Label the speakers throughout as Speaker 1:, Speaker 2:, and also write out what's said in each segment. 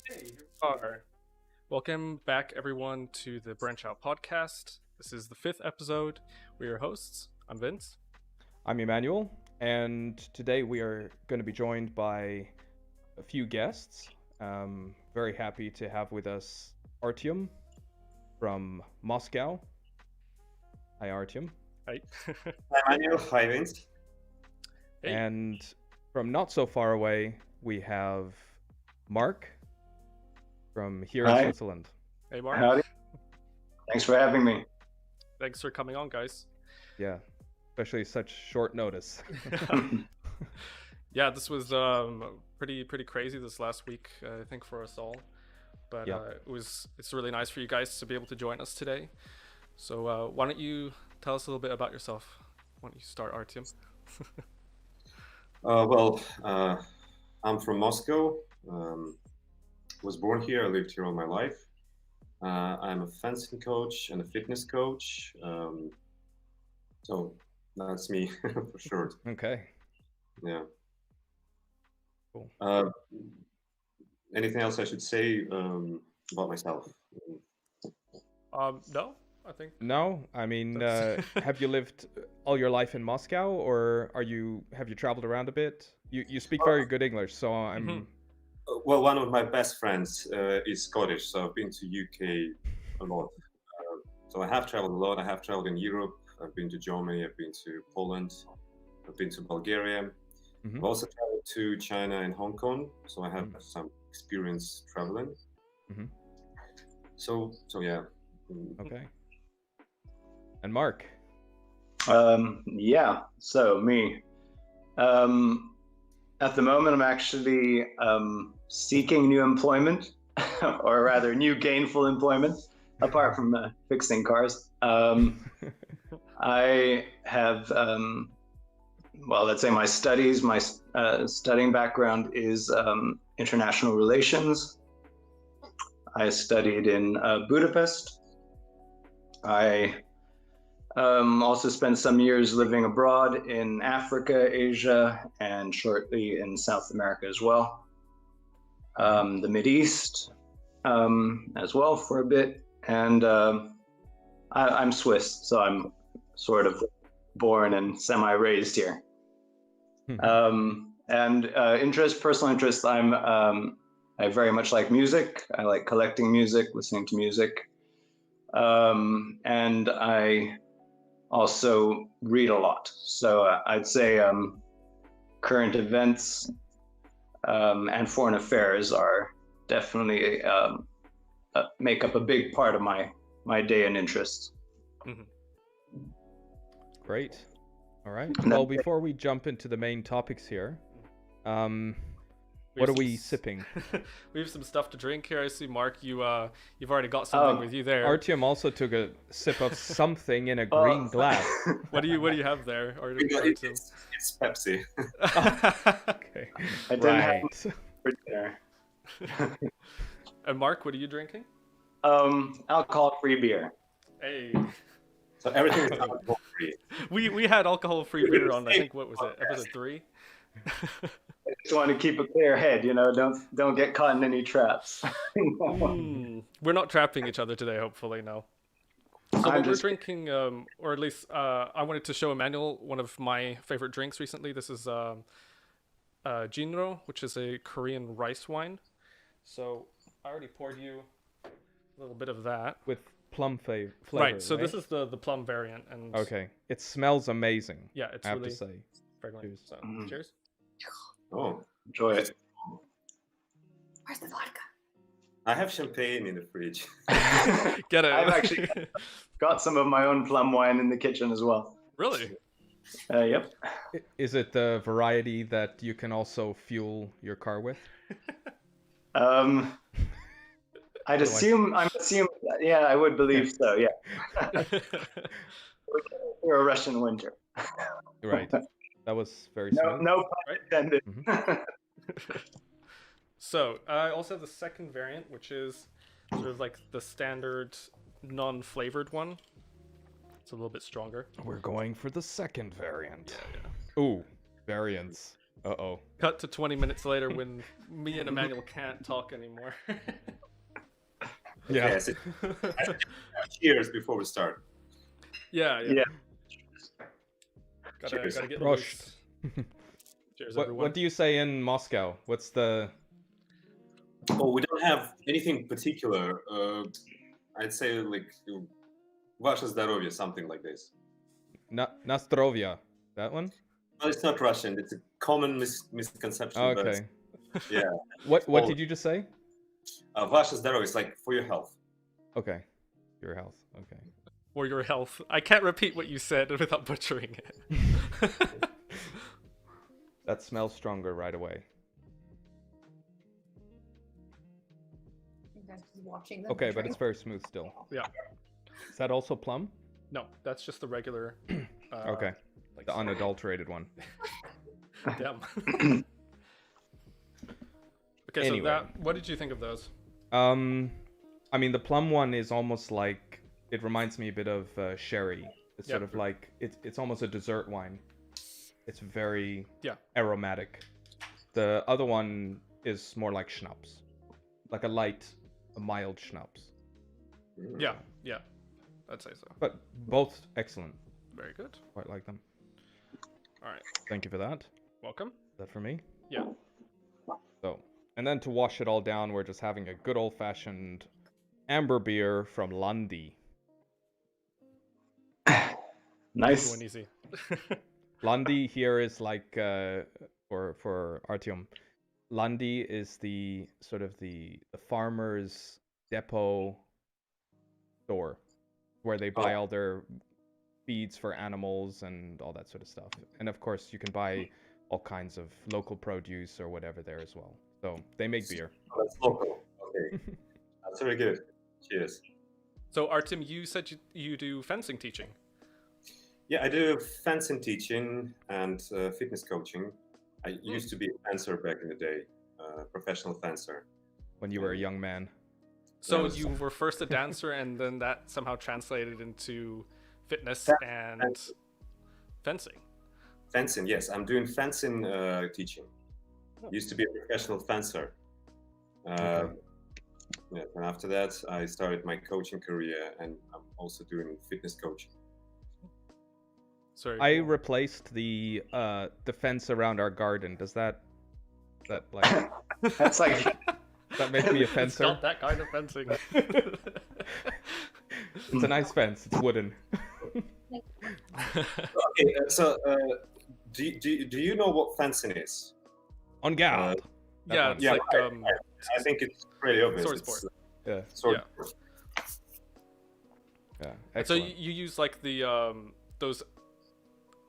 Speaker 1: Hey, here we are. Welcome back, everyone, to the Branch Out podcast. This is the fifth episode. We're your hosts. I'm Vince.
Speaker 2: I'm Emmanuel, and today we are going to be joined by a few guests. Very happy to have with us Artiom from Moscow. Hi, Artiom.
Speaker 1: Hi.
Speaker 3: Hi, Manuel. Hi, Vince.
Speaker 1: Hey.
Speaker 2: And from not so far away, we have Marc from here in
Speaker 3: Hi.
Speaker 2: Switzerland.
Speaker 1: Hey, Marc.
Speaker 3: Howdy. Thanks for having me.
Speaker 1: Thanks for coming on, guys.
Speaker 2: Yeah, especially such short notice.
Speaker 1: Yeah, this was pretty crazy this last week, I think, for us all. But
Speaker 2: Yeah.
Speaker 1: it's really nice for you guys to be able to join us today. So why don't you tell us a little bit about yourself? Why don't you start, Artiom?
Speaker 3: I'm from Moscow. Was born here. I lived here all my life. I'm a fencing coach and a fitness coach. So that's me for short.
Speaker 2: Okay.
Speaker 3: Yeah.
Speaker 2: Cool.
Speaker 3: Anything else I should say about myself?
Speaker 1: No, I think.
Speaker 2: No, I mean, have you lived all your life in Moscow, or have you traveled around a bit? You speak very good English, so I'm.
Speaker 3: Well, one of my best friends is Scottish, so I've been to UK a lot. So I have traveled a lot. I have traveled in Europe. I've been to Germany. I've been to Poland. I've been to Bulgaria.
Speaker 2: Mhm.
Speaker 3: I've also traveled to China and Hong Kong, so I have some experience traveling.
Speaker 2: Mhm.
Speaker 3: So yeah.
Speaker 2: Okay. And Marc.
Speaker 4: Yeah, so me. At the moment, I'm actually seeking new employment, or rather, new gainful employment, apart from fixing cars. I have, let's say my studies, my studying background is international relations. I studied in Budapest. I also spent some years living abroad in Africa, Asia, and shortly in South America as well. The Mideast as well for a bit. And I'm Swiss, so I'm sort of born and semi-raised here. Personal interest, I very much like music. I like collecting music, listening to music. And I also read a lot. So I'd say current events and foreign affairs are definitely make up a big part of my day and interests.
Speaker 1: Mm-hmm.
Speaker 2: Great. All right. Well, before we jump into the main topics here, what are we sipping?
Speaker 1: We have some stuff to drink here. I see, Marc, you've already got something with you there.
Speaker 2: Artiom also took a sip of something in a green glass.
Speaker 1: What do you have there, Artiom?
Speaker 3: It's Pepsi.
Speaker 1: Okay.
Speaker 4: I didn't have
Speaker 1: And Marc, what are you drinking?
Speaker 4: Alcohol-free beer.
Speaker 1: Hey.
Speaker 3: So everything is alcohol free.
Speaker 1: We had alcohol-free beer on, I think, what was it, episode 3?
Speaker 4: I just want to keep a clear head, don't get caught in any traps.
Speaker 1: We're not trapping each other today, hopefully, no. So we're drinking, or at least I wanted to show Emmanuel one of my favorite drinks recently. This is Jinro, which is a Korean rice wine. So I already poured you a little bit of that.
Speaker 2: With plum flavor.
Speaker 1: Right, so this is the plum variant. And
Speaker 2: okay, it smells amazing.
Speaker 1: Yeah, it's
Speaker 2: I have
Speaker 1: really
Speaker 2: to say.
Speaker 1: fragrant. So, cheers.
Speaker 3: Oh,
Speaker 4: enjoy it.
Speaker 5: Where's the vodka?
Speaker 3: I have champagne in the fridge.
Speaker 1: Get it.
Speaker 4: I've actually got some of my own plum wine in the kitchen as well.
Speaker 1: Really?
Speaker 4: Yep.
Speaker 2: Is it the variety that you can also fuel your car with?
Speaker 4: I'm assuming, yeah, I would believe so, yeah. For a Russian winter.
Speaker 2: Right. That was very smooth.
Speaker 4: No pun intended.
Speaker 1: So I also have the second variant, which is sort of like the standard non-flavored one. It's a little bit stronger.
Speaker 2: We're going for the second variant. Yeah. Ooh, variants. Uh-oh.
Speaker 1: Cut to 20 minutes later when me and Emmanuel can't talk anymore.
Speaker 2: Yeah.
Speaker 3: Yes. Cheers before we start.
Speaker 1: Yeah.
Speaker 4: Yeah.
Speaker 1: Gotta get
Speaker 2: Prost.
Speaker 1: loose. Cheers,
Speaker 2: What
Speaker 1: everyone.
Speaker 2: do you say in Moscow? What's the...
Speaker 3: Oh, we don't have anything particular. I'd say like Ваше здоровье, something like this.
Speaker 2: Nastrovia? That one?
Speaker 3: Well, it's not Russian. It's a common misconception.
Speaker 2: Okay.
Speaker 3: But, yeah.
Speaker 2: What did you just say?
Speaker 3: Ваше здоровье is like for your health.
Speaker 2: Okay. Your health. Okay.
Speaker 1: For your health. I can't repeat what you said without butchering it.
Speaker 2: That smells stronger right away.
Speaker 5: You guys just watching them
Speaker 2: Okay, but
Speaker 5: drink.
Speaker 2: it's very smooth still.
Speaker 1: Yeah.
Speaker 2: Is that also plum?
Speaker 1: No, that's just the regular.
Speaker 2: Okay.
Speaker 1: Like
Speaker 2: The unadulterated one.
Speaker 1: Damn. Okay,
Speaker 2: Anyway.
Speaker 1: so that. What did you think of those?
Speaker 2: I mean, the plum one is almost like... It reminds me a bit of sherry. It's sort
Speaker 1: Yep.
Speaker 2: of like... It's almost a dessert wine. It's very
Speaker 1: Yeah.
Speaker 2: aromatic. The other one is more like schnapps. Like a mild schnapps.
Speaker 1: Yeah. I'd say so.
Speaker 2: But both excellent.
Speaker 1: Very good.
Speaker 2: Quite like them.
Speaker 1: All right.
Speaker 2: Thank you for that. Is
Speaker 1: Welcome.
Speaker 2: that for me?
Speaker 1: Yeah.
Speaker 2: So, and then to wash it all down, we're just having a good old-fashioned amber beer from Landi.
Speaker 4: Nice.
Speaker 1: Going easy.
Speaker 2: Landi here is like, for Artiom, Landi is the sort of the farmer's depot store where they buy all their feeds for animals and all that sort of stuff. And of course, you can buy all kinds of local produce or whatever there as well. So they make beer.
Speaker 3: Oh, that's local. Okay. That's very good. Cheers.
Speaker 1: So Artem, you said you do fencing teaching.
Speaker 3: Yeah, I do fencing teaching and fitness coaching. I used to be a fencer back in the day, professional fencer.
Speaker 2: When you were a young man.
Speaker 1: So
Speaker 3: Yes.
Speaker 1: you were first a dancer, and then that somehow translated into fitness and fencing.
Speaker 3: Fencing, yes. I'm doing fencing teaching. Used to be a professional fencer.
Speaker 2: Okay.
Speaker 3: Yeah, and after that, I started my coaching career, and I'm also doing fitness coaching.
Speaker 1: Sorry.
Speaker 2: I replaced the fence around our garden. Does that like
Speaker 4: That's like
Speaker 2: that make me a
Speaker 1: It's
Speaker 2: fencer?
Speaker 1: not that kind of fencing.
Speaker 2: It's a nice fence. It's wooden.
Speaker 3: Okay, so do you know what fencing is?
Speaker 2: On guard. That
Speaker 1: yeah,
Speaker 2: one.
Speaker 1: it's
Speaker 3: Yeah,
Speaker 1: like
Speaker 3: I think it's pretty obvious.
Speaker 1: Sword
Speaker 3: It's,
Speaker 1: sport.
Speaker 2: Yeah.
Speaker 3: sword
Speaker 1: Yeah.
Speaker 3: sport.
Speaker 2: Yeah.
Speaker 1: so
Speaker 2: Excellent.
Speaker 1: you use like the those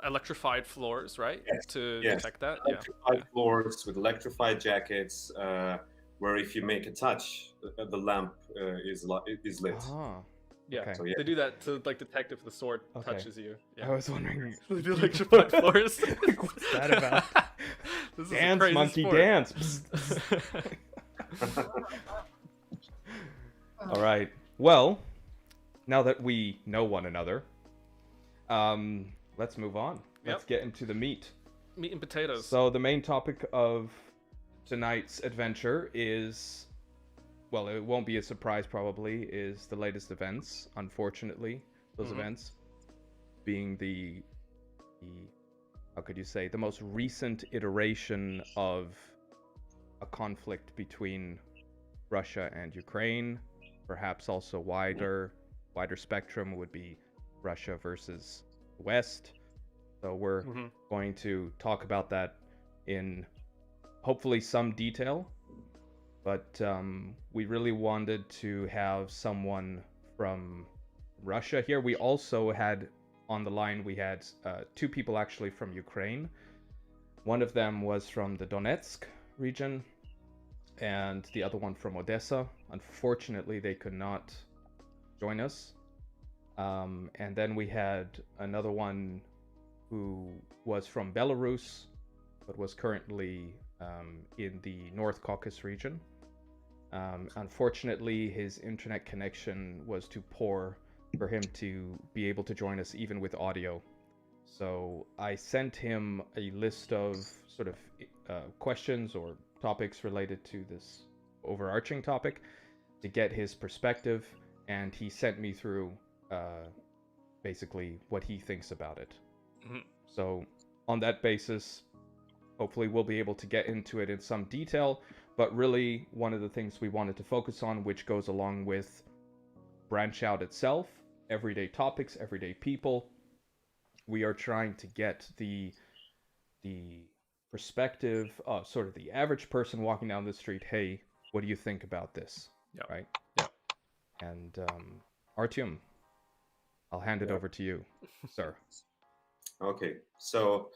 Speaker 1: electrified floors, right?
Speaker 3: Yes,
Speaker 1: To
Speaker 3: yes.
Speaker 1: detect that.
Speaker 3: Electrified floors with electrified jackets, where if you make a touch, the lamp is lit.
Speaker 2: Ah,
Speaker 1: Yeah.
Speaker 2: Okay.
Speaker 3: So yeah,
Speaker 1: They do that to like detect if the sword
Speaker 2: Okay.
Speaker 1: touches you.
Speaker 2: I
Speaker 1: Yeah.
Speaker 2: was wondering.
Speaker 1: They do electrified floors.
Speaker 2: What's that about?
Speaker 1: This is a
Speaker 2: Dance,
Speaker 1: crazy
Speaker 2: monkey,
Speaker 1: sport.
Speaker 2: dance. Psst, psst. All right. Well, now that we know one another, let's move on. Let's get into the meat.
Speaker 1: Meat and potatoes.
Speaker 2: So the main topic of tonight's adventure is, well, it won't be a surprise probably, is the latest events. Unfortunately, those events being the how could you say, the most recent iteration of a conflict between Russia and Ukraine. Perhaps also wider spectrum would be Russia versus the West. So we're going to talk about that in hopefully some detail, but we really wanted to have someone from Russia here. We also had on the line, we had two people actually from Ukraine. One of them was from the Donetsk region and the other one from Odessa. Unfortunately, they could not join us. And then we had another one who was from Belarus, but was currently in the North Caucasus region. Unfortunately, his internet connection was too poor for him to be able to join us even with audio. So I sent him a list of sort of questions or topics related to this overarching topic to get his perspective, and he sent me through basically what he thinks about it.
Speaker 1: Mm-hmm.
Speaker 2: So on that basis, hopefully we'll be able to get into it in some detail, but really one of the things we wanted to focus on, which goes along with Branch Out itself, everyday topics, everyday people, we are trying to get the perspective of sort of the average person walking down the street. Hey, what do you think about this?
Speaker 1: Yeah.
Speaker 2: Right?
Speaker 1: Yeah.
Speaker 2: And Artiom, I'll hand it over to you, sir.
Speaker 3: Okay, so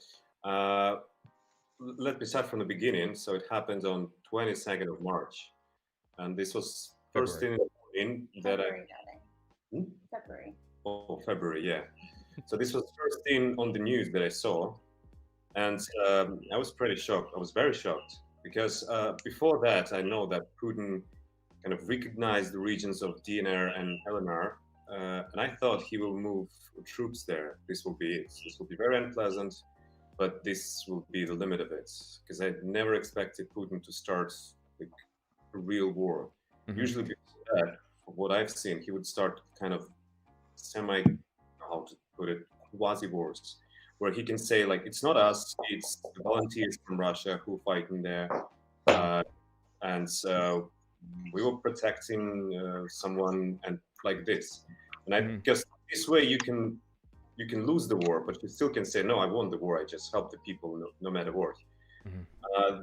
Speaker 3: let me start from the beginning. So it happened on 22nd of March, and this was first thing in that
Speaker 5: February,
Speaker 3: I.
Speaker 5: February.
Speaker 3: Oh, February, yeah. So this was first thing on the news that I saw, and I was pretty shocked. I was very shocked because before that, I know that Putin kind of recognized the regions of DNR and LNR, and I thought he will move troops there. This will be it. This will be very unpleasant, but this will be the limit of it, because I never expected Putin to start like, a real war.
Speaker 2: Mm-hmm.
Speaker 3: Usually before that, from what I've seen, he would start kind of how to put it, quasi wars, where he can say like, it's not us, it's the volunteers from Russia who fight in there, and we were protecting someone, and like this. And I guess this way you can lose the war, but you still can say, no, I won the war, I just helped the people no matter what.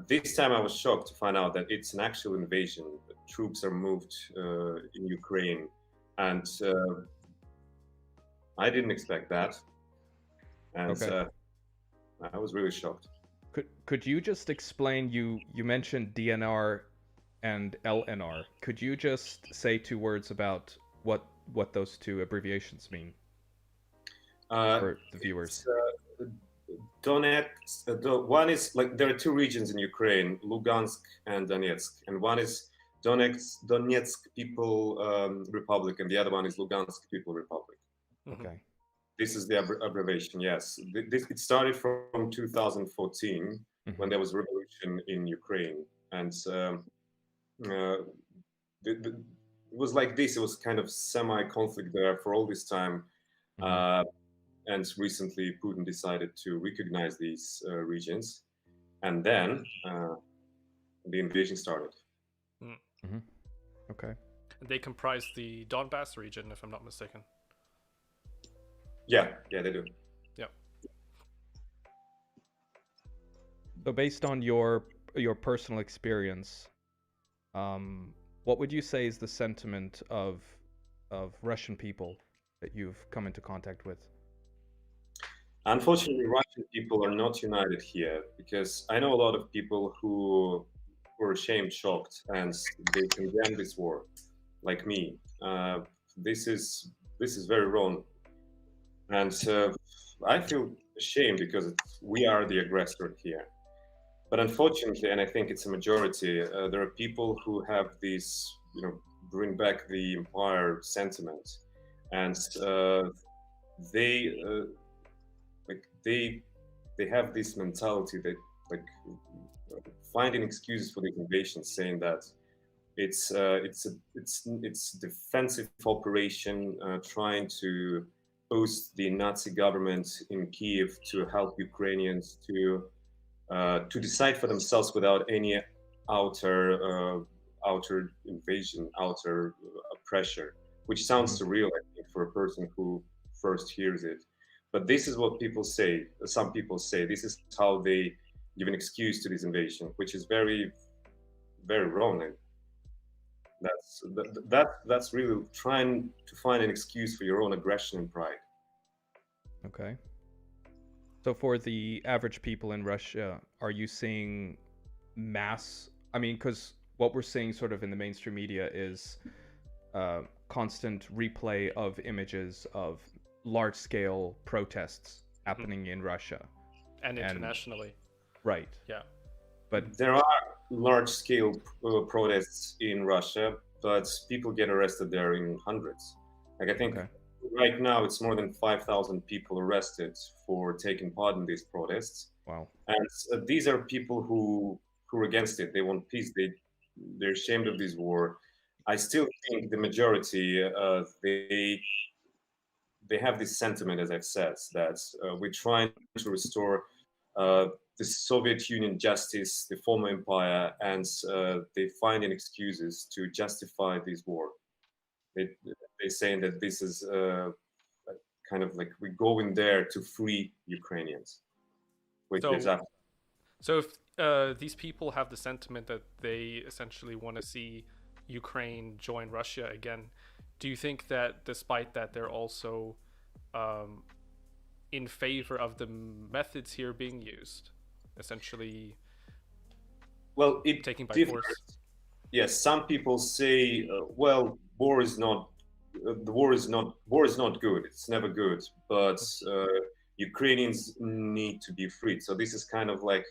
Speaker 3: This time I was shocked to find out that it's an actual invasion. The troops are moved in Ukraine, and I didn't expect that, and I was really shocked.
Speaker 2: Could you just explain? You mentioned DNR and LNR. Could you just say 2 words about what those 2 abbreviations mean for the viewers?
Speaker 3: Donetsk. One is like there are 2 regions in Ukraine, Lugansk and Donetsk, and one is Donetsk People Republic, and the other one is Lugansk People Republic.
Speaker 2: Okay.
Speaker 3: This is the abbreviation. Yes, it started from 2014 when there was a revolution in Ukraine, and it was like this. It was kind of semi-conflict there for all this time, and recently Putin decided to recognize these regions, and then the invasion started.
Speaker 2: Okay.
Speaker 1: They comprise the Donbass region, if I'm not mistaken.
Speaker 3: Yeah, they do.
Speaker 1: Yeah.
Speaker 2: So based on your personal experience, what would you say is the sentiment of Russian people that you've come into contact with?
Speaker 3: Unfortunately, Russian people are not united here, because I know a lot of people who were ashamed, shocked, and they condemn this war, like me. This is very wrong. And I feel ashamed because we are the aggressor here. But unfortunately, and I think it's a majority, there are people who have this, bring back the empire sentiment, and they have this mentality that finding excuses for the invasion, saying that it's defensive operation, trying to boost the Nazi government in Kiev to help Ukrainians to decide for themselves without any outer invasion, outer pressure, which sounds surreal, I think, for a person who first hears it. But this is what people say. Some people say this is how they give an excuse to this invasion, which is very, very wrong. And that's really trying to find an excuse for your own aggression and pride.
Speaker 2: Okay. So for the average people in Russia, are you seeing mass? I mean, because what we're seeing sort of in the mainstream media is constant replay of images of large-scale protests happening in Russia.
Speaker 1: And internationally.
Speaker 2: Right.
Speaker 1: Yeah.
Speaker 3: But there are large-scale protests in Russia, but people get arrested there in hundreds. Like I think right now it's more than 5,000 people arrested for taking part in these protests.
Speaker 2: Wow.
Speaker 3: And these are people who are against it. They want peace. They're ashamed of this war. I still think the majority they have this sentiment, as I've said, that we're trying to restore the Soviet Union justice, the former empire, and they find excuses to justify this war. They're saying that this is kind of like we go in there to free Ukrainians, which is
Speaker 1: So if these people have the sentiment that they essentially want to see Ukraine join Russia again, do you think that despite that they're also in favor of the methods here being used, essentially taking by force?
Speaker 3: Yes, some people say, well, war is not good. It's never good, but Ukrainians need to be freed. So this is kind of like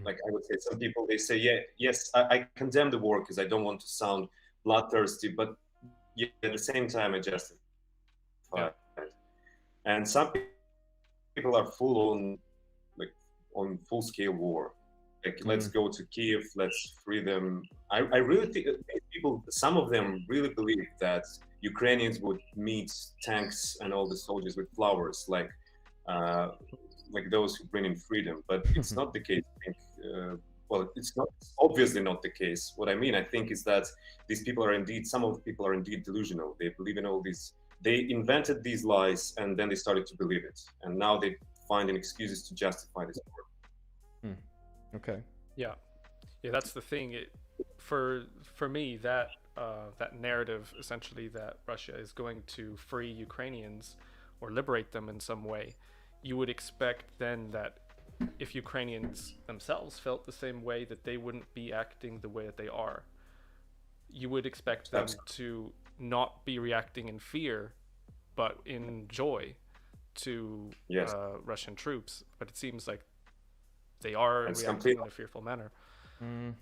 Speaker 3: I would say, some people they say, yes, I condemn the war because I don't want to sound bloodthirsty, but at the same time I justify it. And some people are full on full scale war. Like, let's go to Kiev, let's free them. I really think people, some of them really believe that Ukrainians would meet tanks and all the soldiers with flowers, like those who bring in freedom. But it's not the case. I think, it's obviously not the case. What I mean, I think, is that some of the people are indeed delusional. They believe in all these. They invented these lies, and then they started to believe it, and now they find excuses to justify this war.
Speaker 2: Okay.
Speaker 1: Yeah, that's the thing. For me, that narrative, essentially, that Russia is going to free Ukrainians or liberate them in some way, you would expect then that if Ukrainians themselves felt the same way, that they wouldn't be acting the way that they are. You would expect them to not be reacting in fear, but in joy to Russian troops. But it seems like they are reacting in a fearful manner.
Speaker 3: And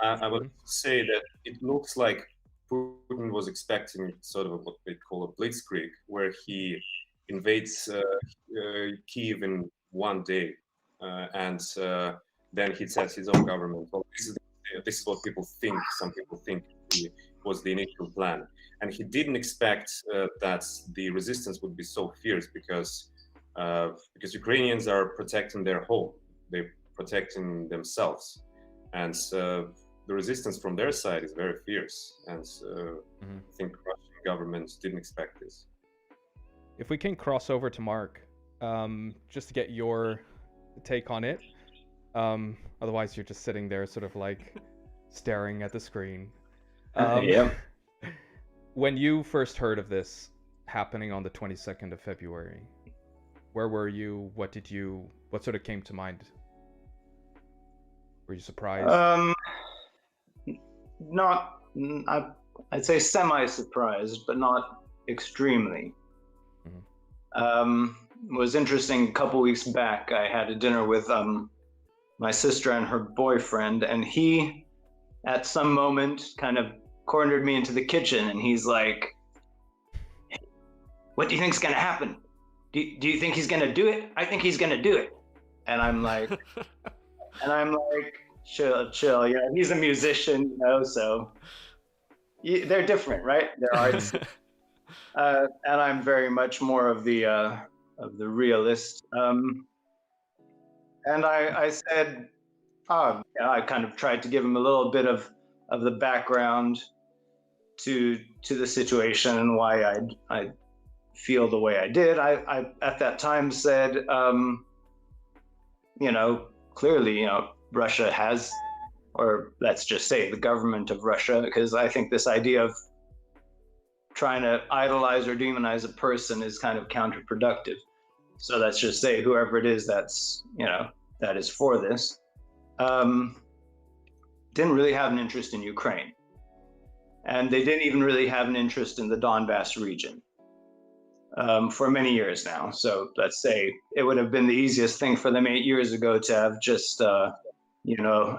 Speaker 3: I would say that it looks like Putin was expecting sort of what they call a blitzkrieg, where he invades Kiev in one day, and then he sets his own government. Well, this is what people think. Some people think was the initial plan, and he didn't expect that the resistance would be so fierce because Ukrainians are protecting their home. They're protecting themselves, and the resistance from their side is very fierce. And I think Russian government didn't expect this.
Speaker 2: If we can cross over to Marc, just to get your take on it. Otherwise, you're just sitting there, sort of like staring at the screen. When you first heard of this happening on the 22nd of February, where were you? What sort of came to mind? Were you surprised?
Speaker 4: I'd say semi-surprised, but not extremely. It was interesting. A couple weeks back, I had a dinner with my sister and her boyfriend, and he, at some moment, kind of cornered me into the kitchen, and he's like, "Hey, what do you think's gonna happen? Do you think he's gonna do it? I think he's gonna do it." And I'm like, chill. Yeah, he's a musician, so they're different, right? They're artists. And I'm very much more of the realist. And I said, I kind of tried to give him a little bit of the background to the situation and why I feel the way I did. I at that time said, clearly, Russia has, or let's just say the government of Russia, because I think this idea of trying to idolize or demonize a person is kind of counterproductive. So let's just say whoever it is that's, that is for this, didn't really have an interest in Ukraine. And they didn't even really have an interest in the Donbass region for many years now. So let's say it would have been the easiest thing for them 8 years ago to have just,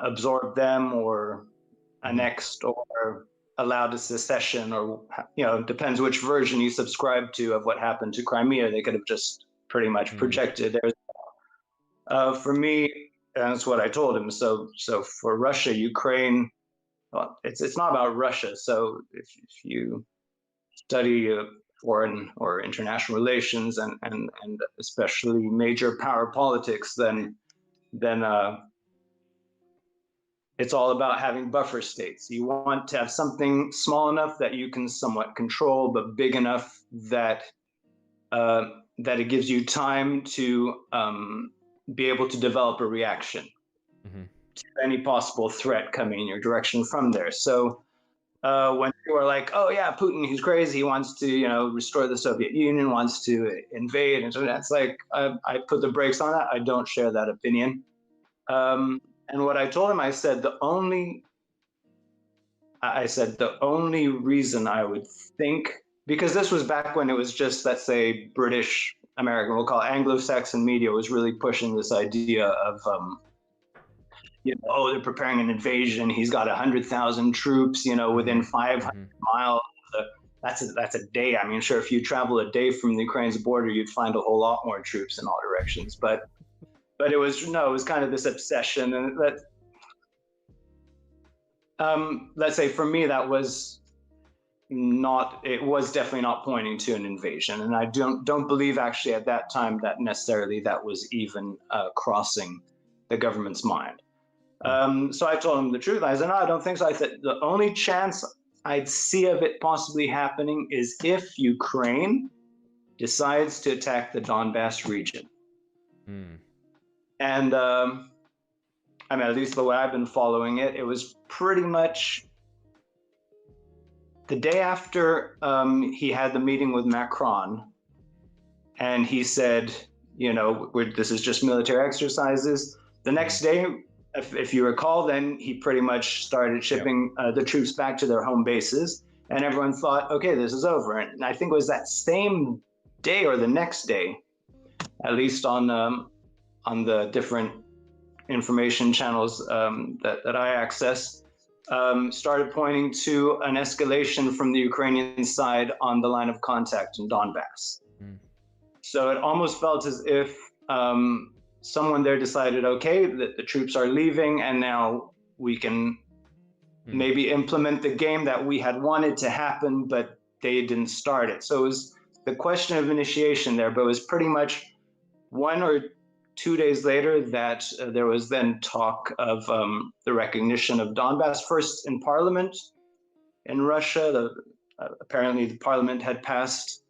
Speaker 4: absorbed them or annexed or allowed a secession, or depends which version you subscribe to of what happened to Crimea. They could have just pretty much projected. For me, that's what I told him. So for Russia, Ukraine, well, it's not about Russia. So if you study foreign or international relations and especially major power politics, then it's all about having buffer states. You want to have something small enough that you can somewhat control, but big enough that it gives you time to be able to develop a reaction to any possible threat coming in your direction from there. So when people are like, "Oh yeah, Putin, he's crazy. He wants to, restore the Soviet Union, wants to invade," and so that's like, I put the brakes on that. I don't share that opinion. And what I told him, I said the only reason I would think, because this was back when it was just, let's say, British, American, we'll call it Anglo-Saxon media, was really pushing this idea of, they're preparing an invasion. He's got 100,000 troops, within 500 miles. That's a day. I mean, sure, if you travel a day from the Ukraine's border, you'd find a whole lot more troops in all directions. But it was kind of this obsession, and that, let's say for me, that was definitely not pointing to an invasion, and I don't believe actually at that time that necessarily that was even crossing the government's mind. So I told him the truth. I said, no, I don't think so. I said the only chance I'd see of it possibly happening is if Ukraine decides to attack the Donbass region. And I mean, at least the way I've been following it, it was pretty much the day after he had the meeting with Macron, and he said, this is just military exercises. The next day, if you recall, then he pretty much started shipping the troops back to their home bases, and everyone thought, okay, this is over. And I think it was that same day or the next day, at least on the different information channels that I access, started pointing to an escalation from the Ukrainian side on the line of contact in Donbass. So it almost felt as if someone there decided, okay, that the troops are leaving, and now we can maybe implement the game that we had wanted to happen, but they didn't start it. So it was the question of initiation there, but it was pretty much 1 or 2 days later that there was then talk of the recognition of Donbass, first in parliament in Russia. Apparently the parliament had passed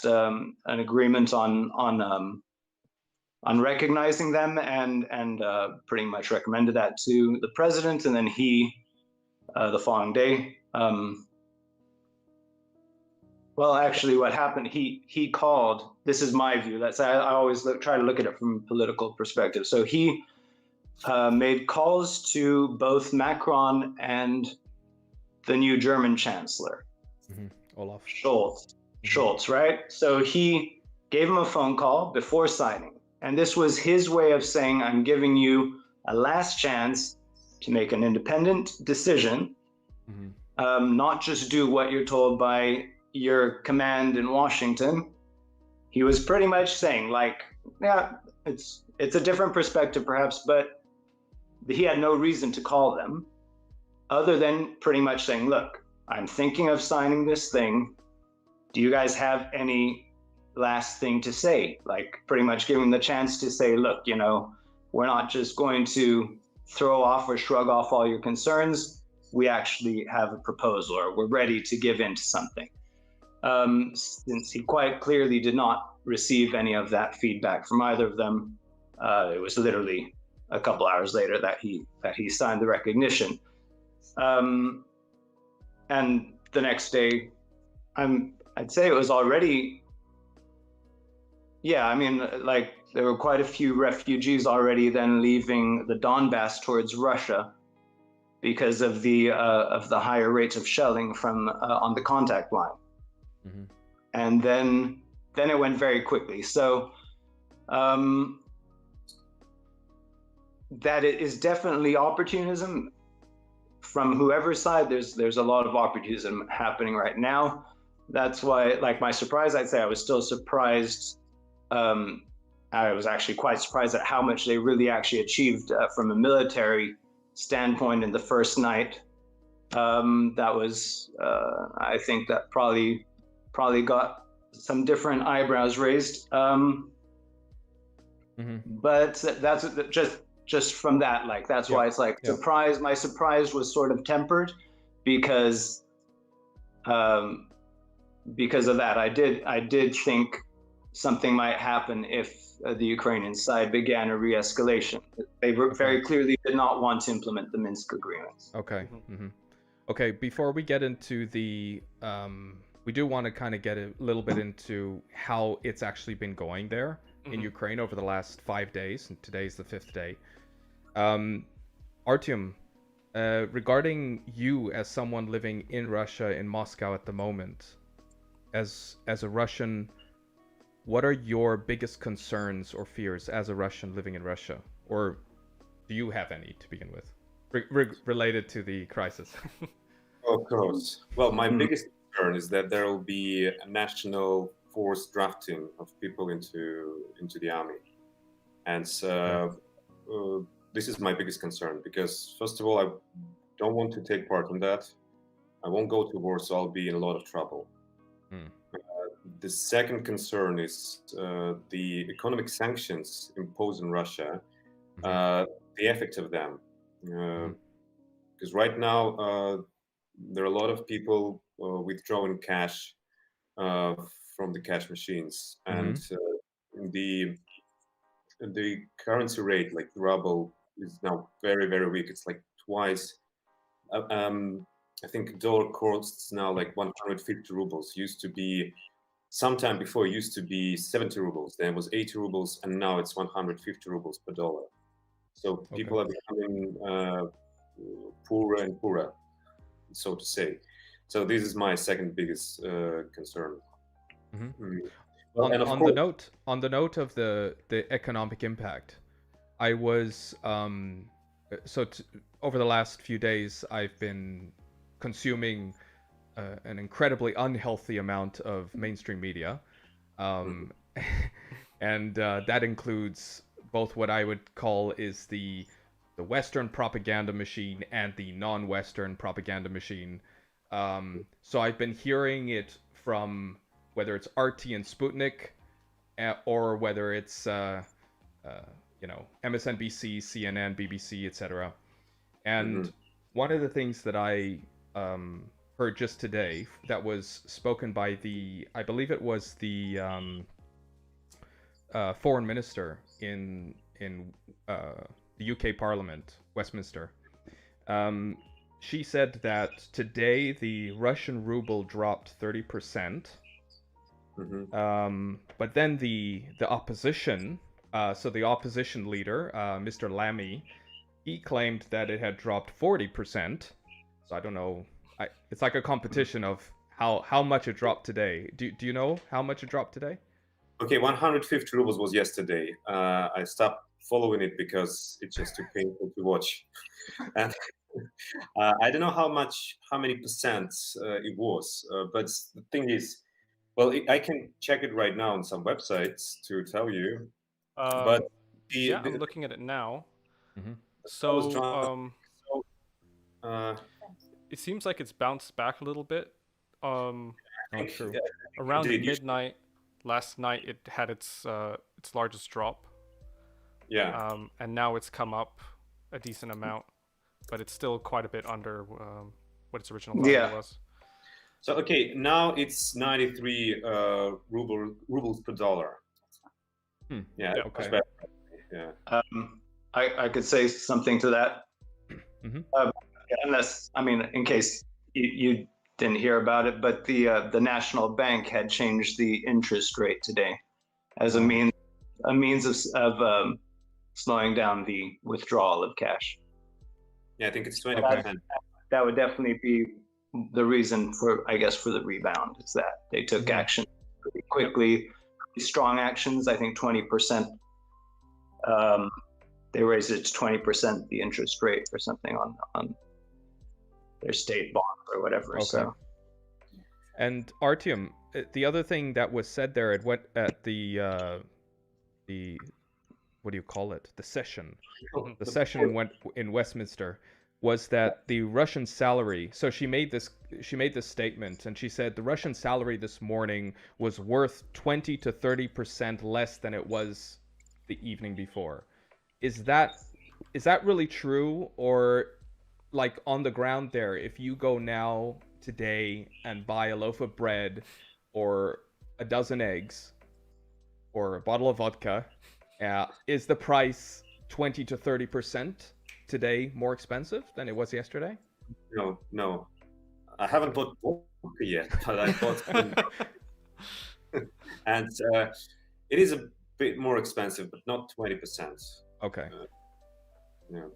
Speaker 4: an agreement on recognizing them, and pretty much recommended that to the president, and then he, the following day, well, actually, what happened, he called, this is my view, I always try to look at it from a political perspective. So he made calls to both Macron and the new German chancellor,
Speaker 2: Olaf
Speaker 4: Scholz, right? So he gave him a phone call before signing. And this was his way of saying, I'm giving you a last chance to make an independent decision, not just do what you're told by your command in Washington. He was pretty much saying, like, yeah, it's a different perspective perhaps, but he had no reason to call them other than pretty much saying, look, I'm thinking of signing this thing. Do you guys have any last thing to say? Like, pretty much giving the chance to say, look, we're not just going to throw off or shrug off all your concerns. We actually have a proposal, or we're ready to give in to something. Since he quite clearly did not receive any of that feedback from either of them, it was literally a couple hours later that he signed the recognition. And the next day, I'd say it was already, I mean, like, there were quite a few refugees already then leaving the Donbass towards Russia because of the higher rates of shelling from on the contact line. And then it went very quickly. So that it is definitely opportunism. from whoever's side, there's a lot of opportunism happening right now. That's why, like, my surprise, I'd say I was still surprised. I was actually quite surprised at how much they really actually achieved from a military standpoint in the first night. That was, I think that probably got some different eyebrows raised. But that's just from that, like, that's why it's like surprise. My surprise was sort of tempered because of that. I did think something might happen if the Ukrainian side began a re-escalation. They very clearly did not want to implement the Minsk agreements.
Speaker 2: Okay. Okay, before we get into the, we do want to kind of get a little bit into how it's actually been going there in Ukraine over the last 5 days, and today's the 5th day. Artiom, regarding you as someone living in Russia, in Moscow at the moment, as a Russian, what are your biggest concerns or fears as a Russian living in Russia? Or do you have any to begin with, related to the crisis?
Speaker 3: Of course. Well, my biggest concern is that there will be a national force drafting of people into the army. And so this is my biggest concern, because first of all, I don't want to take part in that. I won't go to war, so I'll be in a lot of trouble. The second concern is the economic sanctions imposed in Russia, the effect of them. Because right now, there are a lot of people withdrawing cash from the cash machines, and the currency rate, like the ruble, is now very, very weak. It's like twice. I think dollar costs now like 150 rubles. Used to be, sometime before, it used to be 70 rubles. Then it was 80 rubles, and now it's 150 rubles per dollar. So people are becoming poorer and poorer, so to say. So this is my second biggest concern. Well,
Speaker 2: on the note of the economic impact, I was over the last few days, I've been consuming an incredibly unhealthy amount of mainstream media, and that includes both what I would call is the Western propaganda machine and the non-Western propaganda machine. So I've been hearing it from whether it's RT and Sputnik, or whether it's MSNBC, CNN, BBC, etc. And one of the things that I heard just today that was spoken by I believe it was the foreign minister in the UK Parliament, Westminster. She said that today the Russian ruble dropped 30%. But then the opposition, so the opposition leader, Mr. Lamy, he claimed that it had dropped 40%. So I don't know. It's like a competition of how much it dropped today. Do you know how much it dropped today?
Speaker 3: Okay, 150 rubles was yesterday. I stopped following it because it's just too painful to watch. And I don't know how many percent it was, but the thing is, well, I can check it right now on some websites to tell you. But
Speaker 1: I'm looking at it now. So it seems like it's bounced back a little bit.
Speaker 2: True.
Speaker 1: Around midnight last night, it had its largest drop.
Speaker 3: Yeah.
Speaker 1: And now it's come up a decent amount, but it's still quite a bit under what its original value was.
Speaker 3: So okay, now it's 93 rubles per dollar. Yeah. Okay.
Speaker 4: Yeah. I could say something to that. Unless, I mean, in case you didn't hear about it, but the National Bank had changed the interest rate today as a means of slowing down the withdrawal of cash.
Speaker 3: Yeah, I think it's 20%.
Speaker 4: That would definitely be the reason for, I guess, for the rebound, is that they took action pretty quickly, strong actions. I think 20%. They raised it to 20%, the interest rate or something state bond or whatever.
Speaker 2: Okay.
Speaker 4: So,
Speaker 2: and Artiom, the other thing that was said there at the what do you call it? The session in Westminster was that the Russian salary. So she made this statement, and she said the Russian salary this morning was worth 20 to 30% less than it was the evening before. Is that really true? Or like on the ground there, if you go now today and buy a loaf of bread or a dozen eggs or a bottle of vodka, is the price 20 to 30% today more expensive than it was yesterday?
Speaker 3: No. I haven't bought vodka yet, but I bought and it is a bit more expensive, but not 20%.
Speaker 2: Okay.
Speaker 3: Yeah.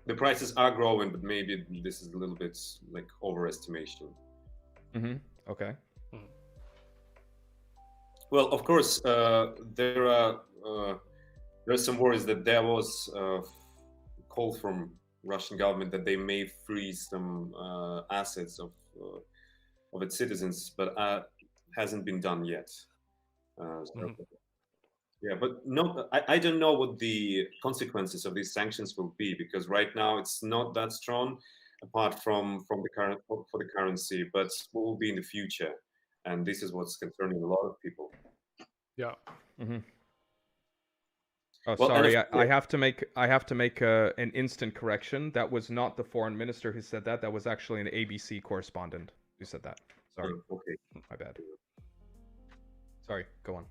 Speaker 3: The prices are growing, but maybe this is a little bit like overestimation.
Speaker 2: Mm-hmm. Okay.
Speaker 3: Well, of course, there's some worries that there was a call from Russian government that they may freeze some assets of its citizens, but hasn't been done yet. Yeah, but no, I don't know what the consequences of these sanctions will be, because right now it's not that strong, apart from the current for the currency. But what will be in the future, and this is what's concerning a lot of people.
Speaker 1: Yeah.
Speaker 2: Mm-hmm. Oh,
Speaker 3: Well,
Speaker 2: sorry, I have to make an instant correction. That was not the foreign minister who said that. That was actually an ABC correspondent who said that. Sorry.
Speaker 3: Okay.
Speaker 2: My bad. Sorry, go on.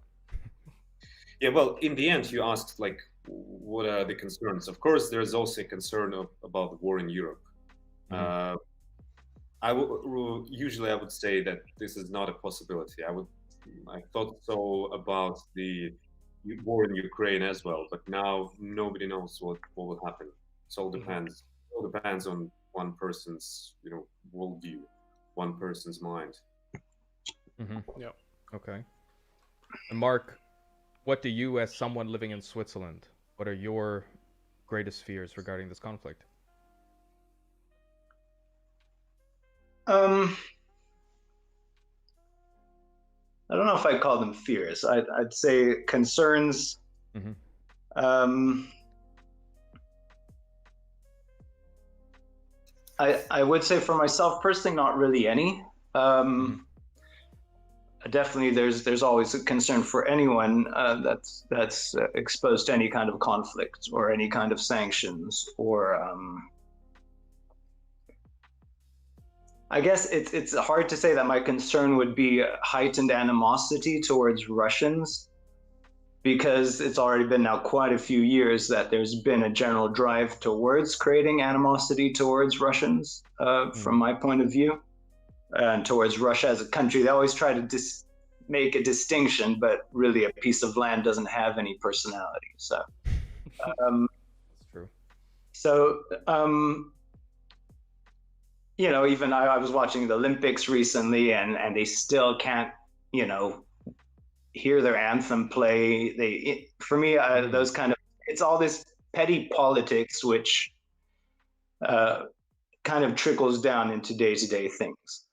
Speaker 3: Yeah, well, in the end, you asked like, what are the concerns? Of course, there's also a concern about the war in Europe. Mm-hmm. Usually I would say that this is not a possibility. I thought so about the war in Ukraine as well, but now nobody knows what will happen. It all depends. It all depends on one person's, worldview, one person's mind.
Speaker 2: Mm-hmm.
Speaker 1: Yeah.
Speaker 2: Okay. And Mark, what do you, as someone living in Switzerland, what are your greatest fears regarding this conflict?
Speaker 4: I don't know if I'd call them fears. I'd say concerns.
Speaker 2: Mm-hmm.
Speaker 4: I would say for myself personally, not really any. Definitely, there's always a concern for anyone that's exposed to any kind of conflict or any kind of sanctions, or I guess it's hard to say that my concern would be heightened animosity towards Russians, because it's already been now quite a few years that there's been a general drive towards creating animosity towards Russians, from my point of view, and towards Russia as a country. They always try to make a distinction, but really a piece of land doesn't have any personality. So,
Speaker 2: that's true.
Speaker 4: So, even I was watching the Olympics recently, and they still can't, hear their anthem play. For me, those kind of, it's all this petty politics, which kind of trickles down into day-to-day things.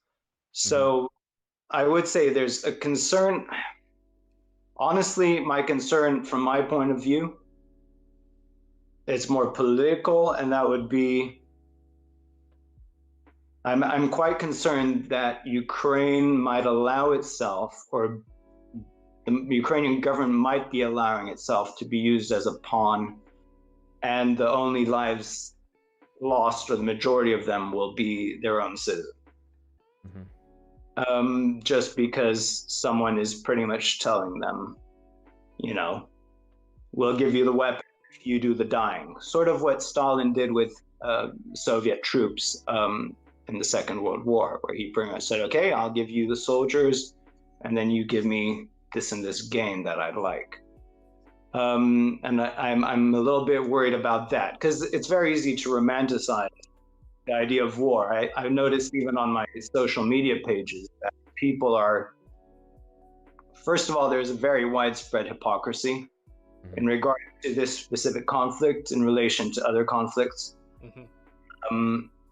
Speaker 4: So I would say there's a concern. Honestly, my concern from my point of view, it's more political, and that would be, I'm quite concerned that Ukraine might allow itself, or the Ukrainian government might be allowing itself to be used as a pawn, and the only lives lost, or the majority of them, will be their own citizens. Just because someone is pretty much telling them, we'll give you the weapon if you do the dying. Sort of what Stalin did with Soviet troops in the Second World War, where he pretty much said, okay, I'll give you the soldiers, and then you give me this and this gain that I'd like. And I'm a little bit worried about that, because it's very easy to romanticize the idea of war. I've noticed even on my social media pages that people are, first of all, there's a very widespread hypocrisy in regard to this specific conflict in relation to other conflicts.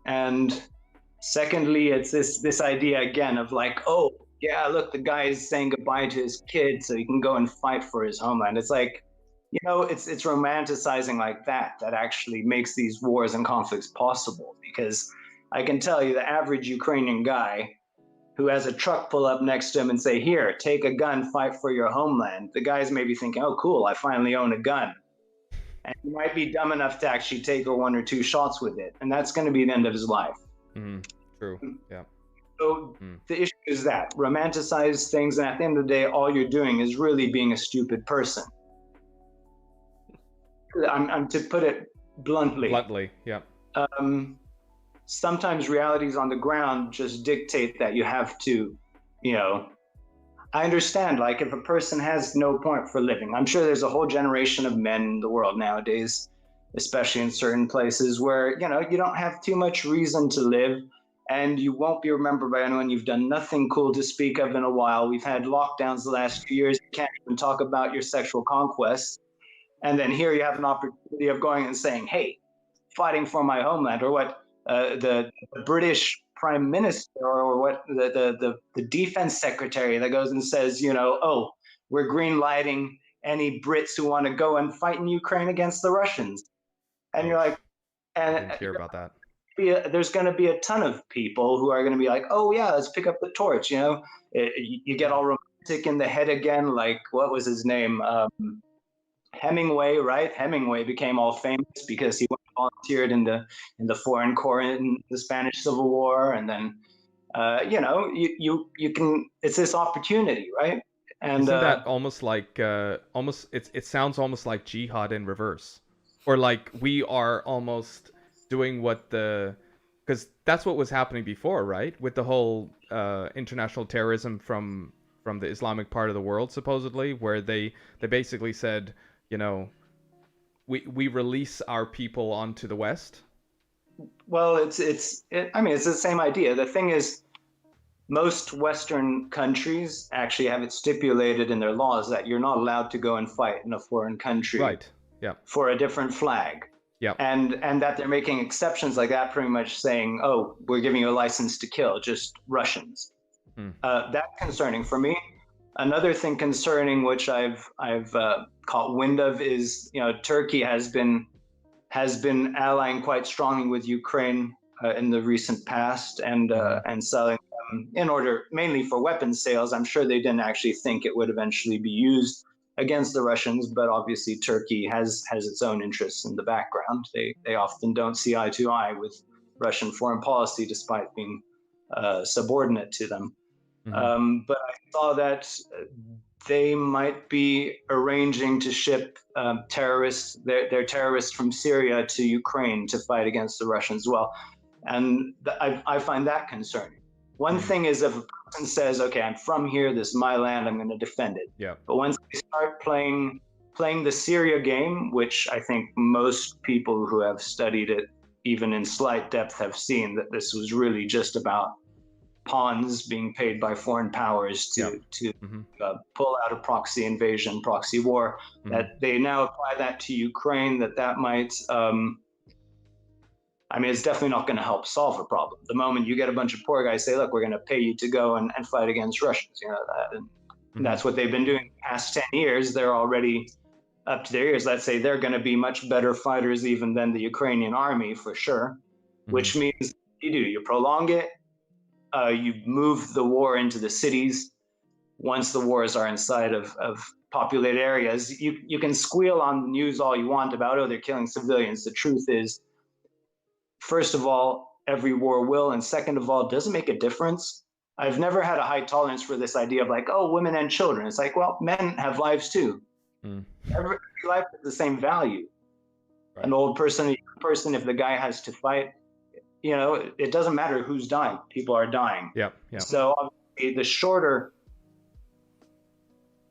Speaker 4: And Secondly, it's this idea again of like, oh yeah, look, the guy is saying goodbye to his kid so he can go and fight for his homeland. It's like, it's romanticizing like that actually makes these wars and conflicts possible. Because I can tell you, the average Ukrainian guy who has a truck pull up next to him and say, here, take a gun, fight for your homeland, the guy's maybe thinking, oh cool, I finally own a gun. And he might be dumb enough to actually take one or two shots with it, and that's going to be the end of his life.
Speaker 2: True. Yeah.
Speaker 4: So the issue is that romanticize things, and at the end of the day, all you're doing is really being a stupid person. I'm to put it bluntly.
Speaker 2: Bluntly, yeah.
Speaker 4: Sometimes realities on the ground just dictate that you have to, I understand, like if a person has no point for living, I'm sure there's a whole generation of men in the world nowadays, especially in certain places where, you don't have too much reason to live, and you won't be remembered by anyone. You've done nothing cool to speak of in a while. We've had lockdowns the last few years. You can't even talk about your sexual conquests. And then here you have an opportunity of going and saying, hey, fighting for my homeland, or what the British Prime Minister, or what the defense secretary that goes and says, oh, we're green lighting any Brits who want to go and fight in Ukraine against the Russians. And you're like,
Speaker 2: I didn't hear about that.
Speaker 4: There's going to be a ton of people who are going to be like, oh yeah, let's pick up the torch. You get all romantic in the head again. Like, what was his name? Hemingway, right? Hemingway became all famous because he volunteered in the foreign corps in the Spanish Civil War, and then you can. It's this opportunity, right? And
Speaker 2: isn't that almost like it sounds almost like jihad in reverse, or like we are almost doing what because that's what was happening before, right? With the whole international terrorism from the Islamic part of the world, supposedly, where they basically said, we release our people onto the West.
Speaker 4: Well, it's the same idea. The thing is, most Western countries actually have it stipulated in their laws that you're not allowed to go and fight in a foreign country,
Speaker 2: right? Yeah.
Speaker 4: For a different flag.
Speaker 2: Yeah.
Speaker 4: And that they're making exceptions like that, pretty much saying, oh, we're giving you a license to kill just Russians. That's concerning for me. Another thing concerning, which I've caught wind of, is Turkey has been allying quite strongly with Ukraine in the recent past, and selling them in order mainly for weapons sales. I'm sure they didn't actually think it would eventually be used against the Russians, but obviously Turkey has its own interests in the background. They often don't see eye to eye with Russian foreign policy, despite being subordinate to them. But I saw that they might be arranging to ship terrorists, their terrorists from Syria to Ukraine to fight against the Russians as well. And I find that concerning. One thing is, if a person says, okay, I'm from here, this is my land, I'm going to defend it.
Speaker 2: Yeah.
Speaker 4: But once they start playing the Syria game, which I think most people who have studied it, even in slight depth, have seen that this was really just about pawns being paid by foreign powers to pull out a proxy invasion, proxy war, that they now apply that to Ukraine, that might, it's definitely not going to help solve a problem. The moment you get a bunch of poor guys say, look, we're going to pay you to go and fight against Russians, that's what they've been doing the past 10 years. They're already up to their ears. Let's say they're going to be much better fighters even than the Ukrainian army, for sure, which means you prolong it. You move the war into the cities. Once the wars are inside of populated areas, you can squeal on the news all you want about, oh, they're killing civilians. The truth is, first of all, every war will, and second of all, it doesn't make a difference. I've never had a high tolerance for this idea of like, oh, women and children. It's like, well, men have lives too. Every life has the same value. Right. An old person, a young person, if the guy has to fight, it doesn't matter who's dying. People are dying.
Speaker 2: Yeah.
Speaker 4: So obviously, the shorter,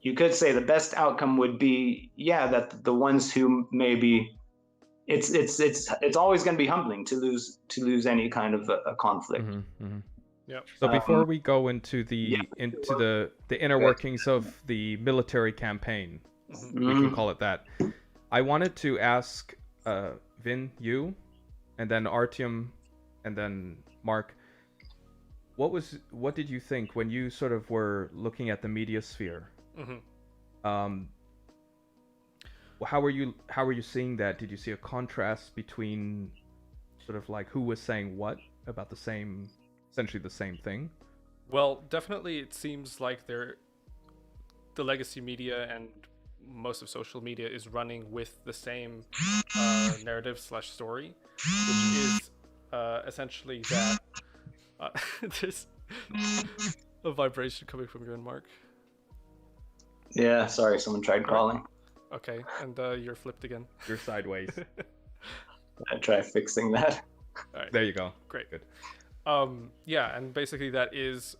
Speaker 4: you could say the best outcome would be, that the ones who maybe, it's always going to be humbling to lose any kind of a conflict.
Speaker 1: Yep.
Speaker 2: So before we go into the inner workings of the military campaign, we can call it that, I wanted to ask Vin, you, and then Artiom, and then Marc, what did you think when you sort of were looking at the media sphere?
Speaker 1: Mm-hmm.
Speaker 2: How were you seeing that? Did you see a contrast between sort of like who was saying what about essentially the same thing?
Speaker 1: Well, definitely it seems like the legacy media and most of social media is running with the same narrative / story, which is essentially that there's a vibration coming from you and Mark.
Speaker 4: Yeah, sorry, someone tried calling.
Speaker 1: Okay, and you're flipped again.
Speaker 2: You're sideways.
Speaker 4: I try fixing that.
Speaker 1: All right.
Speaker 2: There you go.
Speaker 1: Great.
Speaker 2: Good.
Speaker 1: Yeah, and basically that is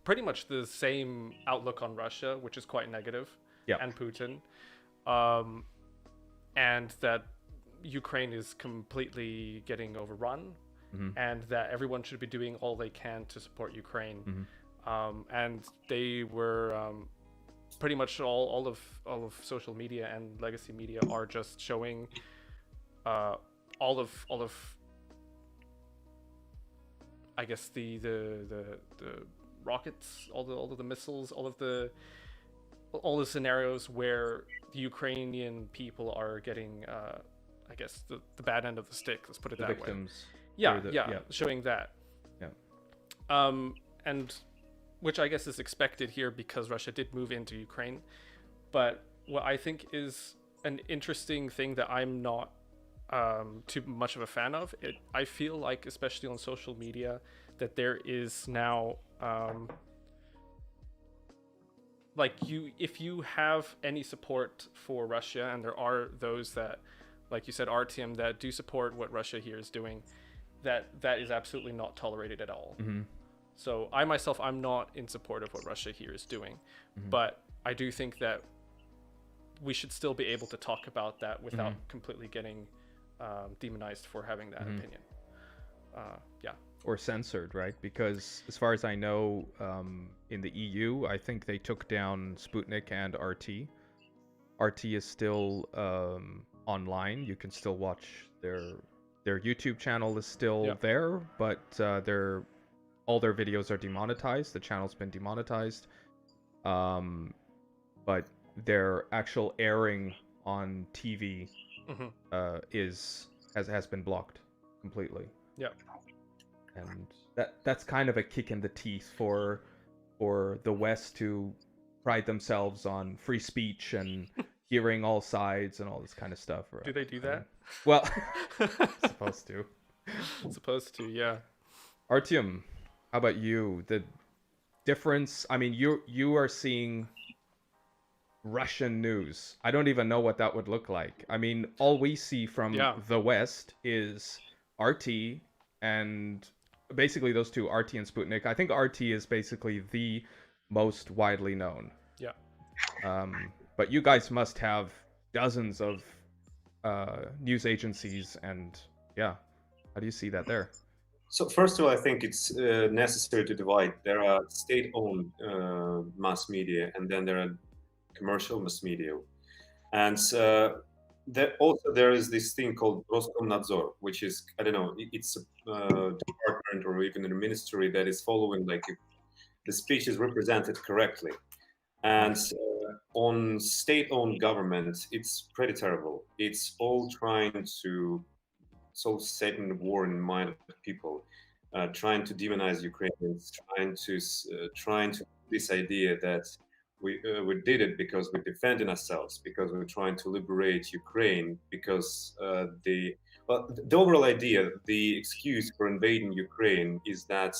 Speaker 1: pretty much the same outlook on Russia, which is quite negative,
Speaker 2: yeah.
Speaker 1: and Putin, and that Ukraine is completely getting overrun, and that everyone should be doing all they can to support Ukraine. And they were pretty much all of social media and legacy media are just showing all of I guess the rockets, all of the missiles, all the scenarios where the Ukrainian people are getting I guess the bad end of the stick, let's put it that
Speaker 2: victims.
Speaker 1: way. Yeah, showing that.
Speaker 2: Yeah.
Speaker 1: And which I guess is expected here because Russia did move into Ukraine. But what I think is an interesting thing that I'm not too much of a fan of, I feel like, especially on social media, that there is now if you have any support for Russia, and there are those that, like you said, Artiom, that do support what Russia here is doing, that is absolutely not tolerated at all. So I myself, I'm not in support of what Russia here is doing, but I do think that we should still be able to talk about that without completely getting demonized for having that opinion.
Speaker 2: Or censored, right? Because as far as I know, in the EU, I think they took down Sputnik and RT. RT is still online. You can still watch their YouTube channel is still there, but all their videos are demonetized. The channel's been demonetized. But their actual airing on TV has been blocked completely.
Speaker 1: Yeah.
Speaker 2: And that's kind of a kick in the teeth for the West to pride themselves on free speech and hearing all sides and all this kind of stuff.
Speaker 1: Do they do that?
Speaker 2: Well, supposed to.
Speaker 1: Supposed to, yeah.
Speaker 2: Artiom, how about you? The difference, I mean, you are seeing Russian news. I don't even know what that would look like. I mean, all we see from the West is RT and basically those two, RT and Sputnik. I think RT is basically the most widely known.
Speaker 1: Yeah.
Speaker 2: But you guys must have dozens of news agencies, and how do you see that there?
Speaker 3: So first of all, I think it's necessary to divide. There are state-owned mass media, and then there are commercial mass media. And there is this thing called Roskomnadzor, which is, I don't know, it's a department or even a ministry that is following like if the speech is represented correctly. And on state-owned government, it's pretty terrible. It's all trying to setting the war in the mind of people, trying to demonize Ukrainians, trying to this idea that we did it because we're defending ourselves, because we're trying to liberate Ukraine, because the overall idea, the excuse for invading Ukraine is that,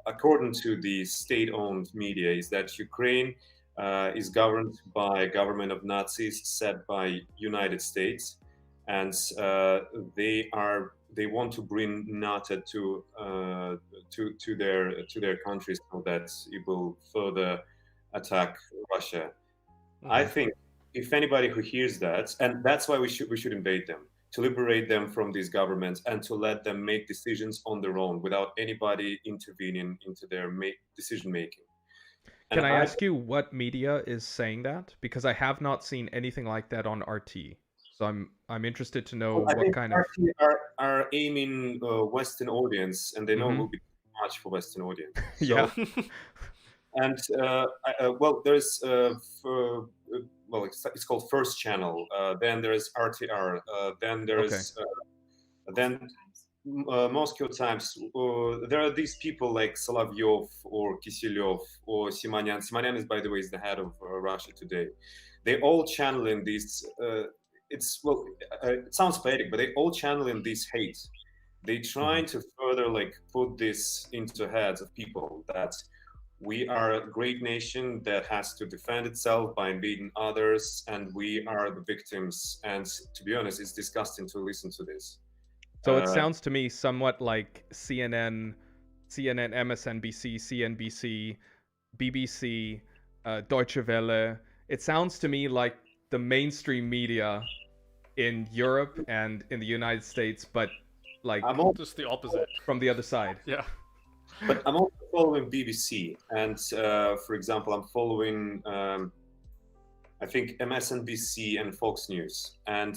Speaker 3: according to the state-owned media, is that Ukraine is governed by a government of Nazis set by United States, and they want to bring NATO to their country so that it will further attack Russia. I think if anybody who hears that, and that's why we should invade them, to liberate them from these governments and to let them make decisions on their own without anybody intervening into their decision making.
Speaker 2: Can I ask you what media is saying that? Because I have not seen anything like that on RT. So I'm interested to know what kind of
Speaker 3: RT are aiming Western audience, and they know much for Western audience.
Speaker 2: Yeah.
Speaker 3: And well, there's well, it's called First Channel. Then there's RTR. Then there's then Moscow Times. There are these people like Solovyov or Kiselyov or Simonyan. Simonyan is, by the way, is the head of Russia Today. They all channel in this. It's well, it sounds poetic, but they all channel in this hate. They trying to further like put this into heads of people that we are a great nation that has to defend itself by invading others, and we are the victims. And to be honest, it's disgusting to listen to this.
Speaker 2: So it sounds to me somewhat like CNN, MSNBC, CNBC, BBC, Deutsche Welle. It sounds to me like the mainstream media in Europe and in the United States, but like
Speaker 1: just the opposite
Speaker 2: from the other side.
Speaker 1: Yeah.
Speaker 3: But I'm also following BBC, and for example, I'm following I think MSNBC and Fox News, and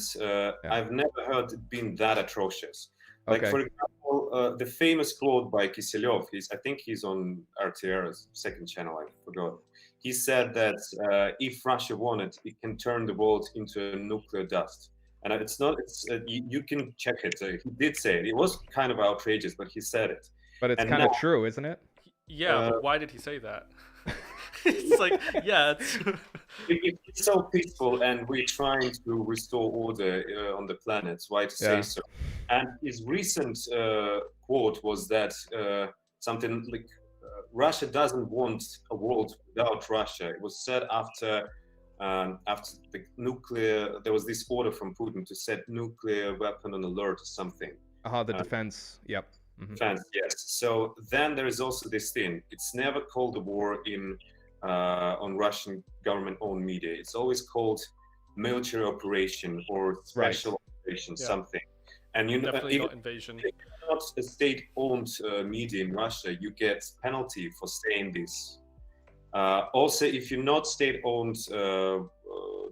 Speaker 3: I've never heard it being that atrocious. Like for example, the famous quote by Kiselyov, I think he's on RTR's second channel, I forgot. He said that if Russia wanted, it can turn the world into nuclear dust. And it's not. You can check it. He did say it. It was kind of outrageous, but he said it.
Speaker 2: But it's kind of true, isn't it?
Speaker 1: Yeah, but why did he say that? It's like, yeah,
Speaker 3: it's so peaceful, and we're trying to restore order on the planet. Why to say so? And his recent quote was that something like Russia doesn't want a world without Russia. It was said after the nuclear. There was this order from Putin to set nuclear weapon on alert or something.
Speaker 2: The defense. Yep.
Speaker 3: Defense, yes. So then there is also this thing. It's never called a war on Russian government-owned media. It's always called military operation or special operation, something. And you know,
Speaker 1: definitely not invasion.
Speaker 3: If you're not a state-owned media in Russia, you get penalty for saying this. Also, if you're not state-owned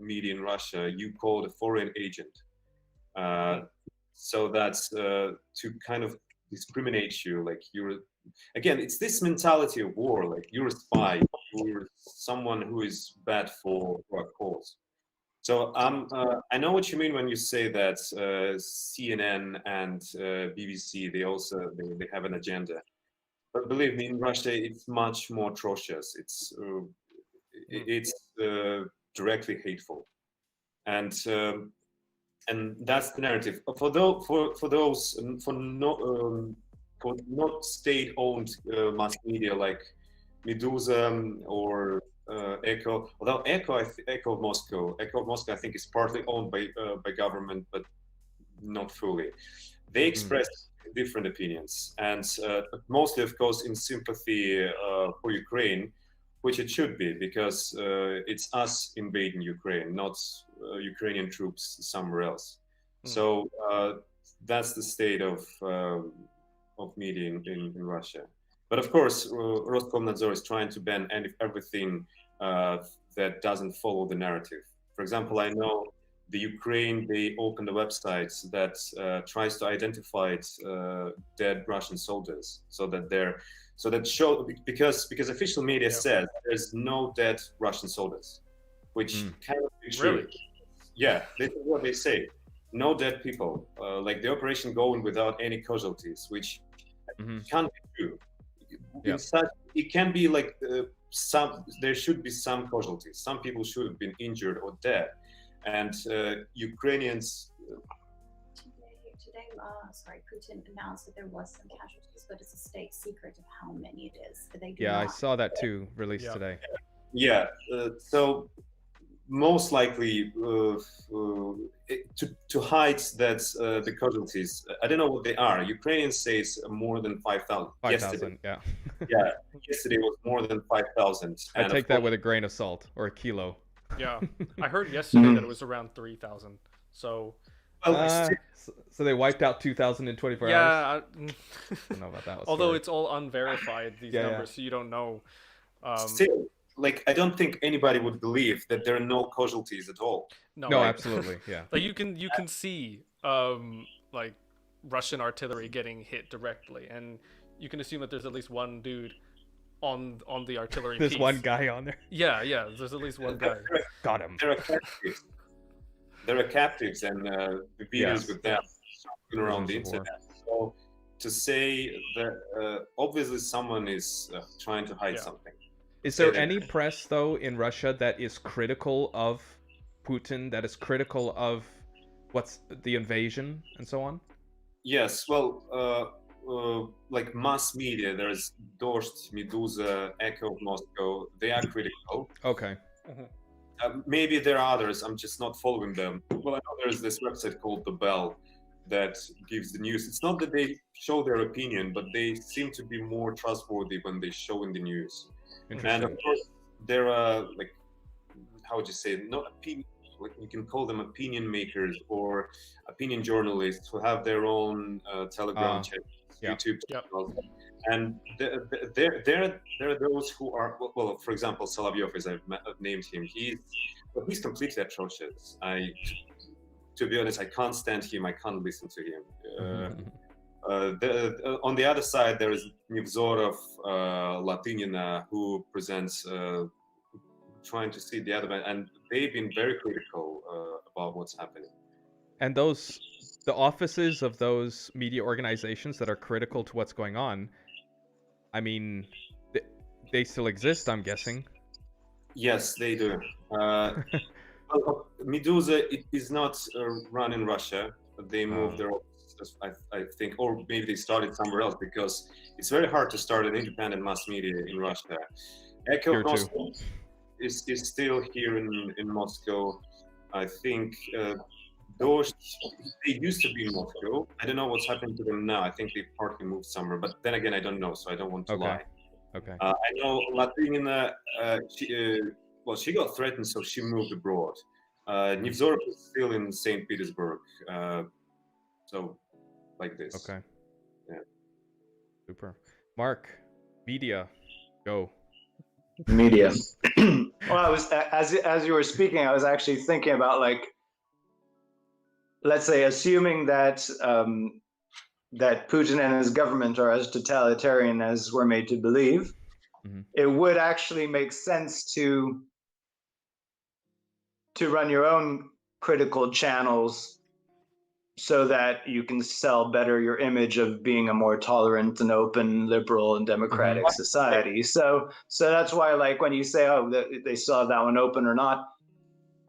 Speaker 3: media in Russia, you call it a foreign agent. So that's to kind of discriminate you, like again, it's this mentality of war, like you're a spy, you're someone who is bad for our cause. So I know what you mean when you say that CNN and BBC, they have an agenda, but believe me, in Russia it's much more atrocious. It's directly hateful, and that's the narrative. For not state-owned mass media like Medusa or Echo. Although Echo of Moscow, I think is partly owned by government, but not fully. They express different opinions, and mostly, of course, in sympathy for Ukraine, which it should be, because it's us invading Ukraine, not Ukrainian troops somewhere else. So that's the state of media in Russia. But of course, Roskomnadzor is trying to ban everything that doesn't follow the narrative. For example, I know the Ukraine, they opened a website that tries to identify dead Russian soldiers, because official media says there's no dead Russian soldiers, which cannot be true.
Speaker 1: Really?
Speaker 3: Yeah, this is what they say. No dead people, like the operation going without any casualties, which can't be true. It can be like there should be some casualties. Some people should have been injured or dead, and Ukrainians.
Speaker 5: Today, Putin announced that there was some casualties, but it's a state secret of how many it is.
Speaker 2: I saw that too, released today.
Speaker 3: Yeah, so most likely to hide that the casualties. I don't know what they are. Ukrainians say it's more than 5,000.
Speaker 2: 5,000, yeah.
Speaker 3: Yeah, yesterday was more than 5,000.
Speaker 2: I take that with a grain of salt, or a kilo.
Speaker 1: Yeah, I heard yesterday that it was around 3,000. So.
Speaker 2: So they wiped out 2,000 in 24 hours?
Speaker 1: I
Speaker 2: don't know about that.
Speaker 1: Although it's all unverified, these numbers, so you don't know.
Speaker 3: Still, like, I don't think anybody would believe that there are no casualties at all.
Speaker 2: No, absolutely, yeah.
Speaker 1: Like you can see like Russian artillery getting hit directly, and you can assume that there's at least one dude on the artillery
Speaker 2: There's
Speaker 1: piece.
Speaker 2: one guy on there.
Speaker 1: Yeah, there's at least one guy.
Speaker 2: Got him.
Speaker 3: There are captives. There are captives, and the videos with them around the internet. So to say that obviously someone is trying to hide something.
Speaker 2: Is there any press though in Russia that is critical of Putin, that is critical of what's the invasion and so on?
Speaker 3: Yes, well, like mass media, there's Dost, Medusa, Echo of Moscow. They are critical.
Speaker 2: Okay.
Speaker 3: Maybe there are others. I'm just not following them. Well, I know there's this website called The Bell that gives the news. It's not that they show their opinion, but they seem to be more trustworthy when they show in the news. And of course, there are, like, how would you say, not opinion, like you can call them opinion makers or opinion journalists who have their own Telegram channels, YouTube channels. And there are those who are, well, for example, Solovyov, as I've named him, he's completely atrocious. To be honest, I can't stand him. I can't listen to him. On the other side, there is Nevzorov, Latynina, who presents trying to see the other man, and they've been very critical about what's happening.
Speaker 2: And the offices of those media organizations that are critical to what's going on, I mean, they still exist, I'm guessing.
Speaker 3: Yes, they do. Medusa is not run in Russia. They moved their office, I think, or maybe they started somewhere else, because it's very hard to start an independent mass media in Russia. Echo of Moscow is still here in Moscow. I think those, they used to be in Moscow. I don't know what's happened to them now. I think they partly moved somewhere, but then again, I don't know, so I don't want to lie.
Speaker 2: Okay.
Speaker 3: I know Latynina, she got threatened, so she moved abroad. Nevzorov is still in St. Petersburg. So, like this.
Speaker 2: Okay.
Speaker 3: Yeah.
Speaker 2: Super. Mark, media, go.
Speaker 4: Media. Well, I was as you were speaking, I was actually thinking about, like, let's say, assuming that that Putin and his government are as totalitarian as we're made to believe, it would actually make sense to run your own critical channels so that you can sell better your image of being a more tolerant and open, liberal and democratic society. So that's why, like, when you say, oh, they still have that one open or not,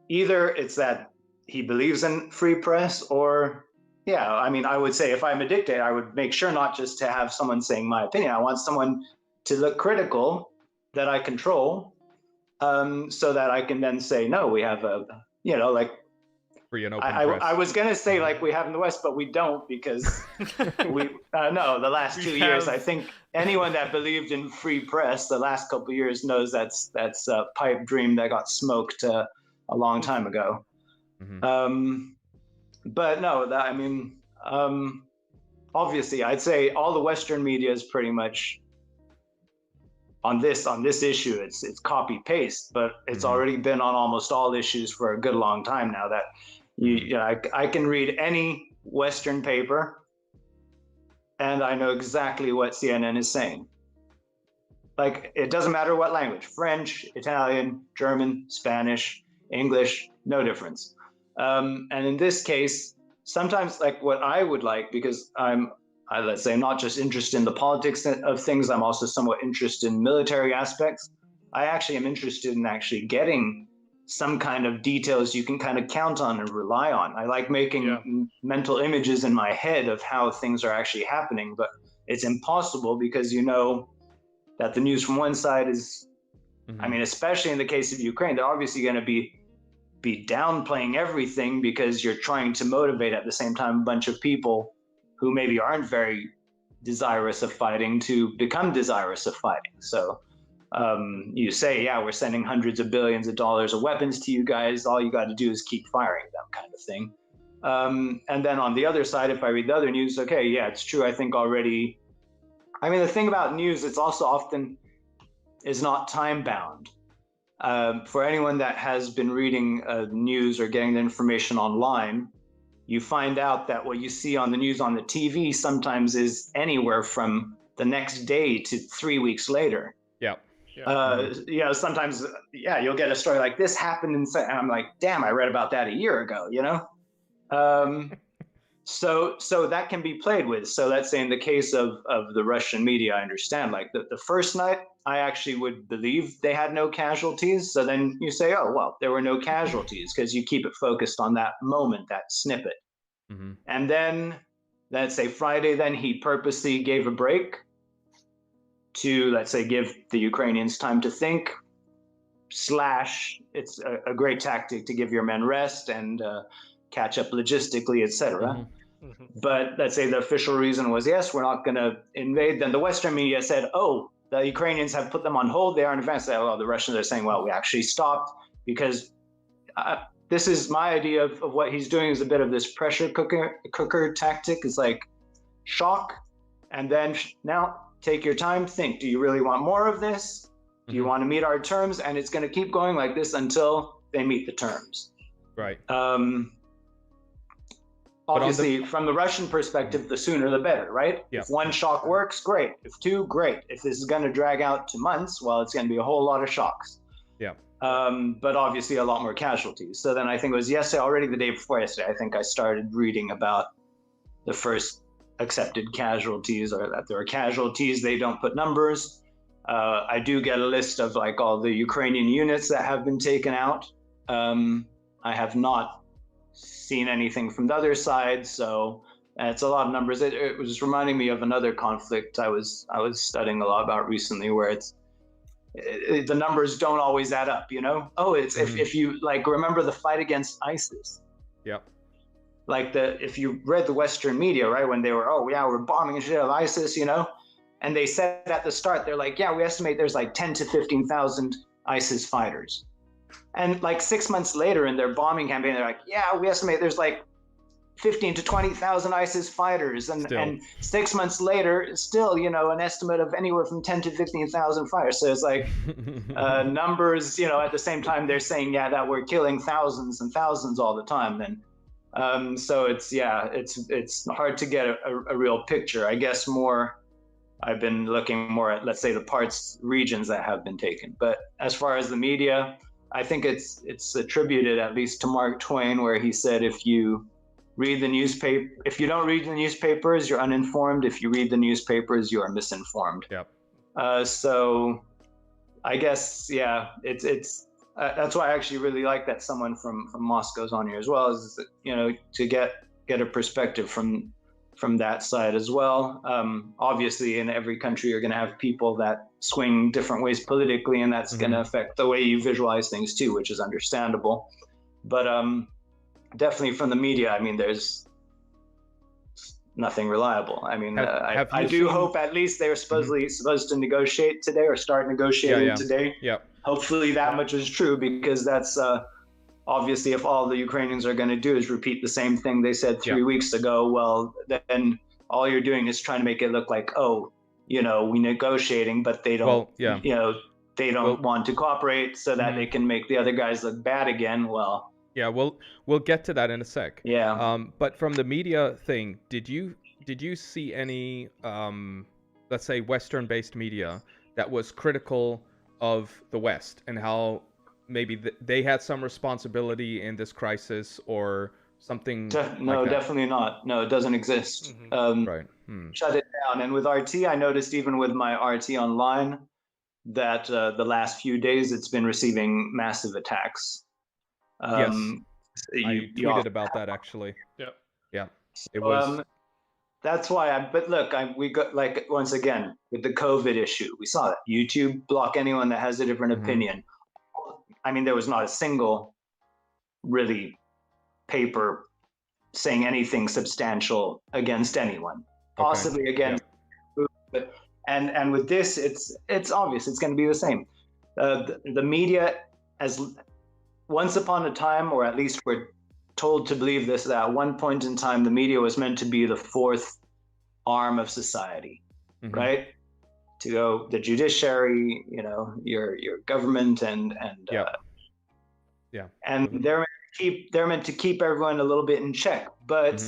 Speaker 4: either it's that he believes in free press, or, yeah, I mean, I would say if I'm a dictator, I would make sure not just to have someone saying my opinion. I want someone to look critical that I control, so that I can then say, no, we have a, like,
Speaker 2: free and open press.
Speaker 4: I was going to say, like, we have in the West, but we don't, because no, the last 2 years, I think anyone that believed in free press the last couple of years knows that's a pipe dream that got smoked a long time ago. But no, I mean, obviously, I'd say all the Western media is pretty much on this issue. It's copy paste, but it's already been on almost all issues for a good long time now. That I can read any Western paper, and I know exactly what CNN is saying. Like, it doesn't matter what language: French, Italian, German, Spanish, English, no difference. And in this case, sometimes, like, what I would like, because let's say, I'm not just interested in the politics of things, I'm also somewhat interested in military aspects. I actually am interested in actually getting some kind of details you can kind of count on and rely on. I like making mental images in my head of how things are actually happening, but it's impossible because you know that the news from one side is, I mean, especially in the case of Ukraine, they're obviously going to be downplaying everything because you're trying to motivate at the same time a bunch of people who maybe aren't very desirous of fighting to become desirous of fighting. So you say, yeah, we're sending hundreds of billions of dollars of weapons to you guys. All you got to do is keep firing them, kind of thing. And then on the other side, if I read the other news, okay, yeah, it's true. I think already, I mean, the thing about news, it's also often is not time bound. For anyone that has been reading news or getting the information online, you find out that what you see on the news on the TV sometimes is anywhere from the next day to 3 weeks later.
Speaker 2: Yeah.
Speaker 4: You know, sometimes, yeah, you'll get a story like this happened, and I'm like, damn, I read about that a year ago, you know? So that can be played with. So let's say in the case of the Russian media, I understand, like the first night, I actually would believe they had no casualties. So then you say, oh, well, there were no casualties, because you keep it focused on that moment, that snippet.
Speaker 2: Mm-hmm.
Speaker 4: And then let's say Friday, then he purposely gave a break to, let's say, give the Ukrainians time to think, / it's a great tactic to give your men rest and catch up logistically, etc.
Speaker 2: Mm-hmm.
Speaker 1: Mm-hmm.
Speaker 4: But let's say the official reason was, yes, we're not going to invade. Then the Western media said, oh, the Ukrainians have put them on hold. They are in advance. Well, the Russians are saying, well, we actually stopped because this is my idea of what he's doing is a bit of this pressure cooker tactic. It's like shock, and then now take your time, think, do you really want more of this? Do you want to meet our terms? And it's going to keep going like this until they meet the terms.
Speaker 2: Right.
Speaker 4: Obviously, from the Russian perspective, the sooner the better, right?
Speaker 2: Yeah.
Speaker 4: If one shock works, great. If two, great. If this is going to drag out to months, well, it's going to be a whole lot of shocks.
Speaker 2: Yeah.
Speaker 4: But obviously a lot more casualties. So then I think it was yesterday, already the day before yesterday, I think I started reading about the first accepted casualties, or that there are casualties. They don't put numbers. I do get a list of like all the Ukrainian units that have been taken out. I have not seen anything from the other side, so it's a lot of numbers. It was reminding me of another conflict I was studying a lot about recently, where the numbers don't always add up, you know? Oh, it's if you like remember the fight against ISIS.
Speaker 2: Yeah.
Speaker 4: Like if you read the Western media, right, when they were, oh yeah, we're bombing and shit of ISIS, you know? And they said at the start, they're like, yeah, we estimate there's like 10 to 15,000 ISIS fighters. And like 6 months later in their bombing campaign, they're like, yeah, we estimate there's like 15 to 20,000 ISIS fighters. And 6 months later, still, you know, an estimate of anywhere from 10 to 15,000 fighters. So it's like numbers, you know, at the same time, they're saying, yeah, that we're killing thousands and thousands all the time. And so it's hard to get a real picture. I guess I've been looking more at, let's say, the regions that have been taken. But as far as the media, I think it's attributed at least to Mark Twain, where he said, if you don't read the newspapers, you're uninformed. If you read the newspapers, you are misinformed.
Speaker 2: Yep.
Speaker 4: So I guess, yeah, it's that's why I actually really like that someone from Moscow's on here as well, is that, you know, to get a perspective from that side as well. Obviously, in every country, you're going to have people that swing different ways politically, and that's going to affect the way you visualize things too, which is understandable. But definitely from the media, I mean, there's nothing reliable. I mean, I do hope at least they're supposed to negotiate today, or start negotiating today.
Speaker 2: Yeah.
Speaker 4: Hopefully that much is true, because that's obviously, if all the Ukrainians are going to do is repeat the same thing they said 3 weeks ago, well, then all you're doing is trying to make it look like, oh, you know, we're negotiating, but they don't, you know, they don't want to cooperate, so that they can make the other guys look bad again. Well,
Speaker 2: yeah, we'll get to that in a sec.
Speaker 4: Yeah.
Speaker 2: But from the media thing, did you see any, let's say, Western-based media that was critical of the West, and how maybe they had some responsibility in this crisis or something?
Speaker 4: No, like definitely not. No, it doesn't exist.
Speaker 2: Right.
Speaker 4: Shut it down. And with RT, I noticed even with my RT online that the last few days it's been receiving massive attacks.
Speaker 2: Yes, I tweeted about that actually. Yeah. It was.
Speaker 4: That's why but look, we got, like, once again, with the COVID issue, we saw that YouTube block anyone that has a different opinion. I mean, there was not a single really paper saying anything substantial against anyone, possibly against. But and with this, it's obvious it's going to be the same. The media, as once upon a time, or at least we're told to believe this, that at one point in time, the media was meant to be the fourth arm of society, right? To go the judiciary, you know, your government, and they're meant to keep everyone a little bit in check. But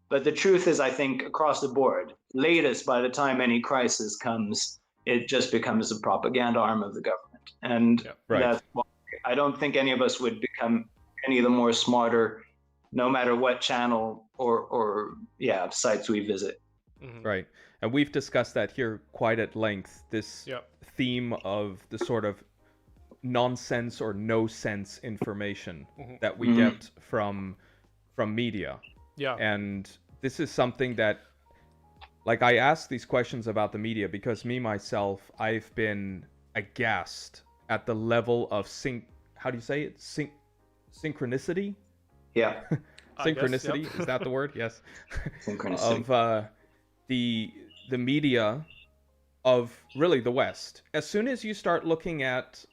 Speaker 4: But the truth is, I think, across the board, latest, by the time any crisis comes, it just becomes a propaganda arm of the government. And that's why I don't think any of us would become any the more smarter, no matter what channel or sites we visit.
Speaker 2: Right. And we've discussed that here quite at length, this theme of the sort of nonsense or no sense information that we get from media. Yeah. And this is something that, like, I ask these questions about the media because myself, I've been aghast at the level of synchronicity? Yeah. Synchronicity, guess, is that the word? Yes. Synchronicity. Of the media of really the West. As soon as you start looking at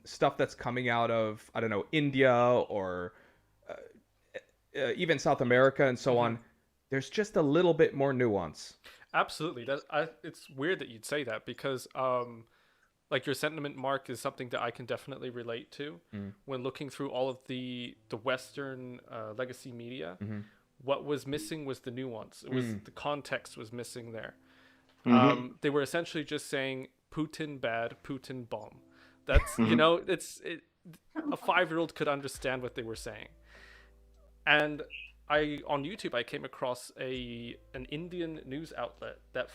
Speaker 2: stuff that's coming out of, I don't know, India or even South America and so on, there's just a little bit more nuance.
Speaker 1: Absolutely. It's weird that you'd say that because like your sentiment, Mark, is something that I can definitely relate to when looking through all of the Western legacy media. What was missing was the nuance. It was the context was missing there. They were essentially just saying Putin bad, Putin bomb. That's a 5-year-old could understand what they were saying. And on YouTube I came across an Indian news outlet that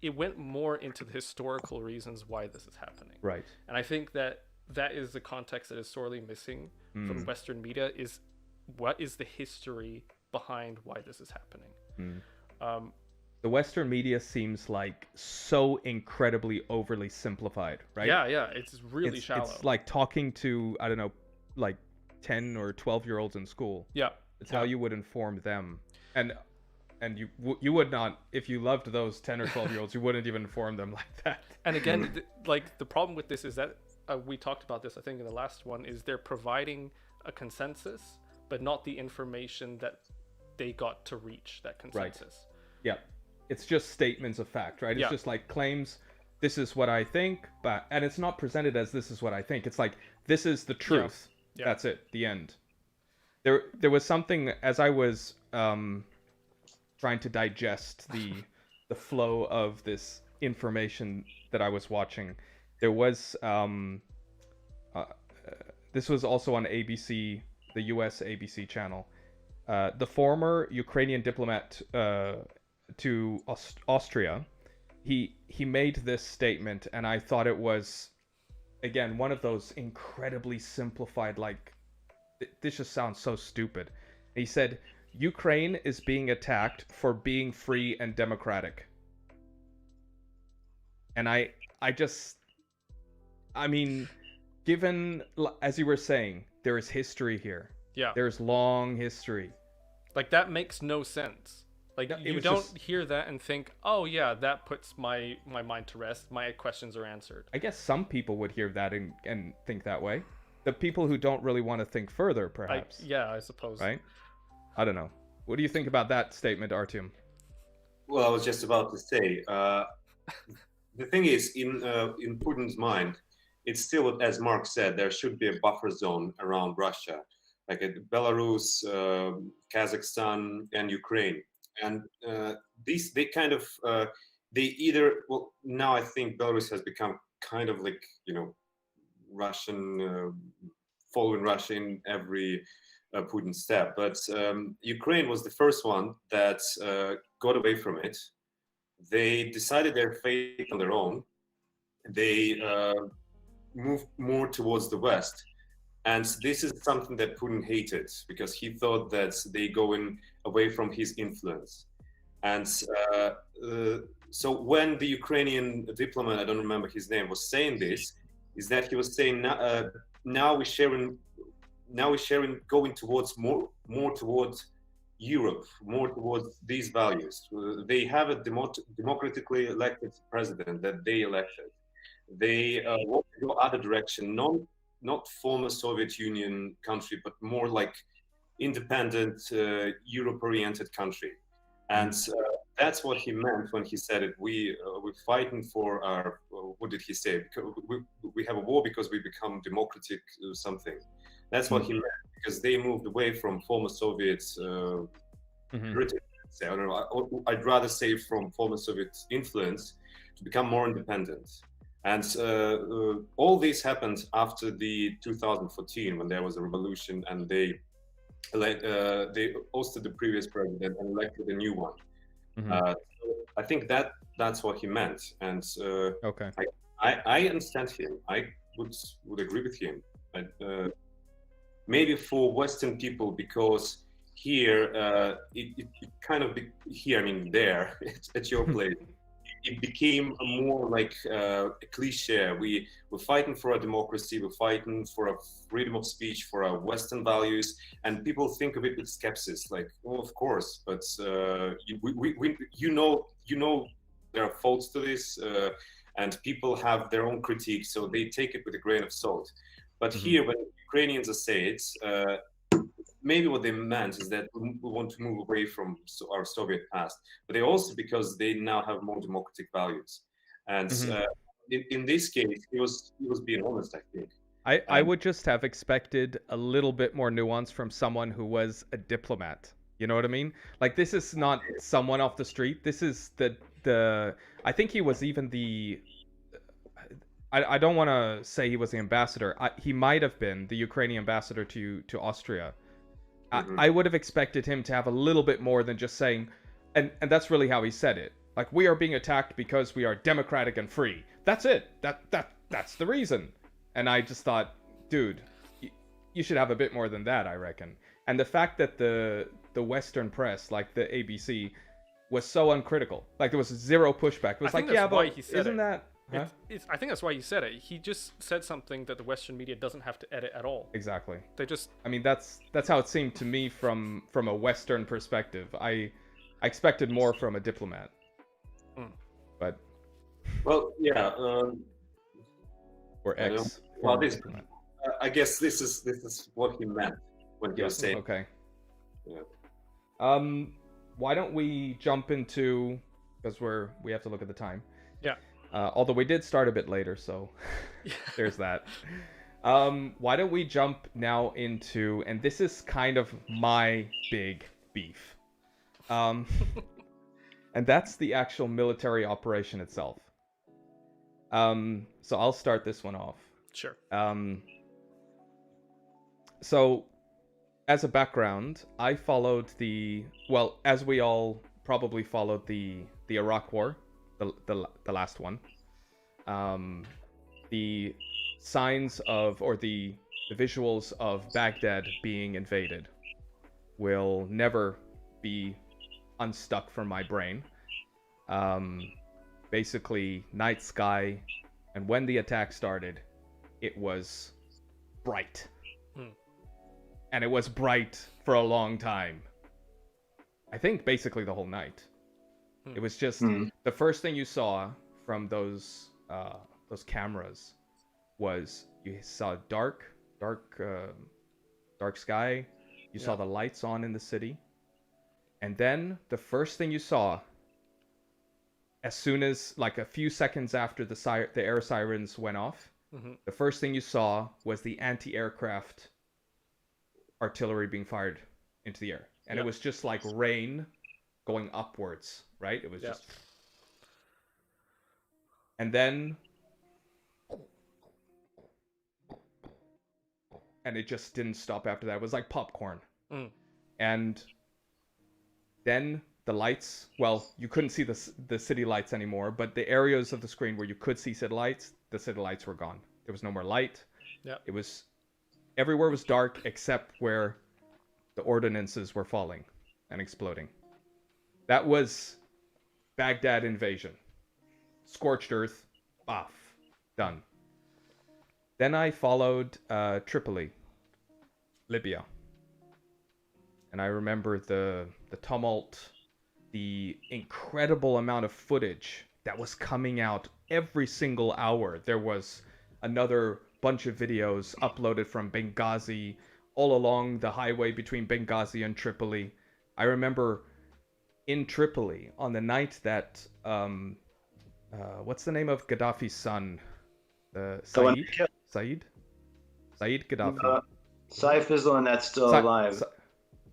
Speaker 1: it went more into the historical reasons why this is happening. Right. And I think that is the context that is sorely missing from Western media, is what is the history behind why this is happening.
Speaker 2: The Western media seems like so incredibly overly simplified, right? Yeah, it's really shallow. It's like talking to, I don't know, like 10 or 12-year-olds in school. Yeah. It's how you would inform them. And you would not, if you loved those 10 or 12-year-olds, you wouldn't even inform them like that.
Speaker 1: And again, the problem with this is that we talked about this, I think, in the last one, is they're providing a consensus, but not the information that they got to reach that consensus. Right.
Speaker 2: Yeah. It's just statements of fact, right? It's just like claims, this is what I think, and it's not presented as this is what I think. It's like, this is the truth. Yeah. That's it, the end. There was something, as I was trying to digest the flow of this information that I was watching, there was, this was also on ABC, the US ABC channel. The former Ukrainian diplomat to Austria, he made this statement, and I thought it was, again, one of those incredibly simplified, like, this just sounds so stupid. He said, Ukraine is being attacked for being free and democratic. And I mean, given, as you were saying, there is history here. Yeah. There's long history.
Speaker 1: Like, that makes no sense. Like, you don't hear that and think, oh yeah, that puts my mind to rest. My questions are answered.
Speaker 2: I guess some people would hear that and think that way. The people who don't really want to think further, perhaps.
Speaker 1: I suppose.
Speaker 2: Right? I don't know. What do you think about that statement, Artiom?
Speaker 3: Well, I was just about to say, the thing is, in Putin's mind, it's still, as Mark said, there should be a buffer zone around Russia, like Belarus, Kazakhstan, and Ukraine. And they kind of, they either, well, now I think Belarus has become kind of like, Russian, following Russia in every Putin step. But Ukraine was the first one that got away from it. They decided their fate on their own. They moved more towards the West. And this is something that Putin hated, because he thought that they going away from his influence. And so when the Ukrainian diplomat, I don't remember his name, was saying this, is that he was saying, now we're sharing, going towards more towards Europe, more towards these values. They have a democratically elected president that they elected. They want to go other direction, not former Soviet Union country, but more like independent, Europe-oriented country. And that's what he meant when he said it. We're fighting for our, what did he say? We have a war because we become democratic or something. That's what he meant, because they moved away from former Soviet Britain, say, I don't know, I'd rather say from former Soviet influence, to become more independent. And all this happened after the 2014, when there was a revolution, and they ousted the previous president and elected a new one. So I think that's what he meant, and
Speaker 2: Okay.
Speaker 3: I understand him. I would agree with him. Maybe for Western people, because here it kind of here, I mean there at your place, it became more like a cliche. We're fighting for a democracy, we're fighting for a freedom of speech, for our Western values, and people think of it with skepsis, like, oh, of course, but you know there are faults to this, and people have their own critiques, so they take it with a grain of salt. But here, when Ukrainians say it, maybe what they meant is that we want to move away from our Soviet past, but they also, because they now have more democratic values. And in this case, he was being honest, I think.
Speaker 2: I would just have expected a little bit more nuance from someone who was a diplomat. You know what I mean? Like, this is not someone off the street. This is the I think he was even the I don't want to say he was the ambassador. He might have been the Ukrainian ambassador to Austria. I would have expected him to have a little bit more than just saying, and that's really how he said it. Like, we are being attacked because we are democratic and free. That's it. That's the reason. And I just thought, dude, you should have a bit more than that, I reckon. And the fact that the Western press, like the ABC, was so uncritical. Like, there was zero pushback. It was like, yeah, but isn't that... Huh?
Speaker 1: I think that's why he said it. He just said something that the Western media doesn't have to edit at all.
Speaker 2: Exactly.
Speaker 1: They just...
Speaker 2: I mean, that's how it seemed to me from a Western perspective. I expected more from a diplomat. But...
Speaker 3: Well, yeah.
Speaker 2: Or ex.
Speaker 3: Well, I guess this is what he meant when he was saying...
Speaker 2: Okay.
Speaker 3: Yeah.
Speaker 2: Why don't we jump into... Because we have to look at the time.
Speaker 1: Yeah.
Speaker 2: Although we did start a bit later, so there's that. Why don't we jump now into, and this is kind of my big beef, and that's the actual military operation itself. So I'll start this one off.
Speaker 1: Sure.
Speaker 2: So, as a background, I followed as we all probably followed the Iraq War. The last one. The signs of, or the visuals of Baghdad being invaded will never be unstuck from my brain. Basically, night sky, and when the attack started, it was bright. And it was bright for a long time. I think basically the whole night. It was just the first thing you saw from those cameras was you saw dark sky. You saw the lights on in the city, and then the first thing you saw, as soon as, like, a few seconds after the air sirens went off, the first thing you saw was the anti-aircraft artillery being fired into the air, and it was just like rain going upwards. Right? It was just... And then... And it just didn't stop after that. It was like popcorn. And then the lights... Well, you couldn't see the city lights anymore, but the areas of the screen where you could see city lights, the city lights were gone. There was no more light.
Speaker 1: Yeah.
Speaker 2: It was... Everywhere was dark except where the ordnances were falling and exploding. That was... Baghdad invasion. Scorched earth. Off. Done. Then I followed Tripoli. Libya. And I remember the tumult, the incredible amount of footage that was coming out every single hour. There was another bunch of videos uploaded from Benghazi, all along the highway between Benghazi and Tripoli. I remember... in Tripoli, on the night that, what's the name of Gaddafi's son? Said Gaddafi.
Speaker 4: Saif is the one that's still alive.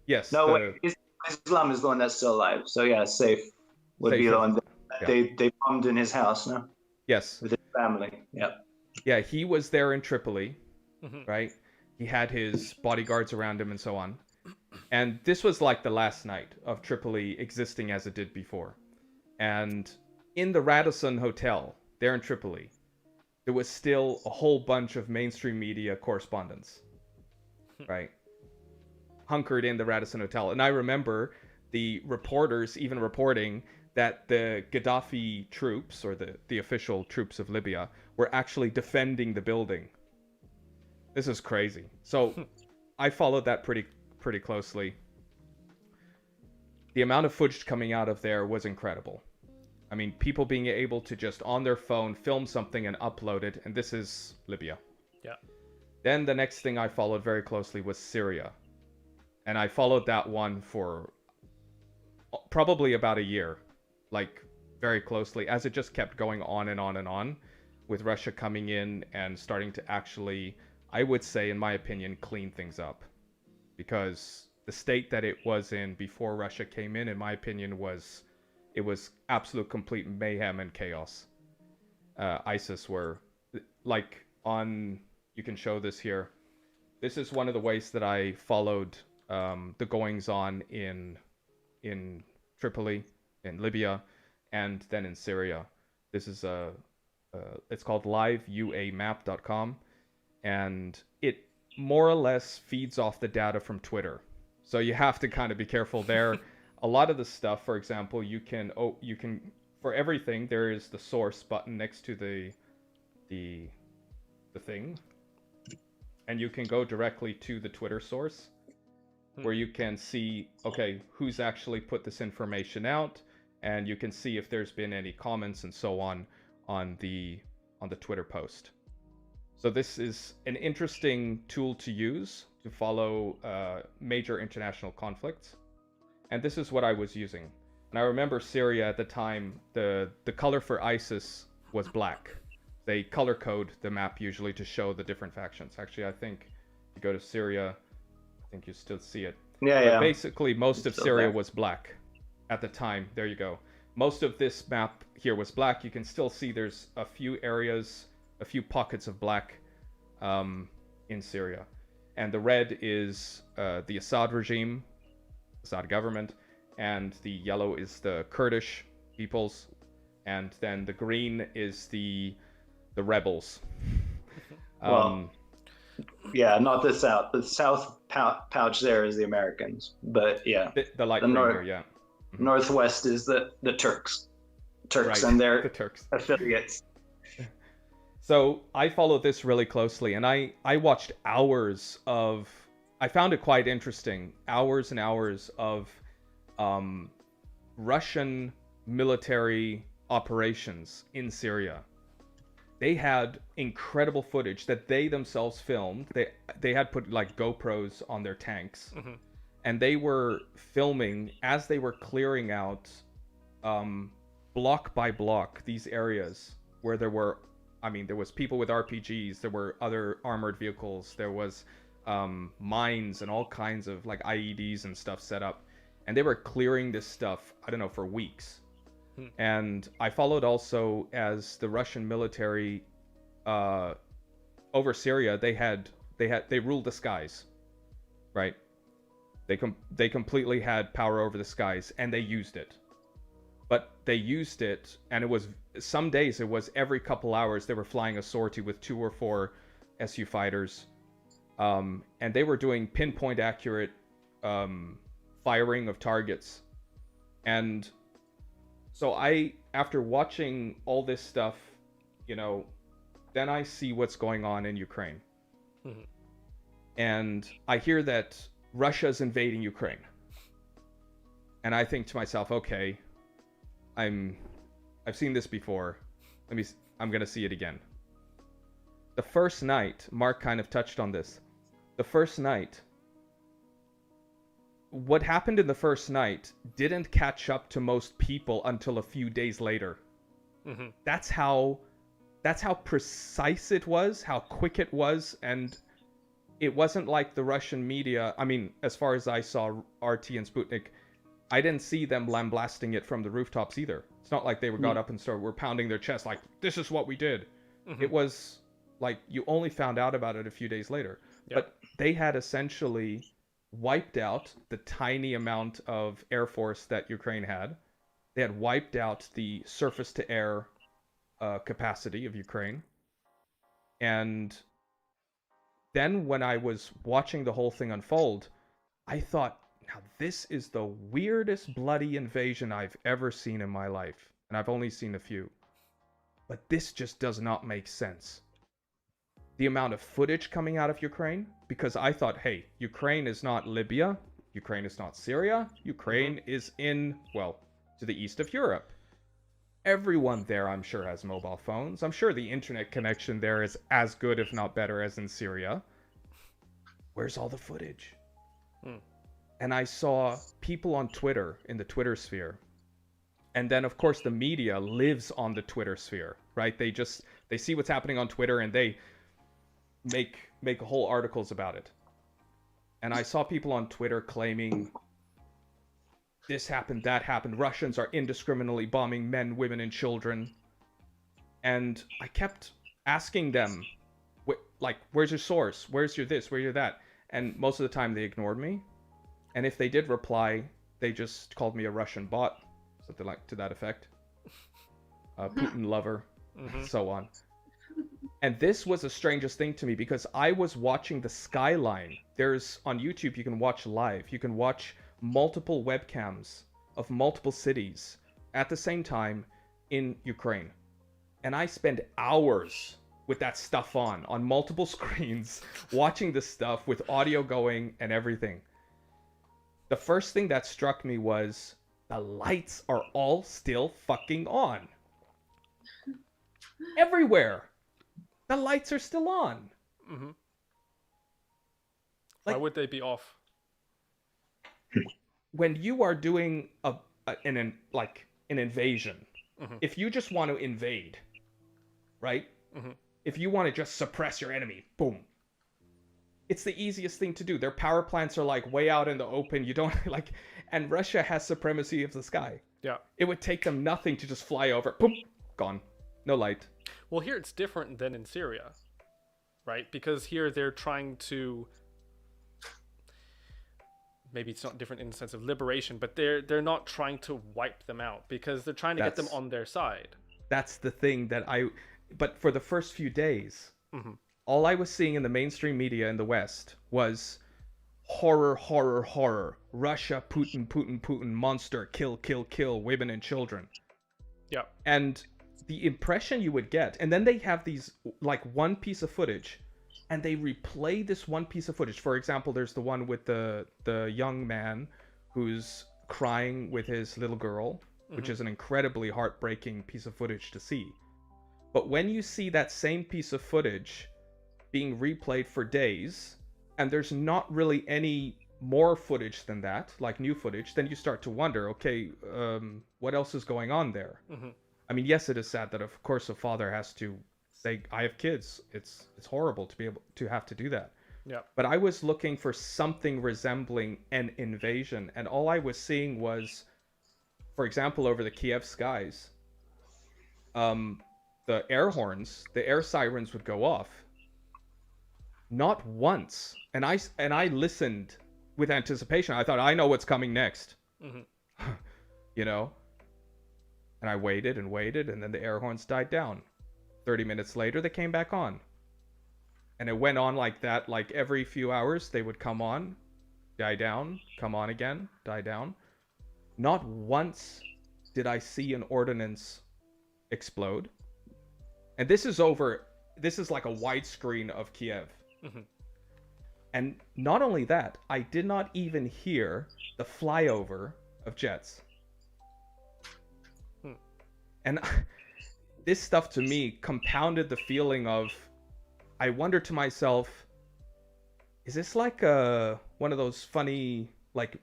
Speaker 2: Yes.
Speaker 4: No, wait, Islam is the one that's still alive. So yeah, Saif would be
Speaker 2: Saif
Speaker 4: the
Speaker 2: is-
Speaker 4: one that
Speaker 2: yeah.
Speaker 4: they bombed in his house, no?
Speaker 2: Yes.
Speaker 4: With his family. Yeah.
Speaker 2: Yeah, he was there in Tripoli,
Speaker 1: Mhm.
Speaker 2: right? He had his bodyguards around him and so on. And this was like the last night of Tripoli existing as it did before. And in the Radisson Hotel, there in Tripoli, there was still a whole bunch of mainstream media correspondents, right? Hunkered in the Radisson Hotel. And I remember the reporters even reporting that the Gaddafi troops, or the official troops of Libya, were actually defending the building. This is crazy. So I followed that pretty closely. The amount of footage coming out of there was incredible. I mean, people being able to just on their phone film something and upload it, and this is Libya.
Speaker 1: Yeah.
Speaker 2: Then the next thing I followed very closely was Syria. And I followed that one for probably about a year, like very closely, as it just kept going on and on and on, with Russia coming in and starting to actually, I would say, in my opinion, clean things up. Because the state that it was in before Russia came in my opinion, was absolute complete mayhem and chaos. ISIS were, like, you can show this here. This is one of the ways that I followed the goings on in Tripoli, in Libya, and then in Syria. This is it's called liveuamap.com, and it more or less feeds off the data from Twitter. So you have to kind of be careful there. A lot of the stuff, for example, you can for everything there is the source button next to the thing, and you can go directly to the Twitter source, where you can see, okay, who's actually put this information out, and you can see if there's been any comments and so on the Twitter post. So this is an interesting tool to use to follow major international conflicts. And this is what I was using. And I remember Syria at the time, the color for ISIS was black. They color code the map usually to show the different factions. Actually, I think if you go to Syria, I think you still see it.
Speaker 4: Yeah,
Speaker 2: But
Speaker 4: yeah.
Speaker 2: basically, most of
Speaker 4: Still
Speaker 2: Syria
Speaker 4: there.
Speaker 2: was black at the time. There you go. Most of this map here was black. You can still see there's a few areas, a few pockets of black in Syria. And the red is the Assad regime, Assad government, and the yellow is the Kurdish peoples, and then the green is the rebels.
Speaker 4: Well, yeah, not the south. The south pouch there is the Americans, but yeah,
Speaker 2: the light
Speaker 4: the
Speaker 2: green
Speaker 4: north-
Speaker 2: here, yeah.
Speaker 4: northwest is the Turks
Speaker 2: Right,
Speaker 4: and their
Speaker 2: the Turks.
Speaker 4: affiliates.
Speaker 2: So I followed this really closely, and I watched hours of, I found it quite interesting, hours and hours of Russian military operations in Syria. They had incredible footage that they themselves filmed. They had put like GoPros on their tanks, and they were filming as they were clearing out block by block these areas where there was people with RPGs, there were other armored vehicles, there was mines and all kinds of like IEDs and stuff set up, and they were clearing this stuff, I don't know, for weeks. And I followed also as the Russian military over Syria, they ruled the skies, right? They completely had power over the skies, and they used it. But they used it, and it was, some days it was every couple hours they were flying a sortie with 2 or 4 Su fighters, and they were doing pinpoint accurate firing of targets. And so after watching all this stuff, then I see what's going on in Ukraine. And I hear that Russia's invading Ukraine. And I think to myself, okay, I've seen this before. I'm going to see it again. The first night, Mark kind of touched on this. The first night, what happened in the first night didn't catch up to most people until a few days later. That's how precise it was, how quick it was, and it wasn't like the Russian media. I mean, as far as I saw, RT and Sputnik, I didn't see them lambasting it from the rooftops either. It's not like they got up and were pounding their chest like, this is what we did.
Speaker 1: Mm-hmm.
Speaker 2: It was like you only found out about it a few days later.
Speaker 1: Yep.
Speaker 2: But they had essentially wiped out the tiny amount of air force that Ukraine had. They had wiped out the surface-to-air capacity of Ukraine. And then when I was watching the whole thing unfold, I thought, now this is the weirdest bloody invasion I've ever seen in my life. And I've only seen a few. But this just does not make sense. The amount of footage coming out of Ukraine, because I thought, hey, Ukraine is not Libya, Ukraine is not Syria, Ukraine is in, well, to the east of Europe. Everyone there, I'm sure, has mobile phones. I'm sure the internet connection there is as good, if not better, as in Syria. Where's all the footage? And I saw people on Twitter, in the Twitter sphere. And then, of course, the media lives on the Twitter sphere, right? They see what's happening on Twitter and they make whole articles about it. And I saw people on Twitter claiming this happened, that happened. Russians are indiscriminately bombing men, women, and children. And I kept asking them, like, where's your source? Where's your this? Where's your that? And most of the time they ignored me. And if they did reply, they just called me a Russian bot, something like to that effect. Putin lover, so on. And this was the strangest thing to me because I was watching the skyline. There's, on YouTube, you can watch live. You can watch multiple webcams of multiple cities at the same time in Ukraine. And I spend hours with that stuff on multiple screens, watching this stuff with audio going and everything. The first thing that struck me was the lights are all still fucking on. Everywhere. The lights are still on.
Speaker 1: Mm-hmm.
Speaker 2: Like,
Speaker 1: why would they be off?
Speaker 2: When you are doing an invasion, if you just want to invade, right? If you want to just suppress your enemy, boom. It's the easiest thing to do. Their power plants are like way out in the open. You don't like, and Russia has supremacy of the sky.
Speaker 1: Yeah.
Speaker 2: It would take them nothing to just fly over. Boom, gone. No light.
Speaker 1: Well, here it's different than in Syria, right? Because here they're trying to, maybe it's not different in the sense of liberation, but they're not trying to wipe them out because they're trying to get them on their side. That's
Speaker 2: the thing that but for the first few days, all I was seeing in the mainstream media in the West was horror, horror, horror. Russia, Putin, Putin, Putin, monster, kill, kill, kill, women and children.
Speaker 1: Yeah. And
Speaker 2: the impression you would get, and then they have these, like, one piece of footage, and they replay this one piece of footage. For example, there's the one with the young man who's crying with his little girl, which is an incredibly heartbreaking piece of footage to see. But when you see that same piece of footage being replayed for days, and there's not really any more footage than that, like new footage, then you start to wonder, okay, what else is going on there? I mean, yes, it is sad that, of course, a father has to say, I have kids. It's horrible to be able to have to do that.
Speaker 1: Yeah.
Speaker 2: But I was looking for something resembling an invasion, and all I was seeing was, for example, over the Kiev skies, the air horns, the air sirens would go off. Not once. And I listened with anticipation. I thought, I know what's coming next. You know? And I waited and waited, and then the air horns died down. 30 minutes later, they came back on. And it went on like that, like every few hours, they would come on, die down, come on again, die down. Not once did I see an ordnance explode. And this is like a widescreen of Kiev. And not only that, I did not even hear the flyover of jets. And this stuff to me compounded the feeling of, I wonder to myself, is this like one of those funny, like,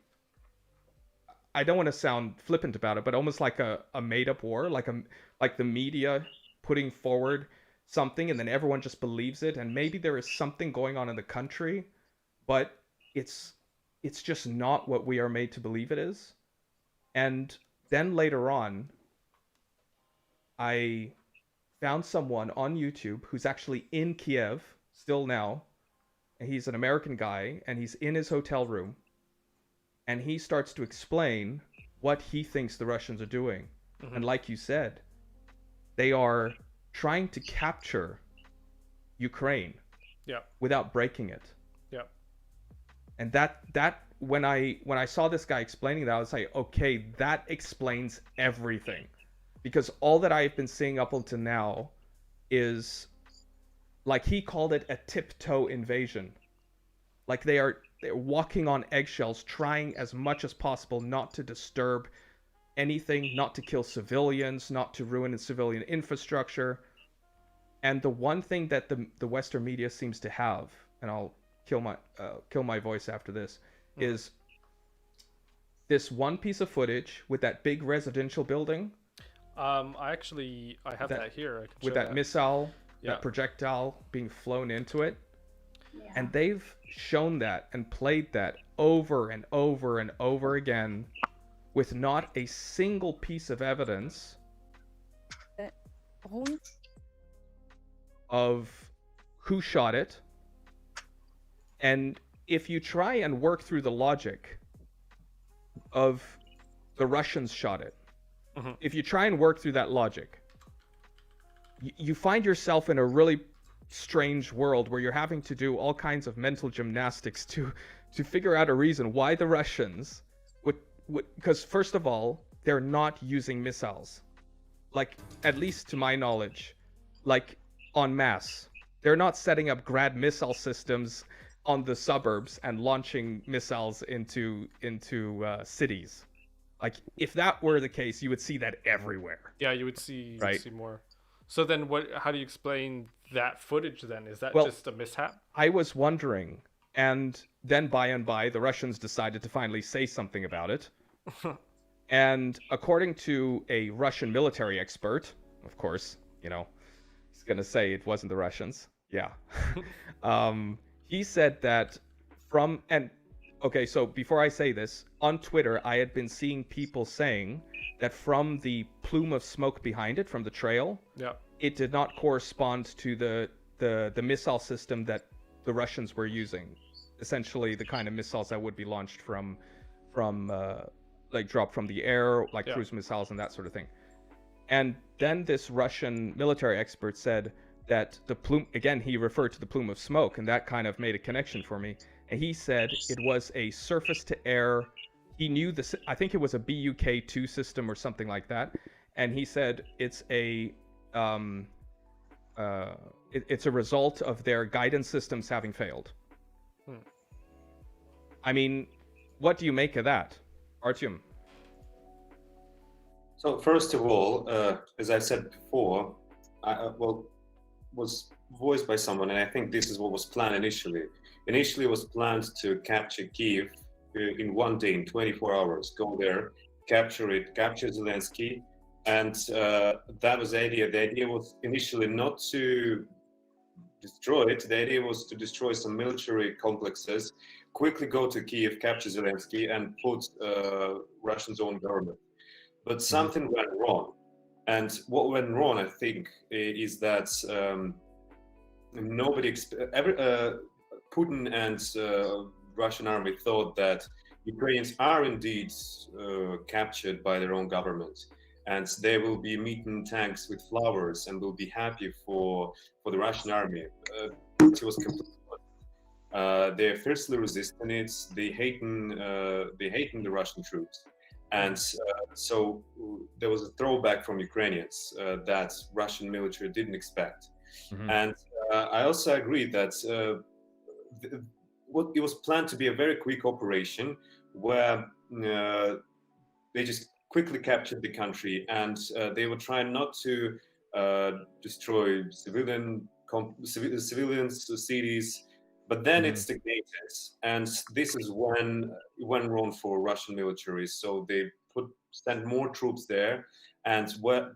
Speaker 2: I don't want to sound flippant about it, but almost like a made-up war, like the media putting forward something and then everyone just believes it, and maybe there is something going on in the country, but it's just not what we are made to believe it is. And then later on, I found someone on YouTube who's actually in Kiev still now. He's an American guy, and he's in his hotel room, and he starts to explain what he thinks the Russians are doing.
Speaker 1: Mhm.
Speaker 2: And like you said, they are trying to capture Ukraine
Speaker 1: Yeah.
Speaker 2: without breaking it.
Speaker 1: Yeah.
Speaker 2: And that when I saw this guy explaining that, I was like, okay, that explains everything. Because all that I've been seeing up until now is, like, he called it a tiptoe invasion. Like they're walking on eggshells, trying as much as possible not to disturb anything, not to kill civilians, not to ruin civilian infrastructure. And the one thing that the Western media seems to have, and I'll kill my voice after this, is this one piece of footage with that big residential building.
Speaker 1: I have that here. I can
Speaker 2: With
Speaker 1: show
Speaker 2: that missile,
Speaker 1: Yeah.
Speaker 2: that projectile being flown into it.
Speaker 5: Yeah.
Speaker 2: And they've shown that and played that over and over and over again with not a single piece of evidence of who shot it. And if you try and work through the logic of the Russians shot it,
Speaker 1: Mhm.
Speaker 2: if you try and work through that logic, you find yourself in a really strange world where you're having to do all kinds of mental gymnastics to figure out a reason why the Russians would, because first of all, they're not using missiles, like, at least to my knowledge, like, en masse. They're not setting up Grad missile systems on the suburbs and launching missiles into cities. Like, if that were the case, you would see that everywhere.
Speaker 1: Yeah, you would see
Speaker 2: Right.
Speaker 1: see more. So then how do you explain that footage then? Is that
Speaker 2: Well,
Speaker 1: just a mishap?
Speaker 2: I was wondering, and then by and by, the Russians decided to finally say something about it. And according to a Russian military expert, of course, he's going to say it wasn't the Russians. Yeah. He said that okay, so before I say this, on Twitter, I had been seeing people saying that from the plume of smoke behind it, from the trail,
Speaker 1: Yeah.
Speaker 2: it did not correspond to the missile system that the Russians were using. Essentially, the kind of missiles that would be launched from like dropped from the air, like
Speaker 1: Yeah.
Speaker 2: cruise missiles and that sort of thing. And then this Russian military expert said that the plume, again, he referred to the plume of smoke, and that kind of made a connection for me. And he said it was a surface to air. He knew this. I think it was a BUK-2 system or something like that. And he said it's a it's a result of their guidance systems having failed. I mean, what do you make of that, Artiom?
Speaker 3: So first of all, as I said before, was voiced by someone, and I think this is what was planned initially. Initially, it was planned to capture Kiev in one day, in 24 hours. Go there, capture it, capture Zelensky, and that was the idea. The idea was initially not to destroy it. The idea was to destroy some military complexes, quickly go to Kiev, capture Zelensky, and put Russian's own government. But something went wrong. And what went wrong, I think, is that Putin and Russian army thought that Ukrainians are indeed captured by their own government, and they will be meeting tanks with flowers and will be happy for the Russian army. It was completely. They're fiercely resisting it. They hating the Russian troops. And so there was a throwback from Ukrainians that Russian military didn't expect.
Speaker 2: Mm-hmm.
Speaker 3: And I also agree that what it was planned to be a very quick operation where they just quickly captured the country, and they were trying not to destroy civilians, cities, but then it's stagnated, and this is when it went wrong for Russian military. So they sent more troops there, and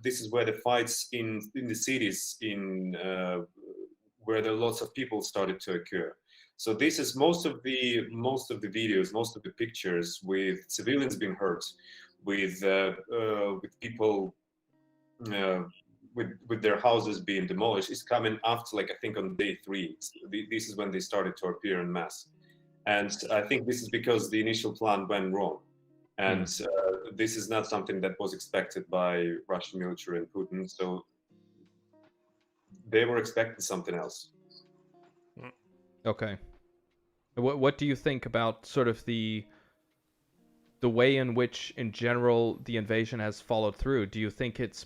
Speaker 3: this is where the fights in the cities where there are lots of people started to occur. So this is most of the videos, most of the pictures with civilians being hurt, with people with their houses being demolished is coming after, like, I think on day 3. This is when they started to appear en masse, and I think this is because the initial plan went wrong, and this is not something that was expected by Russian military and Putin. So they were expecting something else.
Speaker 2: Okay. What do you think about sort of the way in which, in general, the invasion has followed through? Do you think it's...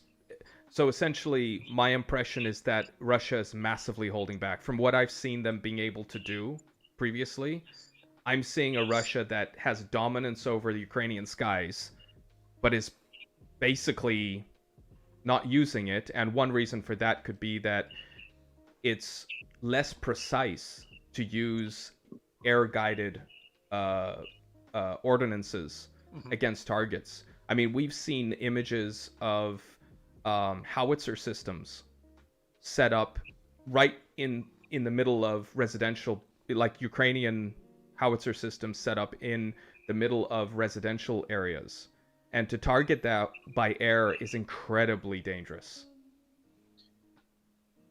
Speaker 2: So essentially, my impression is that Russia is massively holding back. From what I've seen them being able to do previously, I'm seeing a Russia that has dominance over the Ukrainian skies, but is basically not using it. And one reason for that could be that it's less precise to use air-guided ordinances against targets. I mean, we've seen images of howitzer systems set up right in the middle of residential, like Ukrainian howitzer systems set up in the middle of residential areas. And to target that by air is incredibly dangerous.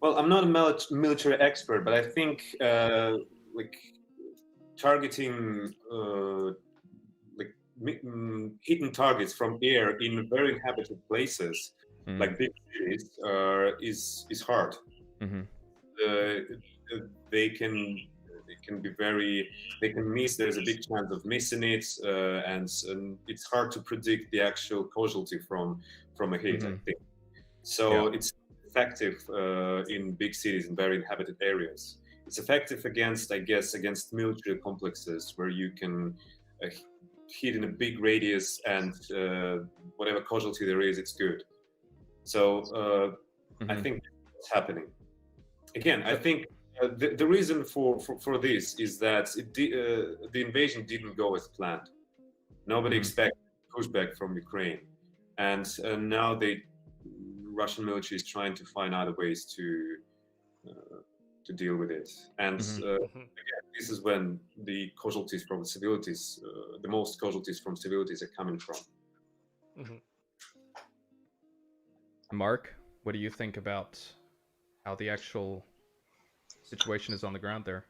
Speaker 3: Well, I'm not a military expert, but I think like targeting hitting targets from air in very inhabited places like big cities is hard. They can be they can miss. There's a big chance of missing it, and it's hard to predict the actual casualty from a hit. I think so. It's effective in big cities and very inhabited areas. It's effective against military complexes where you can hit in a big radius, and whatever casualty there is, it's good. So I think that's happening. Again, I think the reason for this is that the invasion didn't go as planned. Nobody expected pushback from Ukraine, and now Russian military is trying to find other ways to deal with it. And again, this is when the casualties from civilians, the most casualties from civilians are coming from.
Speaker 2: Mark, what do you think about how the actual situation is on the ground there?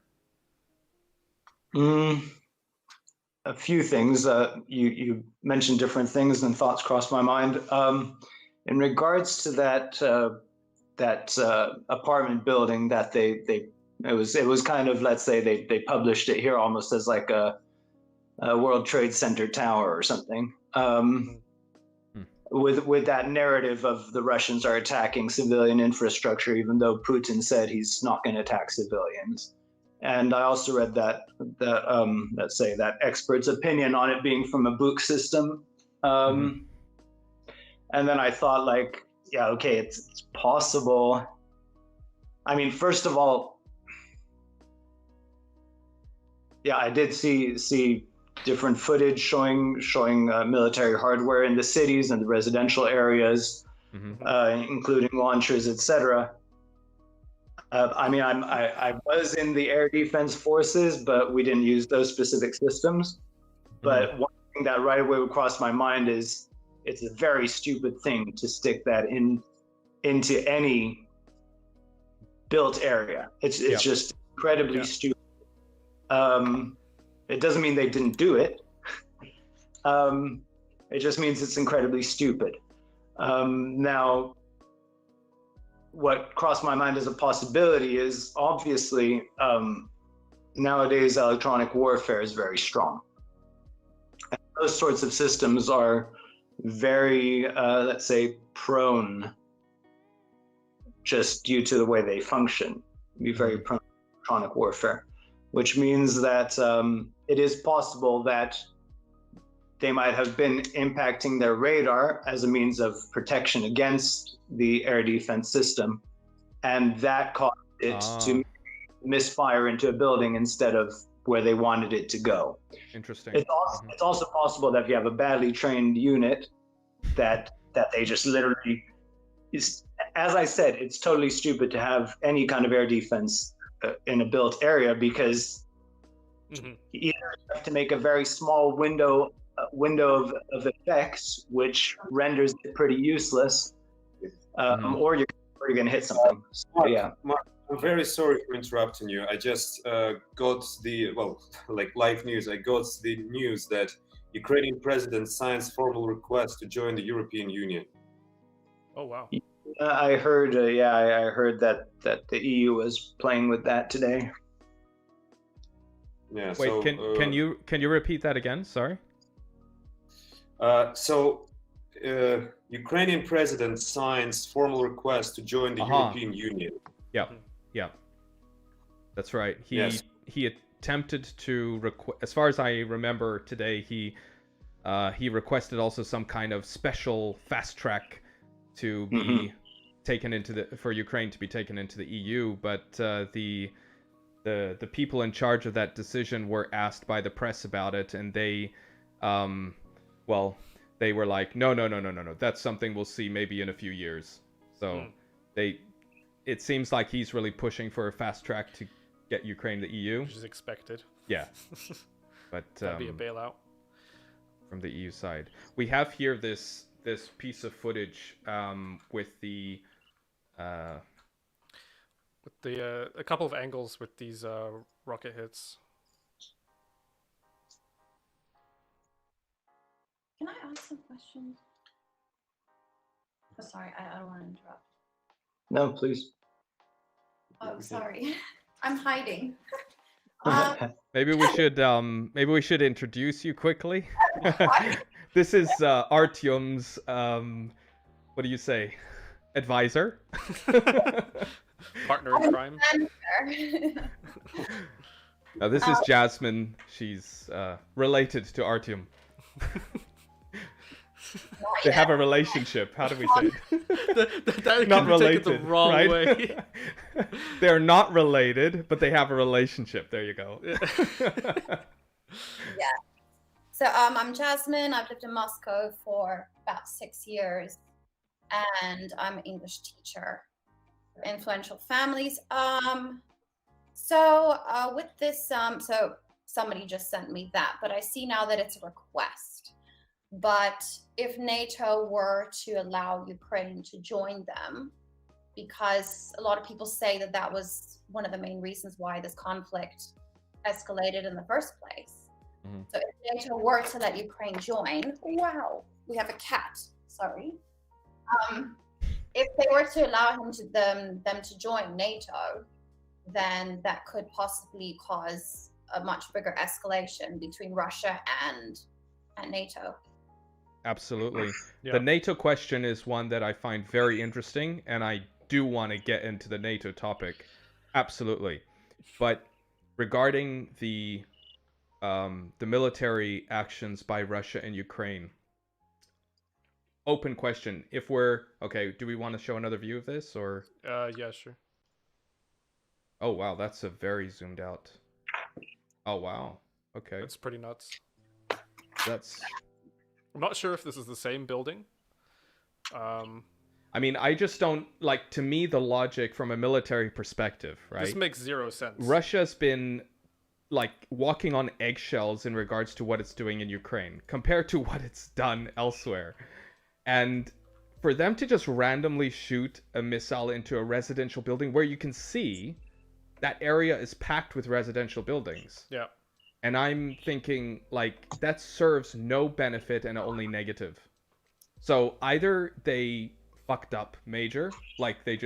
Speaker 4: A few things. You mentioned different things and thoughts crossed my mind. In regards to that apartment building that it was kind of, let's say they published it here almost as like a World Trade Center tower or something. With that narrative of the Russians are attacking civilian infrastructure, even though Putin said he's not going to attack civilians. And I also read that let's say that expert's opinion on it being from a book system. And then I thought, like, yeah, okay, it's possible. I mean, first of all, yeah, I did see different footage showing military hardware in the cities and the residential areas, including launchers, etc. I mean, I was in the air defense forces, but we didn't use those specific systems. But one thing that right away would cross my mind is it's a very stupid thing to stick that into any built area. It's just incredibly stupid. It doesn't mean they didn't do it. It just means it's incredibly stupid. Now, what crossed my mind as a possibility is obviously nowadays electronic warfare is very strong. And those sorts of systems are very, let's say, prone, just due to the way they function, be very prone to electronic warfare, which means that it is possible that they might have been impacting their radar as a means of protection against the air defense system, and that caused it to misfire into a building instead of where they wanted it to go.
Speaker 2: Interesting.
Speaker 4: It's also possible that if you have a badly trained unit that they just literally is, as I said, it's totally stupid to have any kind of air defense in a built area, because either you have to make a very small window window of effects, which renders it pretty useless, or you're going to hit something. So, yeah.
Speaker 3: Mark, I'm very sorry for interrupting you. I just got like live news. I got the news that Ukrainian president signs formal request to join the European Union.
Speaker 1: Oh wow.
Speaker 4: I heard, I heard that the EU was playing with that today.
Speaker 3: Yeah.
Speaker 2: Wait,
Speaker 3: so,
Speaker 2: can you repeat that again? Sorry.
Speaker 3: Ukrainian president signs formal request to join the European Union.
Speaker 2: Yeah, yeah, that's right. He attempted to as far as I remember today, he requested also some kind of special fast track to be taken into for Ukraine to be taken into the EU, but the people in charge of that decision were asked by the press about it, and they they were like, no, that's something we'll see maybe in a few years. So it seems like he's really pushing for a fast track to get Ukraine to the EU,
Speaker 1: which is expected.
Speaker 2: Yeah. But
Speaker 1: that'd be a bailout
Speaker 2: from the EU side. We have here this piece of footage with the
Speaker 1: a couple of angles with these rocket hits.
Speaker 5: Can I ask some questions? Oh, sorry, I don't want to interrupt.
Speaker 4: No, please.
Speaker 5: Oh, sorry. I'm hiding.
Speaker 2: Maybe we should introduce you quickly. This is Artiom's what do you say? Advisor?
Speaker 1: Partner in crime.
Speaker 2: Now this is Jasmin. She's related to Artiom. They have a relationship. How do we say it?
Speaker 1: That
Speaker 2: not related,
Speaker 1: take it the wrong
Speaker 2: right?
Speaker 1: way.
Speaker 2: They're not related, but they have a relationship. There you go.
Speaker 5: Yeah. So I'm Jasmin. I've lived in Moscow for about 6 years, and I'm an English teacher for influential families. With this, so somebody just sent me that, but I see now that it's a request. But if NATO were to allow Ukraine to join them, because a lot of people say that that was one of the main reasons why this conflict escalated in the first place. Mm-hmm. So if NATO were to let Ukraine join, wow, we have a cat, sorry. If they were to allow them to join NATO, then that could possibly cause a much bigger escalation between Russia and NATO.
Speaker 2: Absolutely.
Speaker 1: Yeah.
Speaker 2: The NATO question is one that I find very interesting, and I do want to get into the NATO topic. Absolutely. But regarding the military actions by Russia and Ukraine, open question. If we're okay, do we want to show another view of this, or?
Speaker 1: Yeah, sure.
Speaker 2: Oh wow, that's a very zoomed out. Oh wow. Okay.
Speaker 1: That's pretty nuts.
Speaker 2: That's.
Speaker 1: I'm not sure if this is the same building.
Speaker 2: I mean, I just don't like. To me, the logic from a military perspective, right?
Speaker 1: This makes zero sense.
Speaker 2: Russia's been like walking on eggshells in regards to what it's doing in Ukraine compared to what it's done elsewhere. And for them to just randomly shoot a missile into a residential building where you can see that area is packed with residential buildings.
Speaker 1: Yeah.
Speaker 2: And I'm thinking, like, that serves no benefit and only negative. So either they fucked up major, like they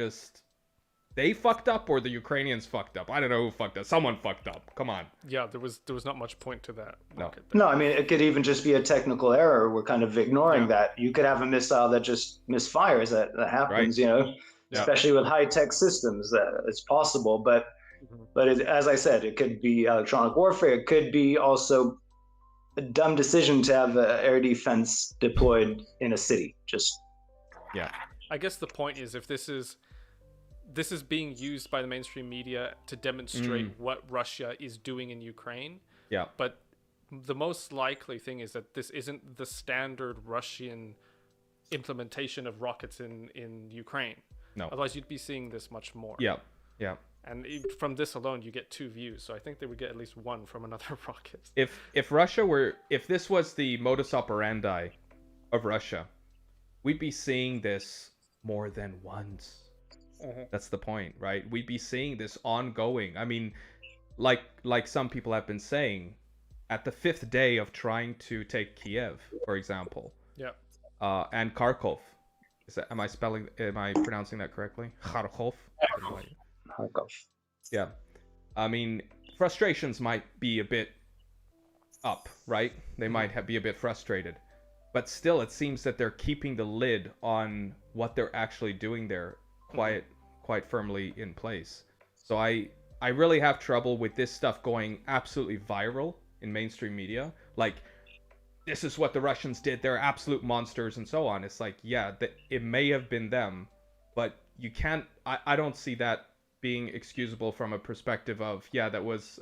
Speaker 2: fucked up, or the Ukrainians fucked up. I don't know who fucked up. Someone fucked up. Come on.
Speaker 1: Yeah, there was not much point to that.
Speaker 4: No, I mean, it could even just be a technical error. We're kind of ignoring that. You could have a missile that just misfires. That happens, right. You know, especially with high-tech systems. It's possible, but as I said, it could be electronic warfare. It could be also a dumb decision to have air defense deployed in a city.
Speaker 1: I guess the point is, if this is being used by the mainstream media to demonstrate what Russia is doing in Ukraine.
Speaker 2: Yeah.
Speaker 1: But the most likely thing is that this isn't the standard Russian implementation of rockets in Ukraine.
Speaker 2: No.
Speaker 1: Otherwise, you'd be seeing this much more.
Speaker 2: Yeah. Yeah.
Speaker 1: And from this alone, you get 2 views. So I think they would get at least 1 from another rocket.
Speaker 2: If this was the modus operandi of Russia, we'd be seeing this more than once. That's the point, right? We'd be seeing this ongoing. I mean, like some people have been saying, at the 5th day of trying to take Kiev, for example.
Speaker 1: Yeah.
Speaker 2: And Kharkov. Am I pronouncing that correctly? Kharkov.
Speaker 4: Kharkov.
Speaker 2: Yeah. I mean, frustrations might be a bit up, right? They might be a bit frustrated. But still, it seems that they're keeping the lid on what they're actually doing there quite firmly in place. So I really have trouble with this stuff going absolutely viral in mainstream media. Like, this is what the Russians did. They're absolute monsters and so on. It's like, yeah, it may have been them, but you can't... I don't see that being excusable from a perspective of, yeah, that was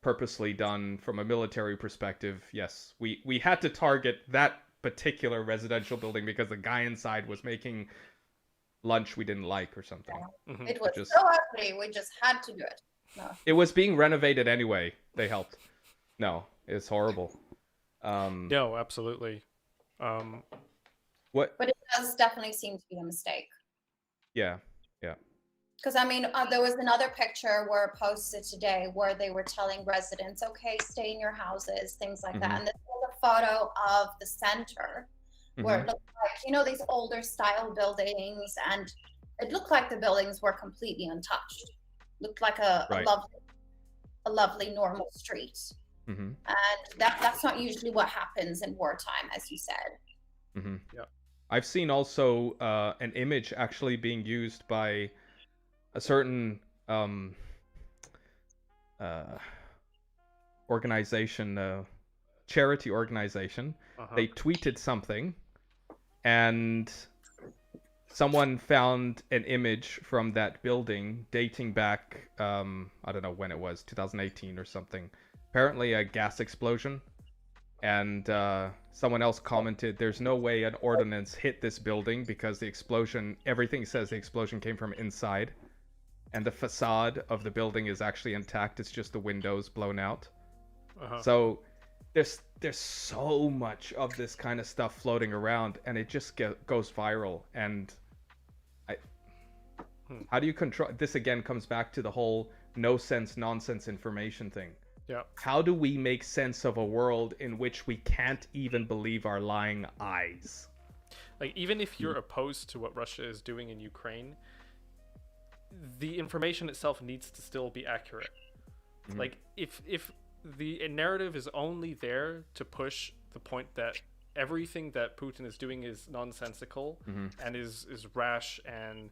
Speaker 2: purposely done from a military perspective. Yes, we had to target that particular residential building because the guy inside was making lunch we didn't like or something.
Speaker 5: It was so ugly, we just had to do it. No.
Speaker 2: It was being renovated anyway. They helped. No, it's horrible.
Speaker 1: No, absolutely.
Speaker 2: What?
Speaker 5: But it does definitely seem to be a mistake.
Speaker 2: Yeah.
Speaker 5: Because I mean, there was another picture where posted today where they were telling residents, okay, stay in your houses, things like that. And this was a photo of the center where it looked like, these older style buildings, and it looked like the buildings were completely untouched. Looked like a lovely normal street. And that's not usually what happens in wartime, as you said.
Speaker 1: Yeah.
Speaker 2: I've seen also an image actually being used by a certain organization, charity organization. They tweeted something, and someone found an image from that building dating back, I don't know when it was, 2018 or something. Apparently a gas explosion. And someone else commented, there's no way an ordnance hit this building because the explosion, everything says the explosion came from inside. And the facade of the building is actually intact. It's just the windows blown out. So there's so much of this kind of stuff floating around, and it just goes viral. And how do you control this? Again, comes back to the whole no sense, nonsense information thing.
Speaker 1: Yeah.
Speaker 2: How do we make sense of a world in which we can't even believe our lying eyes?
Speaker 1: Like, even if you're opposed to what Russia is doing in Ukraine, the information itself needs to still be accurate. Like, if the narrative is only there to push the point that everything that Putin is doing is nonsensical and is rash, and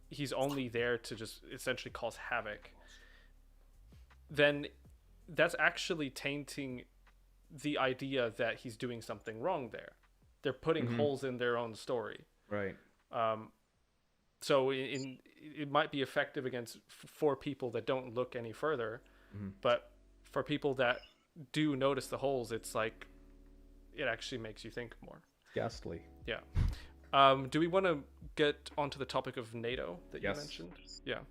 Speaker 1: he's only there to just essentially cause havoc, then that's actually tainting the idea that he's doing something wrong there. They're putting holes in their own story.
Speaker 2: Right.
Speaker 1: So it might be effective against for people that don't look any further, but for people that do notice the holes, it's like it actually makes you think more.
Speaker 2: Ghastly.
Speaker 1: Yeah. Do we want to get onto the topic of NATO that you mentioned? Yeah.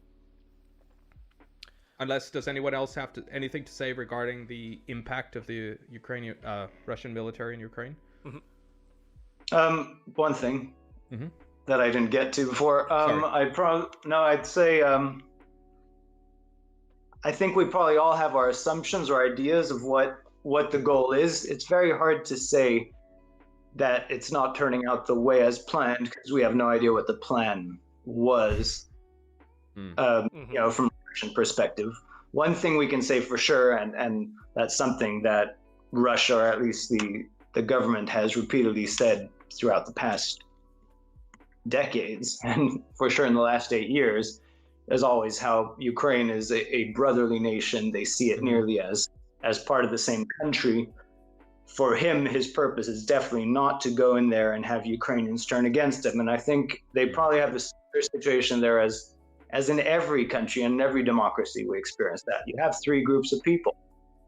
Speaker 2: Unless, does anyone else have anything to say regarding the impact of the Ukrainian, Russian military in Ukraine?
Speaker 4: One thing that I didn't get to before. I'd say I think we probably all have our assumptions or ideas of what the goal is. It's very hard to say that it's not turning out the way as planned because we have no idea what the plan was. From a Russian perspective. One thing we can say for sure, and that's something that Russia, or at least the government, has repeatedly said throughout the past decades, and for sure in the last 8 years, is always how Ukraine is a brotherly nation. They see it nearly as part of the same country. For him, his purpose is definitely not to go in there and have Ukrainians turn against him. And I think they probably have a similar situation there as in every country and every democracy we experience that. You have 3 groups of people.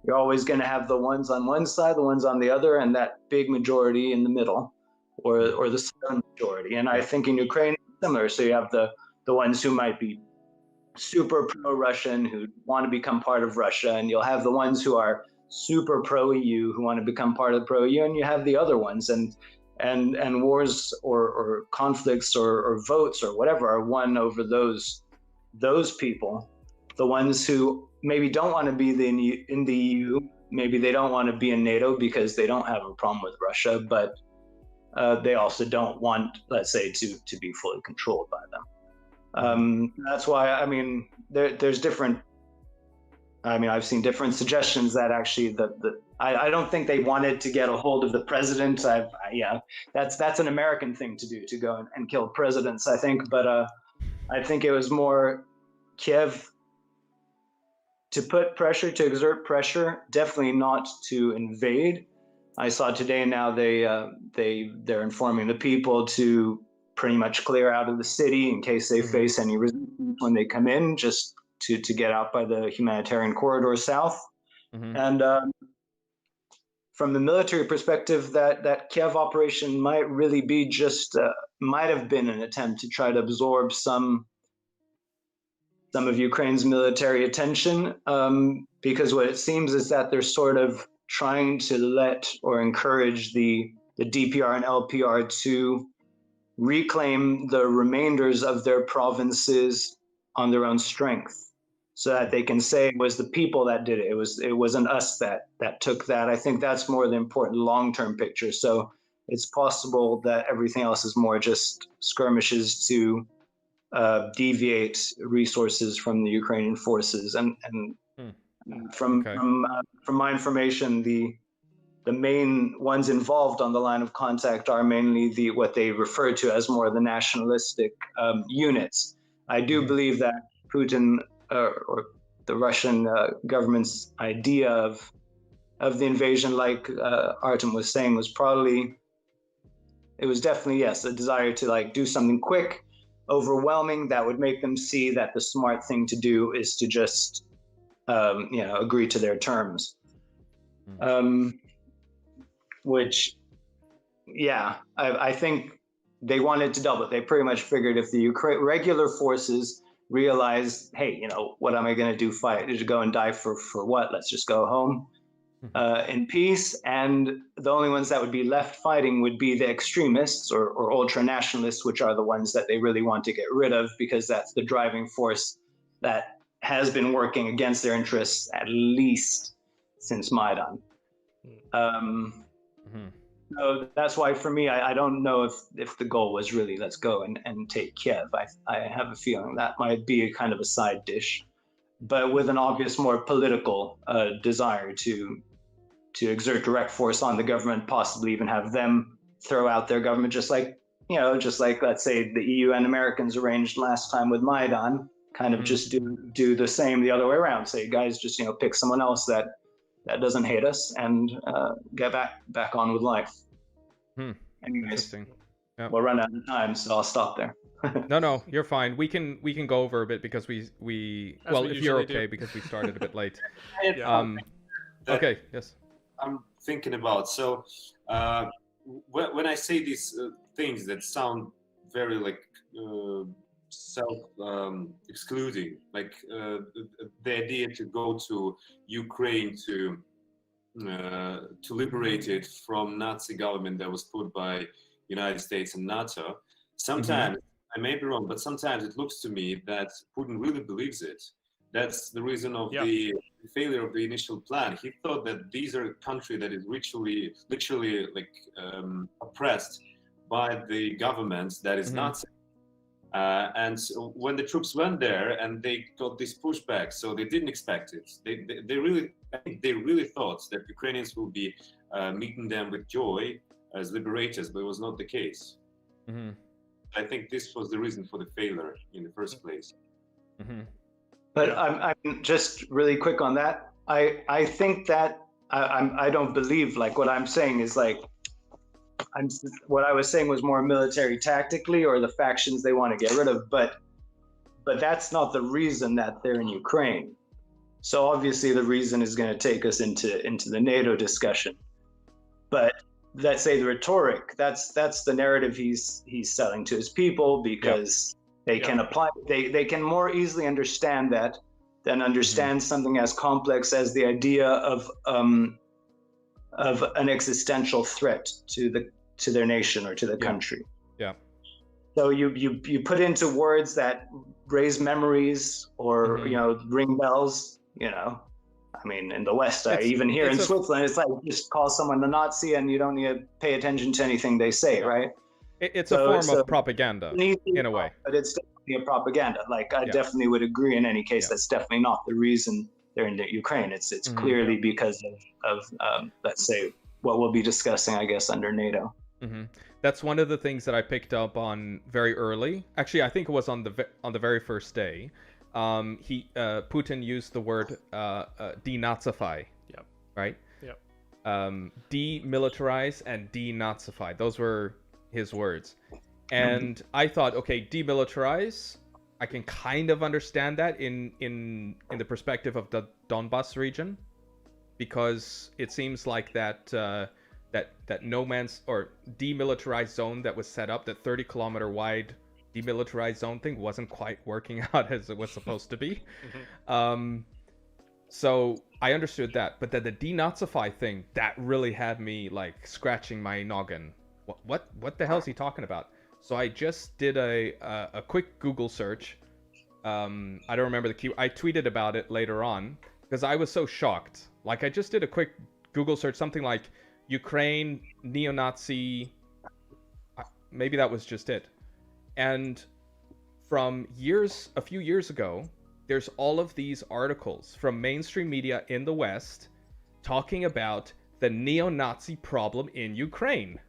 Speaker 4: You're always going to have the ones on one side, the ones on the other, and that big majority in the middle, or the silent majority. And I think in Ukraine it's similar. So you have the ones who might be super pro-Russian who want to become part of Russia, and you'll have the ones who are super pro-EU who want to become part of the pro-EU, and you have the other ones, and wars or conflicts or votes or whatever are won over those people, the ones who maybe don't want to be in the EU, maybe they don't want to be in NATO because they don't have a problem with Russia, but they also don't want, let's say, to be fully controlled by them. That's why, I mean, there's different, I mean, I've seen different suggestions that actually I don't think they wanted to get a hold of the president. Yeah, that's an American thing to do, to go and kill presidents, I think. But I think it was more Kiev to put pressure, to exert pressure, definitely not to invade. I saw today now they're informing the people to pretty much clear out of the city in case they face any resistance when they come in, just to get out by the humanitarian corridor south. And from the military perspective, that Kiev operation might really be just might have been an attempt to try to absorb some of Ukraine's military attention, because what it seems is that they're sort of trying to let or encourage the DPR and LPR to reclaim the remainders of their provinces on their own strength, so that they can say it was the people that did it. It wasn't us that took that. I think that's more the important long-term picture. So it's possible that everything else is more just skirmishes to deviate resources from the Ukrainian forces. And from my information, the main ones involved on the line of contact are mainly what they refer to as more of the nationalistic units. I do believe that Putin or the Russian government's idea of the invasion, like Artiom was saying, was definitely, yes, a desire to like do something quick, overwhelming, that would make them see that the smart thing to do is to just agree to their terms. Which, yeah, I think they wanted to double it. They pretty much figured if the regular forces realized, hey, what am I going to do? Fight? Just go and die for what? Let's just go home in peace. And the only ones that would be left fighting would be the extremists or ultra-nationalists, which are the ones that they really want to get rid of, because that's the driving force that has been working against their interests at least since Maidan. So that's why, for me, I don't know if the goal was really let's go and take Kiev. I have a feeling that might be a kind of a side dish, but with an obvious, more political desire to exert direct force on the government, possibly even have them throw out their government, just like let's say the EU and Americans arranged last time with Maidan, kind of just do the same the other way around. Say, guys, just pick someone else that doesn't hate us and get back on with life. Anyways,
Speaker 2: yep.
Speaker 4: We'll run out of time, so I'll stop there.
Speaker 2: No, you're fine. We can go over a bit because we well, if you're okay, because we started a bit late. Okay, yes.
Speaker 3: I'm thinking about, so when I say these things that sound very like self-excluding, like the idea to go to Ukraine to liberate it from Nazi government that was put by United States and NATO. Sometimes, I may be wrong, but sometimes it looks to me that Putin really believes it. That's the reason of the failure of the initial plan. He thought that these are a country that is literally like oppressed by the government that is Nazi. And so when the troops went there and they got this pushback, so they didn't expect it. They really thought that Ukrainians will be meeting them with joy as liberators, but it was not the case. I think this was the reason for the failure in the first place.
Speaker 4: But I'm just really quick on that. I think that I don't believe, like, what I'm saying is like, what I was saying was more military tactically, or the factions they want to get rid of, but that's not the reason that they're in Ukraine. So obviously the reason is going to take us into the NATO discussion. But let's say the rhetoric, that's the narrative he's selling to his people, because They can apply. They can more easily understand that than understand something as complex as the idea of an existential threat to their nation or to the country.
Speaker 2: Yeah.
Speaker 4: So you put into words that raise memories or ring bells. I mean, in the West, even here in Switzerland, it's like just call someone a Nazi and you don't need to pay attention to anything they say, right?
Speaker 2: It's a form of propaganda in a way.
Speaker 4: But it's definitely a propaganda. Like, I definitely would agree in any case, that's definitely not the reason they're in Ukraine. It's clearly because of let's say, what we'll be discussing, I guess, under NATO.
Speaker 2: Mm-hmm. That's one of the things that I picked up on very early. Actually, I think it was on the very first day. Putin used the word denazify. Yep. Right? Yep. Demilitarize and denazify. Those were his words. And I thought, okay, demilitarize, I can kind of understand that in the perspective of the Donbas region, because it seems like that no man's or demilitarized zone that was set up, that 30-kilometer wide demilitarized zone thing, wasn't quite working out as it was supposed to be. So I understood that, but then the denazify thing, that really had me like scratching my noggin. What the hell is he talking about? So I just did a quick Google search. I don't remember the key. I tweeted about it later on because I was so shocked. Like, I just did a quick Google search, something like Ukraine neo-Nazi. Maybe that was just it. And from a few years ago, there's all of these articles from mainstream media in the West talking about the neo-Nazi problem in Ukraine.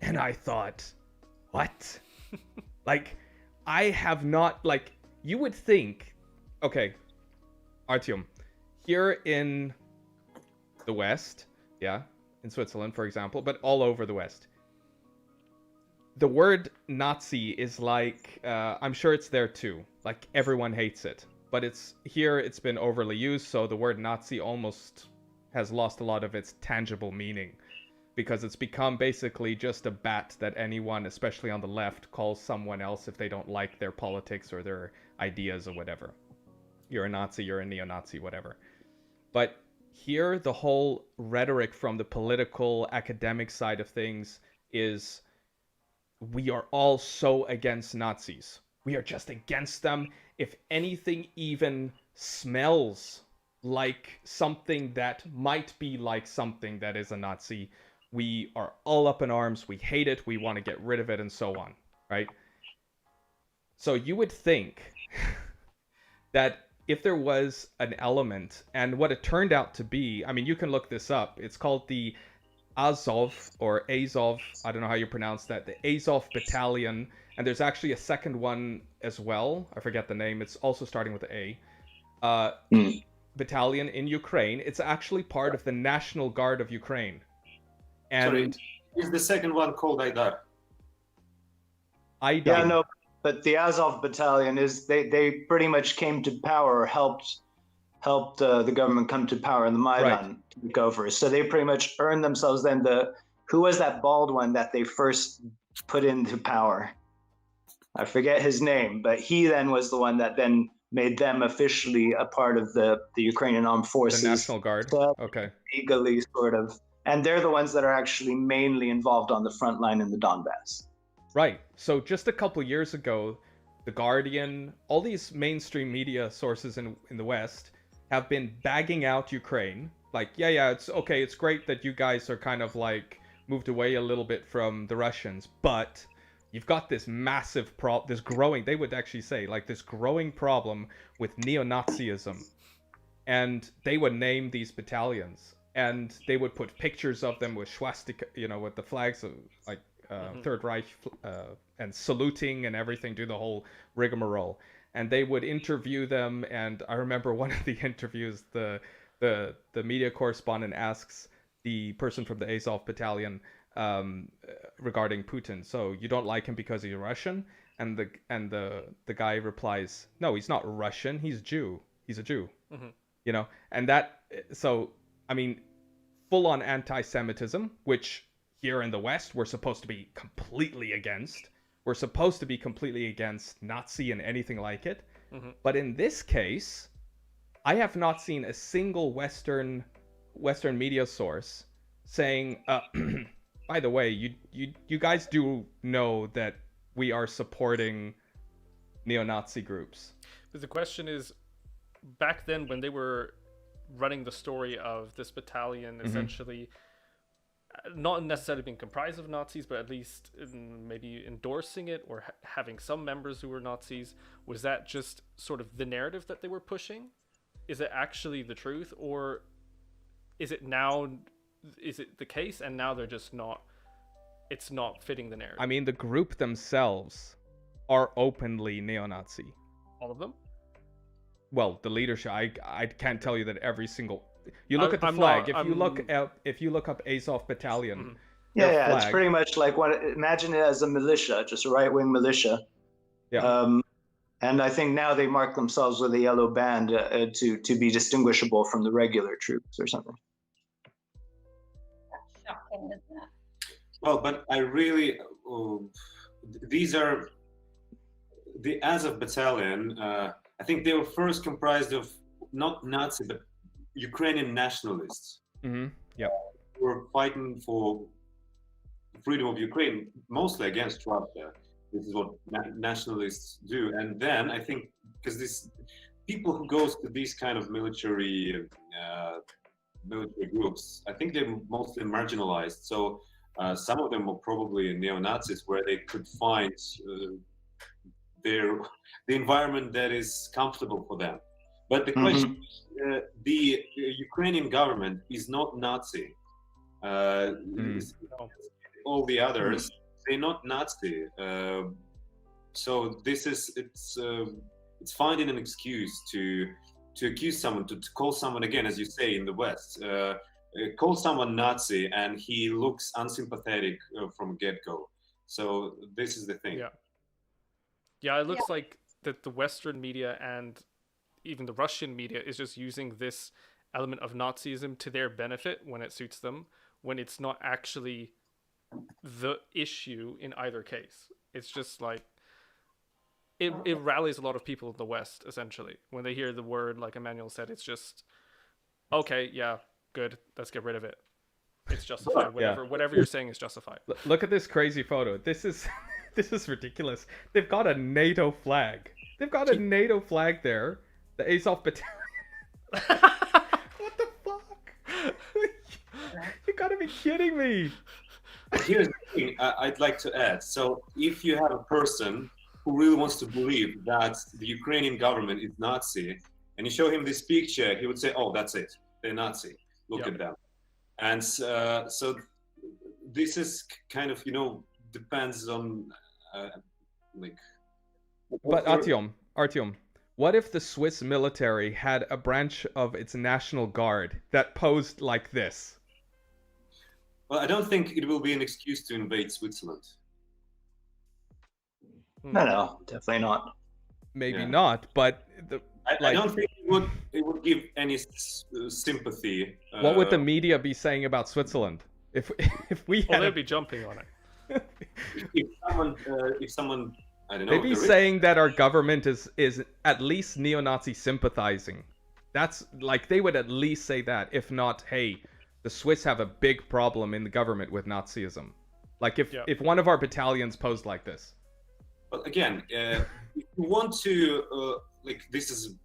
Speaker 2: And I thought, what? Like, I have not, like, you would think, okay, Artiom, here in the West, in Switzerland, for example, but all over the West, the word Nazi is like, I'm sure it's there too. Like, everyone hates it. But it's been overly used, so the word Nazi almost has lost a lot of its tangible meaning. Because it's become basically just a bat that anyone, especially on the left, calls someone else if they don't like their politics or their ideas or whatever. You're a Nazi, you're a neo-Nazi, whatever. But here, the whole rhetoric from the political, academic side of things is, we are all so against Nazis. We are just against them. If anything even smells like something that might be like something that is a Nazi, we are all up in arms, we hate it, we want to get rid of it, and so on, right? So you would think that if there was an element, and what it turned out to be, I mean, you can look this up, it's called the Azov, or Azov, I don't know how you pronounce that, the Azov Battalion, and there's actually a second one as well, I forget the name, it's also starting with the A, battalion in Ukraine. It's actually part of the National Guard of Ukraine. And
Speaker 3: sorry, is the second one called Aidar?
Speaker 2: Aidar.
Speaker 4: Yeah, no, but the Azov Battalion they pretty much came to power, helped the government come to power in the Maidan take over. So they pretty much earned themselves then who was that bald one that they first put into power? I forget his name, but he then was the one that then made them officially a part of the Ukrainian armed forces.
Speaker 2: The National Guard. Okay.
Speaker 4: Legally, sort of. And they're the ones that are actually mainly involved on the front line in the Donbass. Right.
Speaker 2: So just a couple years ago, The Guardian, all these mainstream media sources in the West have been bagging out Ukraine. Like, yeah, it's okay. It's great that you guys are kind of like moved away a little bit from the Russians, but you've got this massive this growing, they would actually say, like this growing problem with neo-Nazism. And they would name these battalions. And they would put pictures of them with swastika, with the flags of like Third Reich and saluting and everything, do the whole rigmarole. And they would interview them. And I remember one of the interviews, the media correspondent asks the person from the Azov Battalion regarding Putin. So you don't like him because he's Russian? And the guy replies, no, he's not Russian. He's Jew. He's a Jew. Mm-hmm. And that so. I mean, full-on anti-Semitism, which here in the West we're supposed to be completely against. we're supposed to be completely against Nazi and anything like it.
Speaker 1: Mhm.
Speaker 2: But in this case, I have not seen a single Western media source saying, by the way, you guys do know that we are supporting neo-Nazi groups.
Speaker 1: But the question is, back then when they were running the story of this battalion, essentially not necessarily being comprised of Nazis, but at least maybe endorsing it or having some members who were Nazis, was that just sort of the narrative that they were pushing? Is it actually the truth, or is it the case and now they're just not, it's not fitting the narrative?
Speaker 2: I mean, the group themselves are openly neo-Nazi.
Speaker 1: All of them?
Speaker 2: Well, the leadership, I can't tell you that every single... You look at the flag. If you look up Azov Battalion,
Speaker 4: yeah, it's pretty much like imagine it as a militia, just a right-wing militia.
Speaker 2: Yeah.
Speaker 4: And I think now they mark themselves with a yellow band to be distinguishable from the regular troops or something.
Speaker 5: Shocking, isn't it?
Speaker 3: Well, but I really, these are the Azov Battalion. I think they were first comprised of not Nazi, but Ukrainian nationalists.
Speaker 2: Yeah.
Speaker 3: Who were fighting for freedom of Ukraine, mostly against Russia. This is what nationalists do. And then I think, because these people who goes to these kind of military groups, I think they're mostly marginalized. So some of them were probably neo-Nazis, where they could find the environment that is comfortable for them. But the question is, the Ukrainian government is not Nazi. All the others, they're not Nazi. So this is, it's finding an excuse to accuse someone, to call someone, again, as you say in the West, call someone Nazi and he looks unsympathetic from get-go. So this is the thing.
Speaker 1: Yeah, it looks like that the Western media and even the Russian media is just using this element of Nazism to their benefit when it suits them, when it's not actually the issue in either case. It's just like it rallies a lot of people in the West, essentially. When they hear the word, like Emmanuel said, it's just, okay, yeah, good, let's get rid of it. It's justified. Whatever you're saying is justified.
Speaker 2: Look at this crazy photo. This is ridiculous. They've got a NATO flag. They've got a NATO flag there. The Azov Battalion. What the fuck? You gotta be kidding me.
Speaker 3: Here's the thing I'd like to add. So if you have a person who really wants to believe that the Ukrainian government is Nazi, and you show him this picture, he would say, oh, that's it. They're Nazi. Look at them. And so this is kind of, depends on like...
Speaker 2: But Artiom, what if the Swiss military had a branch of its National Guard that posed like this?
Speaker 3: Well, I don't think it will be an excuse to invade Switzerland.
Speaker 4: No, definitely not.
Speaker 2: Maybe not, but
Speaker 3: I don't think it would give any sympathy.
Speaker 2: What would the media be saying about Switzerland if we had?
Speaker 1: Well, they'd be jumping on it.
Speaker 3: if someone, I don't know.
Speaker 2: They'd be saying that our government is at least neo-Nazi sympathizing. That's like, they would at least say that, if not, hey, the Swiss have a big problem in the government with Nazism. Like if one of our battalions posed like this.
Speaker 3: But again, if you want to, this is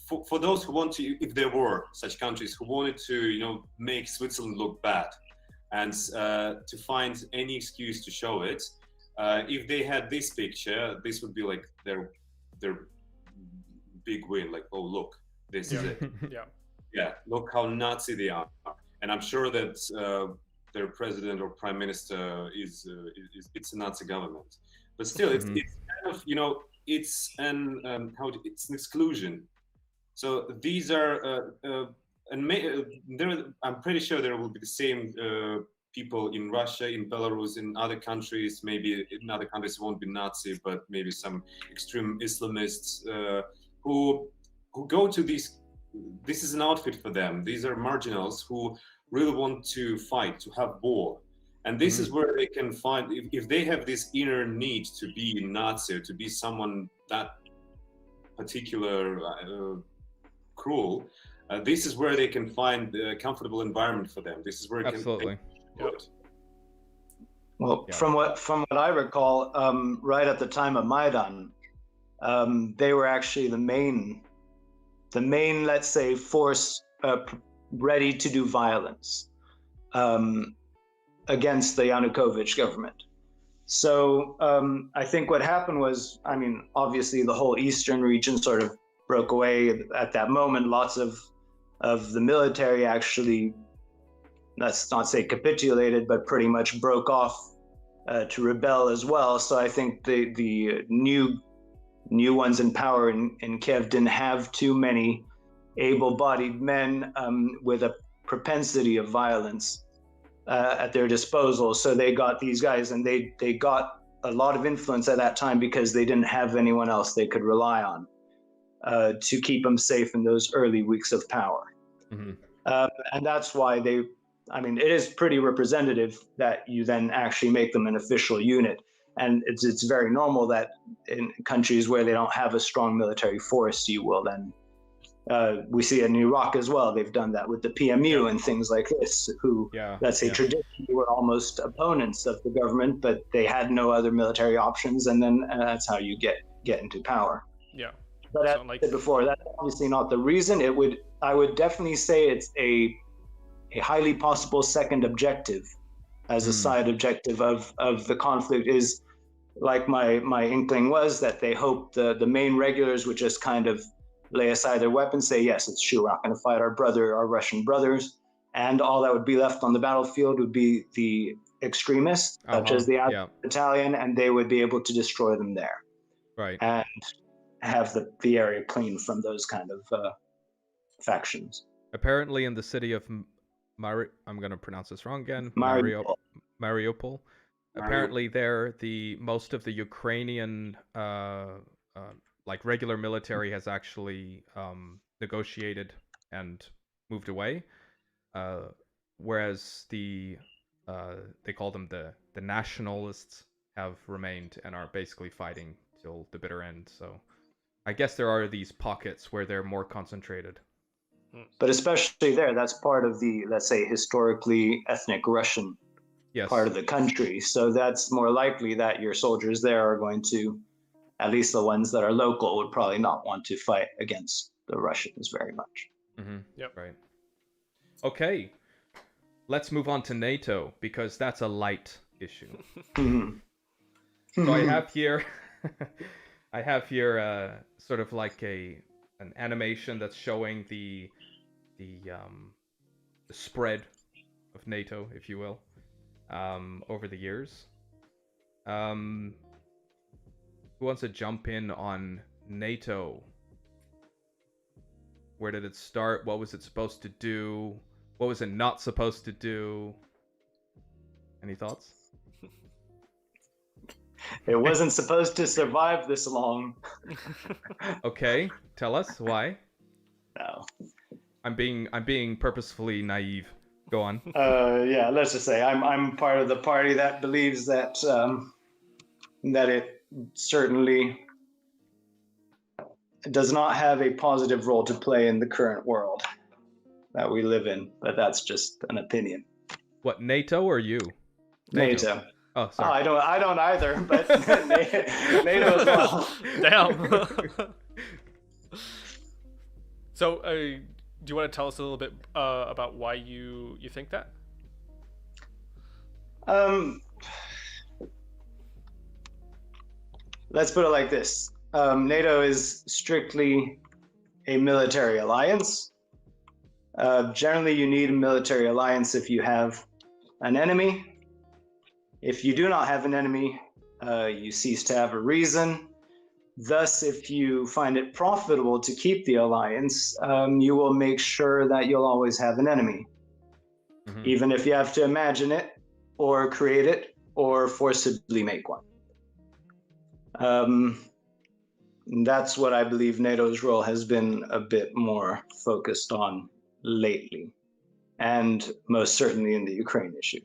Speaker 3: for those who want to, if there were such countries who wanted to, make Switzerland look bad, and to find any excuse to show it, if they had this picture, this would be like their big win. Like, oh look, this is it. Yeah, look how Nazi they are, and I'm sure that their president or prime minister it's a Nazi government. But still, it's kind of, it's an it's an exclusion. So these are I'm pretty sure there will be the same people in Russia, in Belarus, in other countries. Maybe in other countries it won't be Nazi, but maybe some extreme Islamists who go to these. This is an outfit for them. These are marginals who really want to fight, to have war. And this is where they can find, if they have this inner need to be a Nazi, to be someone that particular cruel, this is where they can find a comfortable environment for them. This is where it
Speaker 2: Absolutely.
Speaker 3: can do it.
Speaker 4: Well,
Speaker 2: Yeah.
Speaker 4: from what I recall, right at the time of Maidan, they were actually the main, let's say, force ready to do violence against the Yanukovych government. So I think what happened was, I mean, obviously the whole eastern region sort of broke away at that moment. Lots of the military actually, let's not say capitulated, but pretty much broke off to rebel as well. So I think the new ones in power in Kiev didn't have too many able-bodied men with a propensity of violence at their disposal. So they got these guys, and they got a lot of influence at that time because they didn't have anyone else they could rely on to keep them safe in those early weeks of power. And that's why it is pretty representative that you then actually make them an official unit. And it's very normal that in countries where they don't have a strong military force, you will then, we see it in Iraq as well. They've done that with the PMU and things like this, who, let's say, traditionally were almost opponents of the government, but they had no other military options. And then that's how you get into power.
Speaker 1: Yeah.
Speaker 4: But as I said before, that's obviously not the reason. I would definitely say it's a highly possible second objective as a side objective of the conflict, is like my inkling was that they hope the main regulars would just kind of lay aside their weapons, say, yes, it's true, we're not going to fight our Russian brothers. And all that would be left on the battlefield would be the extremists, such as the battalion, and they would be able to destroy them there.
Speaker 2: Right.
Speaker 4: And have the area clean from those kind of factions.
Speaker 2: Apparently in the city of I'm going to pronounce this wrong again. Mariupol. Apparently there, most of the Ukrainian like regular military has actually negotiated and moved away, whereas they call them the nationalists have remained and are basically fighting till the bitter end. So I guess there are these pockets where they're more concentrated.
Speaker 4: But especially there, that's part of the, let's say, historically ethnic Russian part of the country. So that's more likely that your soldiers there are going to, at least the ones that are local, would probably not want to fight against the Russians very much.
Speaker 1: Yep.
Speaker 2: Right. Okay. Let's move on to NATO, because that's a light issue. So I have here sort of like an animation that's showing the spread of NATO, if you will, over the years. Who wants to jump in on NATO? Where did it start? What was it supposed to do? What was it not supposed to do? Any thoughts?
Speaker 4: It wasn't supposed to survive this long.
Speaker 2: Okay, tell us why.
Speaker 4: No.
Speaker 2: I'm being purposefully naive. Go on.
Speaker 4: Yeah, let's just say I'm part of the party that believes that that it certainly does not have a positive role to play in the current world that we live in, but that's just an opinion.
Speaker 2: What, NATO or you?
Speaker 4: NATO.
Speaker 2: Oh, sorry.
Speaker 4: I don't either, but NATO as well.
Speaker 1: Damn. So, do you want to tell us a little bit about why you think that?
Speaker 4: Let's put it like this. NATO is strictly a military alliance. Generally, you need a military alliance if you have an enemy. If you do not have an enemy, you cease to have a reason. Thus, if you find it profitable to keep the alliance, you will make sure that you'll always have an enemy. Even if you have to imagine it, or create it, or forcibly make one. That's what I believe NATO's role has been a bit more focused on lately, and most certainly in the Ukraine issue.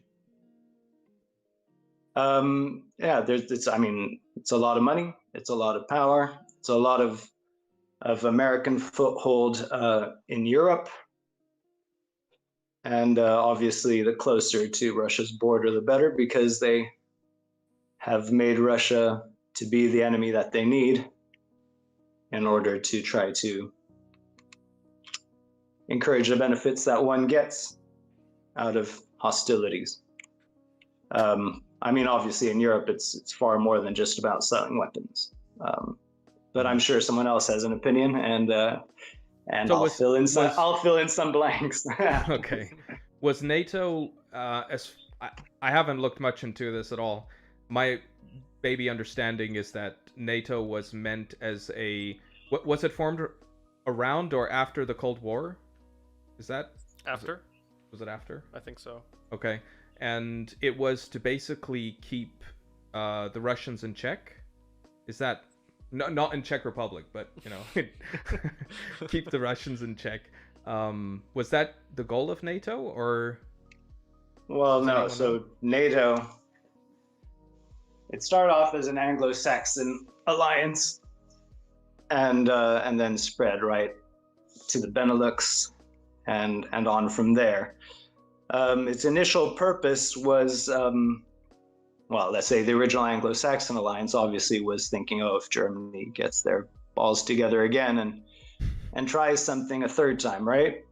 Speaker 4: Yeah, it's a lot of money, it's a lot of power, it's a lot of American foothold in Europe, and obviously the closer to Russia's border, the better, because they have made Russia to be the enemy that they need in order to try to encourage the benefits that one gets out of hostilities. Obviously in Europe, it's far more than just about selling weapons. But I'm sure someone else has an opinion, and
Speaker 2: So
Speaker 4: I'll fill in some blanks.
Speaker 2: Okay. Was NATO I haven't looked much into this at all. My baby understanding is that NATO was meant as was it formed around or after the Cold War? Is that
Speaker 1: After?
Speaker 2: Was it after?
Speaker 1: I think so.
Speaker 2: Okay. And it was to basically keep the Russians in check? Is that not in Czech Republic, but keep the Russians in check? Was that the goal of NATO, or?
Speaker 4: Well, no. So NATO, it started off as an Anglo-Saxon alliance, and then spread right to the Benelux, and on from there. Its initial purpose was, let's say the original Anglo-Saxon alliance obviously was thinking, if Germany gets their balls together again and tries something a third time, right?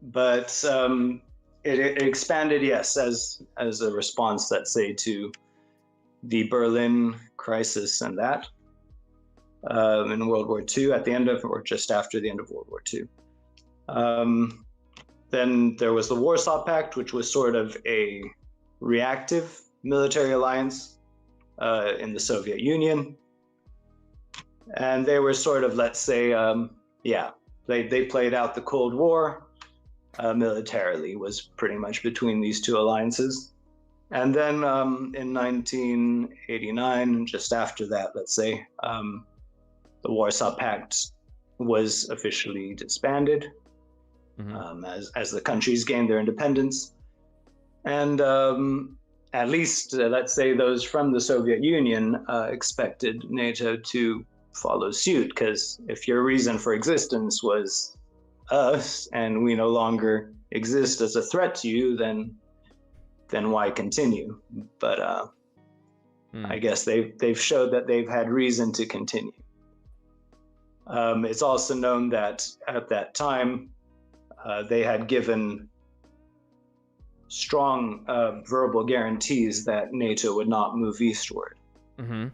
Speaker 4: But it expanded, yes, as a response, let's say, to the Berlin crisis and that in World War II, at the end of, or just after the end of World War II. Then there was the Warsaw Pact, which was sort of a reactive military alliance in the Soviet Union. And they were sort of, let's say, they played out the Cold War militarily, was pretty much between these two alliances. And then in 1989, just after that, let's say, the Warsaw Pact was officially disbanded. As the countries gained their independence. And at least, let's say, those from the Soviet Union expected NATO to follow suit, because if your reason for existence was us and we no longer exist as a threat to you, then why continue? But I guess they've showed that they've had reason to continue. It's also known that at that time, they had given strong verbal guarantees that NATO would not move eastward. And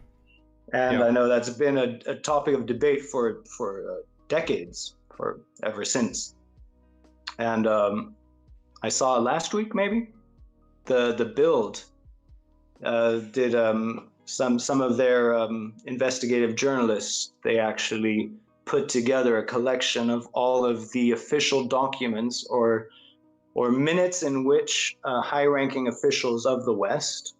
Speaker 4: I know that's been a topic of debate for decades, for ever since. And I saw last week, maybe, the Build did some of their investigative journalists. They actually put together a collection of all of the official documents or minutes in which high-ranking officials of the West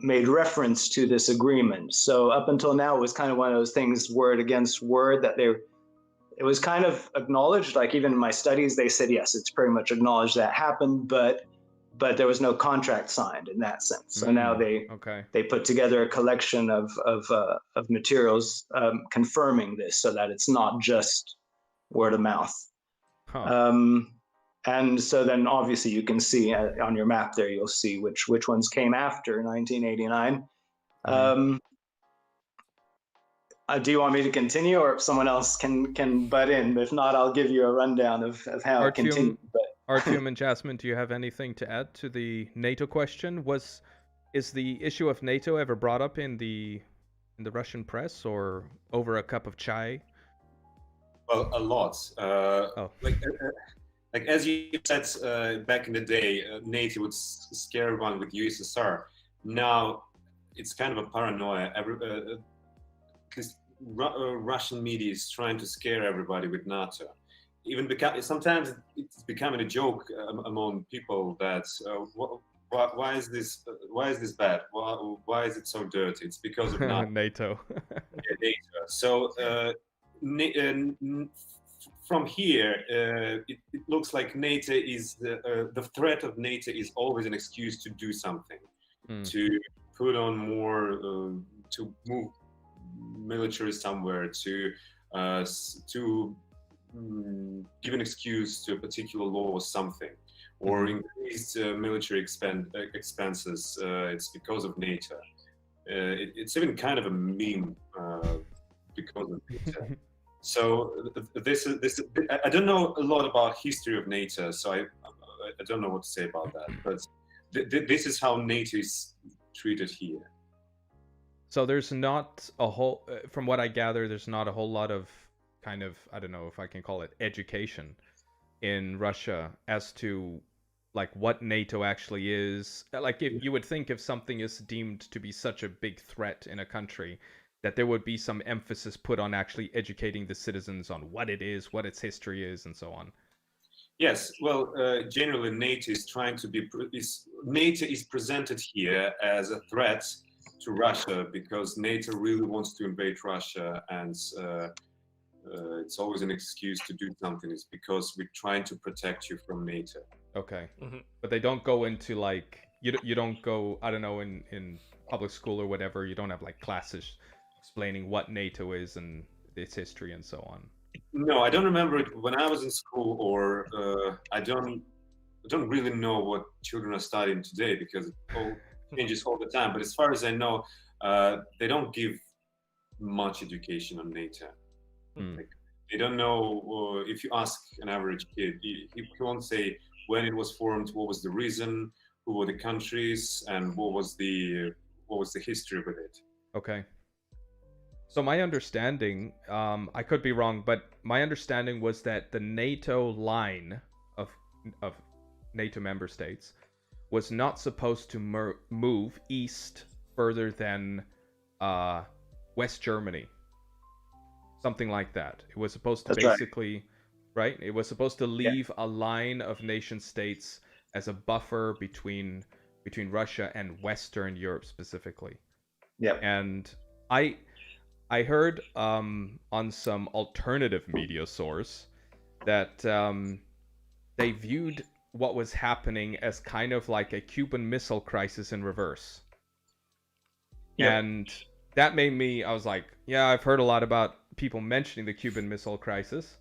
Speaker 4: made reference to this agreement. So up until now, it was kind of one of those things, word against word, that it was kind of acknowledged. Like even in my studies, they said, yes, it's pretty much acknowledged that happened, but there was no contract signed in that sense. So now they put together a collection of materials confirming this, so that it's not just word of mouth. And so then obviously you can see on your map there, you'll see which ones came after 1989. Do you want me to continue, or if someone else can butt in? If not, I'll give you a rundown of how it continued.
Speaker 2: Artiom and Jasmin, do you have anything to add to the NATO question? Is the issue of NATO ever brought up in the Russian press or over a cup of chai?
Speaker 3: Well, a lot. Like as you said back in the day, NATO would scare everyone with USSR. Now it's kind of a paranoia. Because Russian media is trying to scare everybody with NATO. Even sometimes it's becoming a joke among people that why is this bad? Why is it so dirty? It's because of NATO.
Speaker 2: NATO.
Speaker 3: NATO. So from here, it looks like NATO is the threat of NATO is always an excuse to do something, to put on more, to move military somewhere, to give an excuse to a particular law or something, or increase military expenses. It's because of NATO. It's even kind of a meme because of NATO. So this I don't know a lot about history of NATO, so I don't know what to say about that. But this is how NATO is treated here.
Speaker 2: So there's not a whole, from what I gather, there's not a whole lot of kind of, I don't know if I can call it education in Russia as to like what NATO actually is. Like if you would think if something is deemed to be such a big threat in a country, that there would be some emphasis put on actually educating the citizens on what it is, what its history is, and so on.
Speaker 3: Yes, well, generally NATO is trying to be, NATO is presented here as a threat to Russia because NATO really wants to invade Russia, and it's always an excuse to do something. It's because we're trying to protect you from NATO.
Speaker 2: Okay, but they don't go into like, you don't go, I don't know, in public school or whatever, you don't have like classes explaining what NATO is and its history and so on.
Speaker 3: No, I don't remember it when I was in school, or I don't really know what children are studying today because it all changes all the time. But as far as I know, they don't give much education on NATO. Like, they don't know. If you ask an average kid, he won't say when it was formed, what was the reason, who were the countries, and what was the history with it.
Speaker 2: Okay. So my understanding, I could be wrong, but my understanding was that the NATO line of NATO member states was not supposed to move east further than West Germany. Something like that. It was supposed to basically, right? It was supposed to leave a line of nation states as a buffer between Russia and Western Europe specifically.
Speaker 4: Yeah.
Speaker 2: And I heard on some alternative media source that they viewed what was happening as kind of like a Cuban Missile Crisis in reverse. Yep. And that made me, I was like, yeah, I've heard a lot about people mentioning the Cuban Missile Crisis,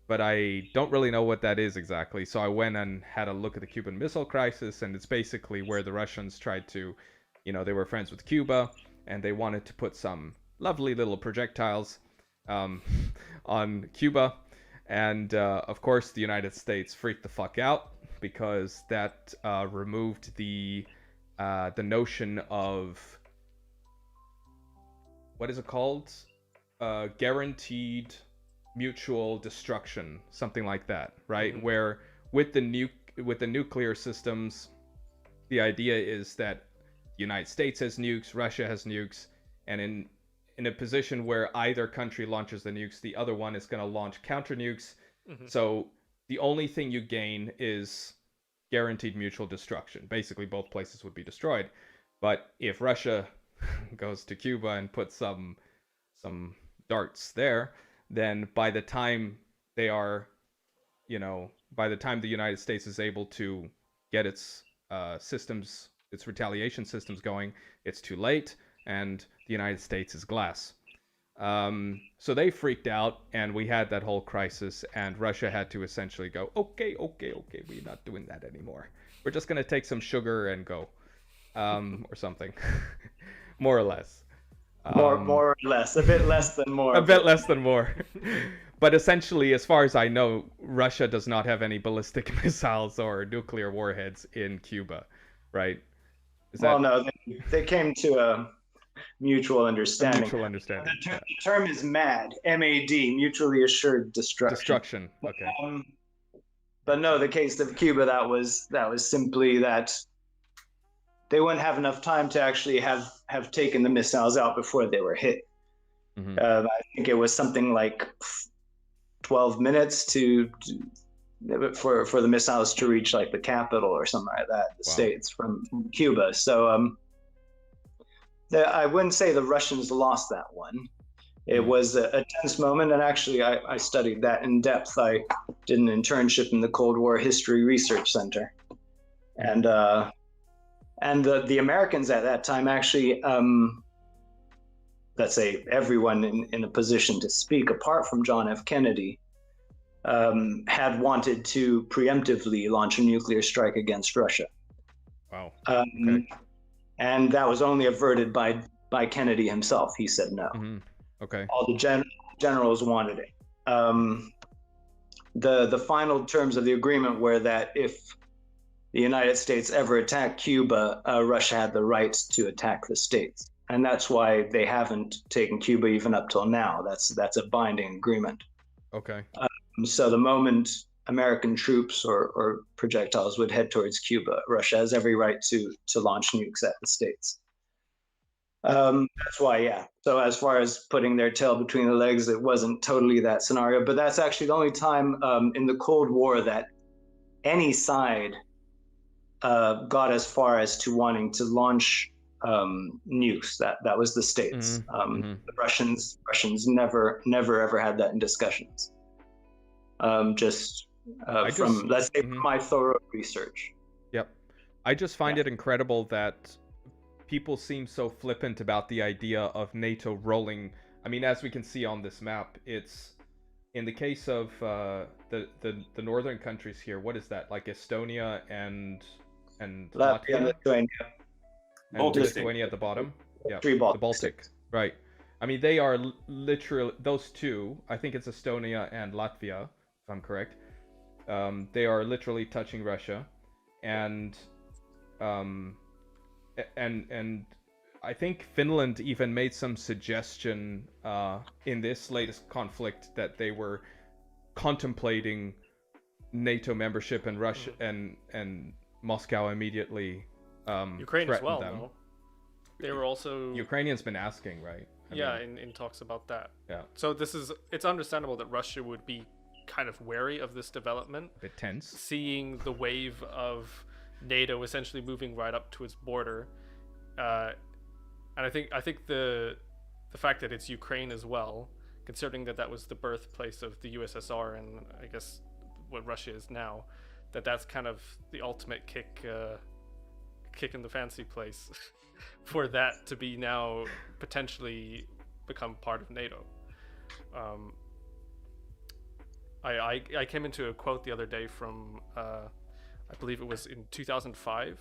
Speaker 2: but I don't really know what that is exactly. So I went and had a look at the Cuban Missile Crisis, and it's basically where the Russians tried to, they were friends with Cuba, and they wanted to put some lovely little projectiles on Cuba, and of course the United States freaked the fuck out because that removed the notion of, what is it called, guaranteed mutual destruction, something like that, right? Where with the nuclear systems, the idea is that the United States has nukes, Russia has nukes, and in a position where either country launches the nukes, the other one is going to launch counter nukes. So the only thing you gain is guaranteed mutual destruction. Basically, both places would be destroyed. But if Russia goes to Cuba and puts some darts there, then by the time they are, by the time the United States is able to get its systems, its retaliation systems going, it's too late, and the United States is glass. So they freaked out, and we had that whole crisis, and Russia had to essentially go, okay, we're not doing that anymore. We're just going to take some sugar and go, or something, more or less.
Speaker 4: More or less, a bit less than more.
Speaker 2: A bit less than more. But essentially, as far as I know, Russia does not have any ballistic missiles or nuclear warheads in Cuba, right?
Speaker 4: No, they came to a mutual understanding. The term is MAD, M-A-D, mutually assured destruction.
Speaker 2: Okay.
Speaker 4: But no, the case of Cuba, that was simply that they wouldn't have enough time to actually have taken the missiles out before they were hit. I think it was something like 12 minutes for the missiles to reach like the capital or something like that, the States from Cuba. So I wouldn't say the Russians lost that one. It was a tense moment, and actually I studied that in depth. I did an internship in the Cold War History Research Center. And the Americans at that time actually, let's say everyone in a position to speak, apart from John F. Kennedy, had wanted to preemptively launch a nuclear strike against Russia.
Speaker 2: Wow.
Speaker 4: Okay. And that was only averted by Kennedy himself. He said no.
Speaker 2: Mm-hmm. Okay.
Speaker 4: All the generals wanted it. The final terms of the agreement were that if the United States ever attacked Cuba, Russia had the right to attack the States. And that's why they haven't taken Cuba even up till now. That's a binding agreement.
Speaker 2: Okay.
Speaker 4: So the moment American troops or projectiles would head towards Cuba, Russia has every right to launch nukes at the States. That's why, yeah. So as far as putting their tail between the legs, it wasn't totally that scenario. But that's actually the only time in the Cold War that any side got as far as to wanting to launch nukes. That was the States. The Russians never ever had that in discussions. From let's say from my thorough research.
Speaker 2: Yep. I just find it incredible that people seem so flippant about the idea of NATO rolling. I mean, as we can see on this map, it's in the case of the northern countries here. What is that? Like Estonia and Latvia,
Speaker 4: Lithuania,
Speaker 2: and Lithuania at the bottom. Yeah,
Speaker 4: the
Speaker 2: Baltic. Right. I mean, they are literally those two. I think it's Estonia and Latvia, if I'm correct. They are literally touching Russia, and I think Finland even made some suggestion in this latest conflict that they were contemplating NATO membership, and Russia and Moscow immediately
Speaker 1: Ukraine as well.
Speaker 2: them.
Speaker 1: No? They were also
Speaker 2: Ukrainians been asking, right?
Speaker 1: I mean, in talks about that.
Speaker 2: Yeah.
Speaker 1: So it's understandable that Russia would be kind of wary of this development.
Speaker 2: A bit tense.
Speaker 1: Seeing the wave of NATO essentially moving right up to its border, and I think the fact that it's Ukraine as well, considering that was the birthplace of the USSR and I guess what Russia is now, that's kind of the ultimate kick in the fancy place for that to be now potentially become part of NATO. I came into a quote the other day from I believe it was in 2005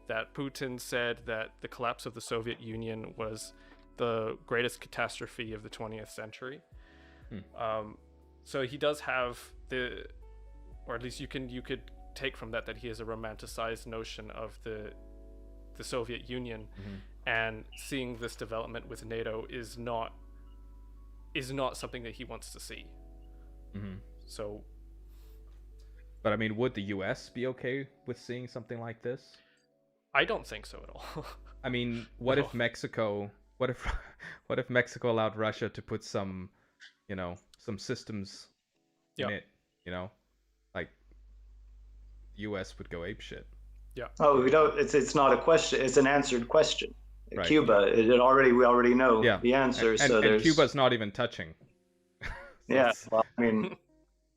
Speaker 1: that Putin said that the collapse of the Soviet Union was the greatest catastrophe of the 20th century. So he does have or at least you could take from that he has a romanticized notion of the Soviet Union, and seeing this development with NATO is not something that he wants to see. So,
Speaker 2: but I mean, would the US be okay with seeing something like this?
Speaker 1: I don't think so at all.
Speaker 2: I mean, what if Mexico allowed Russia to put some systems in it, like US would go apeshit.
Speaker 1: Yeah.
Speaker 4: Oh, we don't. It's not a question. It's an answered question.
Speaker 2: Right.
Speaker 4: Cuba, we already know the answer.
Speaker 2: And Cuba's not even touching.
Speaker 4: Yeah. Well, I mean,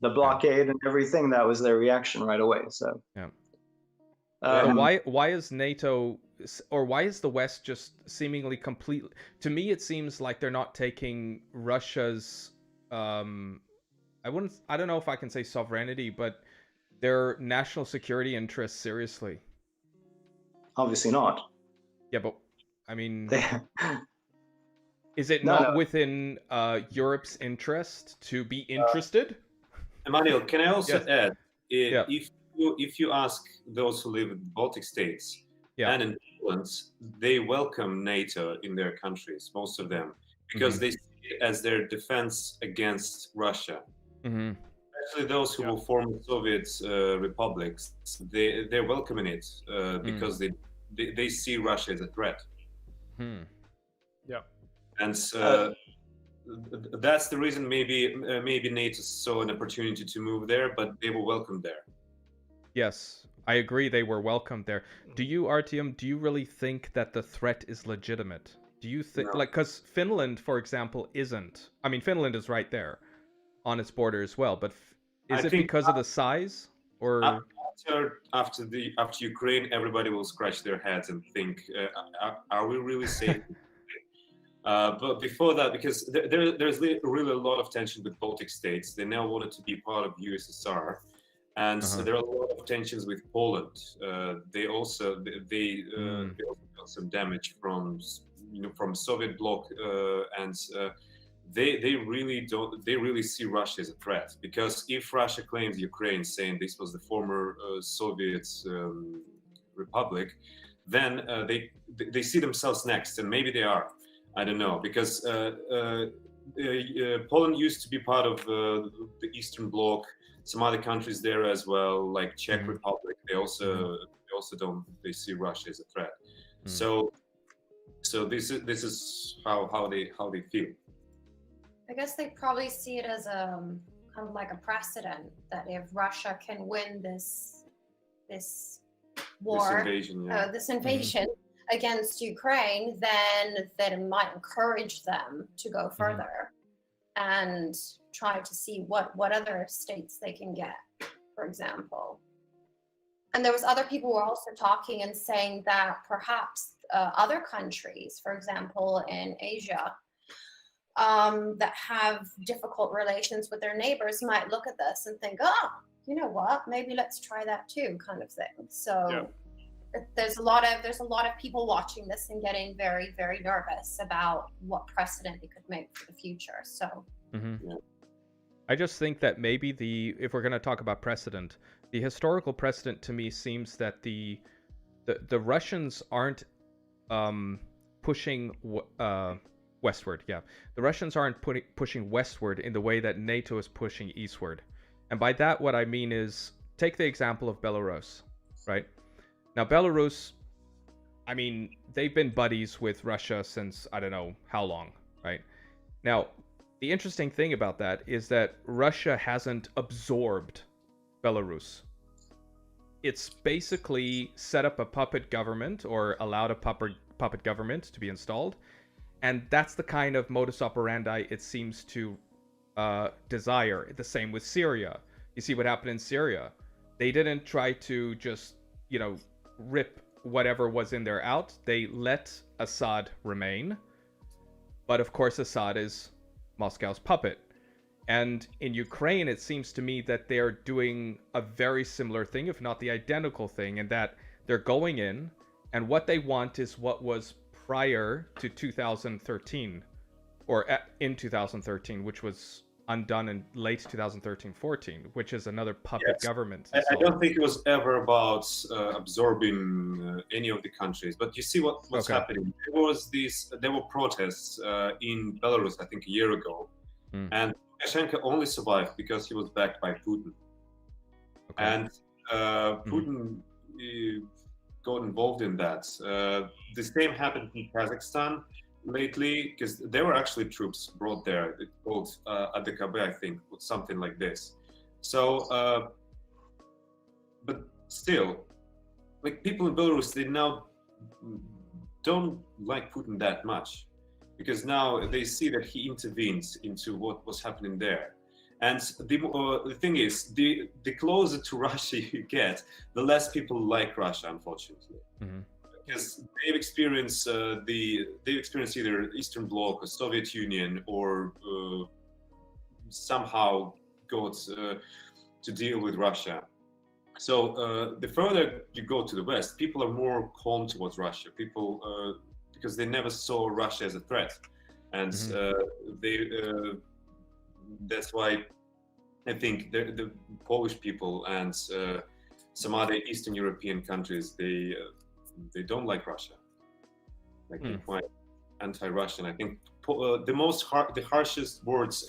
Speaker 4: the blockade and everything, that was their reaction right away. So.
Speaker 2: Yeah. So why is NATO, or why is the West just seemingly completely? To me, it seems like they're not taking Russia's. I don't know if I can say sovereignty, but their national security interests seriously.
Speaker 4: Obviously not.
Speaker 2: Yeah, but I mean, is it not within Europe's interest to be interested?
Speaker 3: Emmanuel, can I also add, if you ask those who live in the Baltic states and in Poland, they welcome NATO in their countries, most of them, because they see it as their defense against Russia. Especially those who will form Soviet republics, they're welcoming it because they see Russia as a threat.
Speaker 1: Yeah,
Speaker 3: and that's the reason maybe NATO saw an opportunity to move there, but they were welcome there.
Speaker 2: Yes, I agree. They were welcomed there. Do you, Artiom? Do you really think that the threat is legitimate? Do you think,
Speaker 3: No.
Speaker 2: like, because Finland, for example, isn't? I mean, Finland is right there on its border as well, but
Speaker 3: I
Speaker 2: is it
Speaker 3: think
Speaker 2: because of the size, or?
Speaker 3: after Ukraine, everybody will scratch their heads and think, are we really safe? But before that, because there's really a lot of tension with Baltic states. They now wanted to be part of USSR, and there are a lot of tensions with Poland. They also got some damage from from Soviet bloc, and they really see Russia as a threat, because if Russia claims Ukraine, saying this was the former Soviet republic, then they see themselves next, and maybe they are. I don't know, because Poland used to be part of the Eastern Bloc. Some other countries there as well, like Czech Republic. They also they see Russia as a threat. So this is how they feel.
Speaker 5: I guess they probably see it as a kind of like a precedent that if Russia can win this war, this invasion against Ukraine, then that it might encourage them to go further and try to see what other states they can get, for example. And there was other people who were also talking and saying that perhaps other countries, for example, in Asia, that have difficult relations with their neighbors might look at this and think, oh, you know what, maybe let's try that too, kind of thing. So there's a lot of people watching this and getting very, very nervous about what precedent it could make for the future. So
Speaker 2: I just think that maybe if we're going to talk about precedent, the historical precedent to me seems that the Russians aren't pushing westward. Yeah, the Russians aren't pushing westward in the way that NATO is pushing eastward. And by that, what I mean is, take the example of Belarus, right? Now, Belarus, I mean, they've been buddies with Russia since I don't know how long, right? Now, the interesting thing about that is that Russia hasn't absorbed Belarus. It's basically set up a puppet government, or allowed a puppet government to be installed. And that's the kind of modus operandi it seems to desire. The same with Syria. You see what happened in Syria. They didn't try to just, rip whatever was in there out. They let Assad remain. But of course, Assad is Moscow's puppet. And in Ukraine, it seems to me that they're doing a very similar thing, if not the identical thing, in that they're going in, and what they want is what was prior to 2013, or in 2013, which was undone in late 2013-14, which is another puppet government.
Speaker 3: I don't think it was ever about absorbing any of the countries, but you see what's happening. There were protests in Belarus, I think a year ago, and Lukashenko only survived because he was backed by Putin. And Putin got involved in that. The same happened in Kazakhstan lately, because there were actually troops brought there. It's called ADKB, I think, or something like this. So, but still, like, people in Belarus, they now don't like Putin that much, because now they see that he intervenes into what was happening there. And the thing is, the closer to Russia you get, the less people like Russia, unfortunately, because they've experienced either Eastern Bloc or Soviet Union, or somehow got to deal with Russia. So the further you go to the West, people are more calm towards Russia. People, because they never saw Russia as a threat, and that's why I think the Polish people and some other Eastern European countries, they don't like Russia. Like, they're quite anti-Russian. I think the harshest words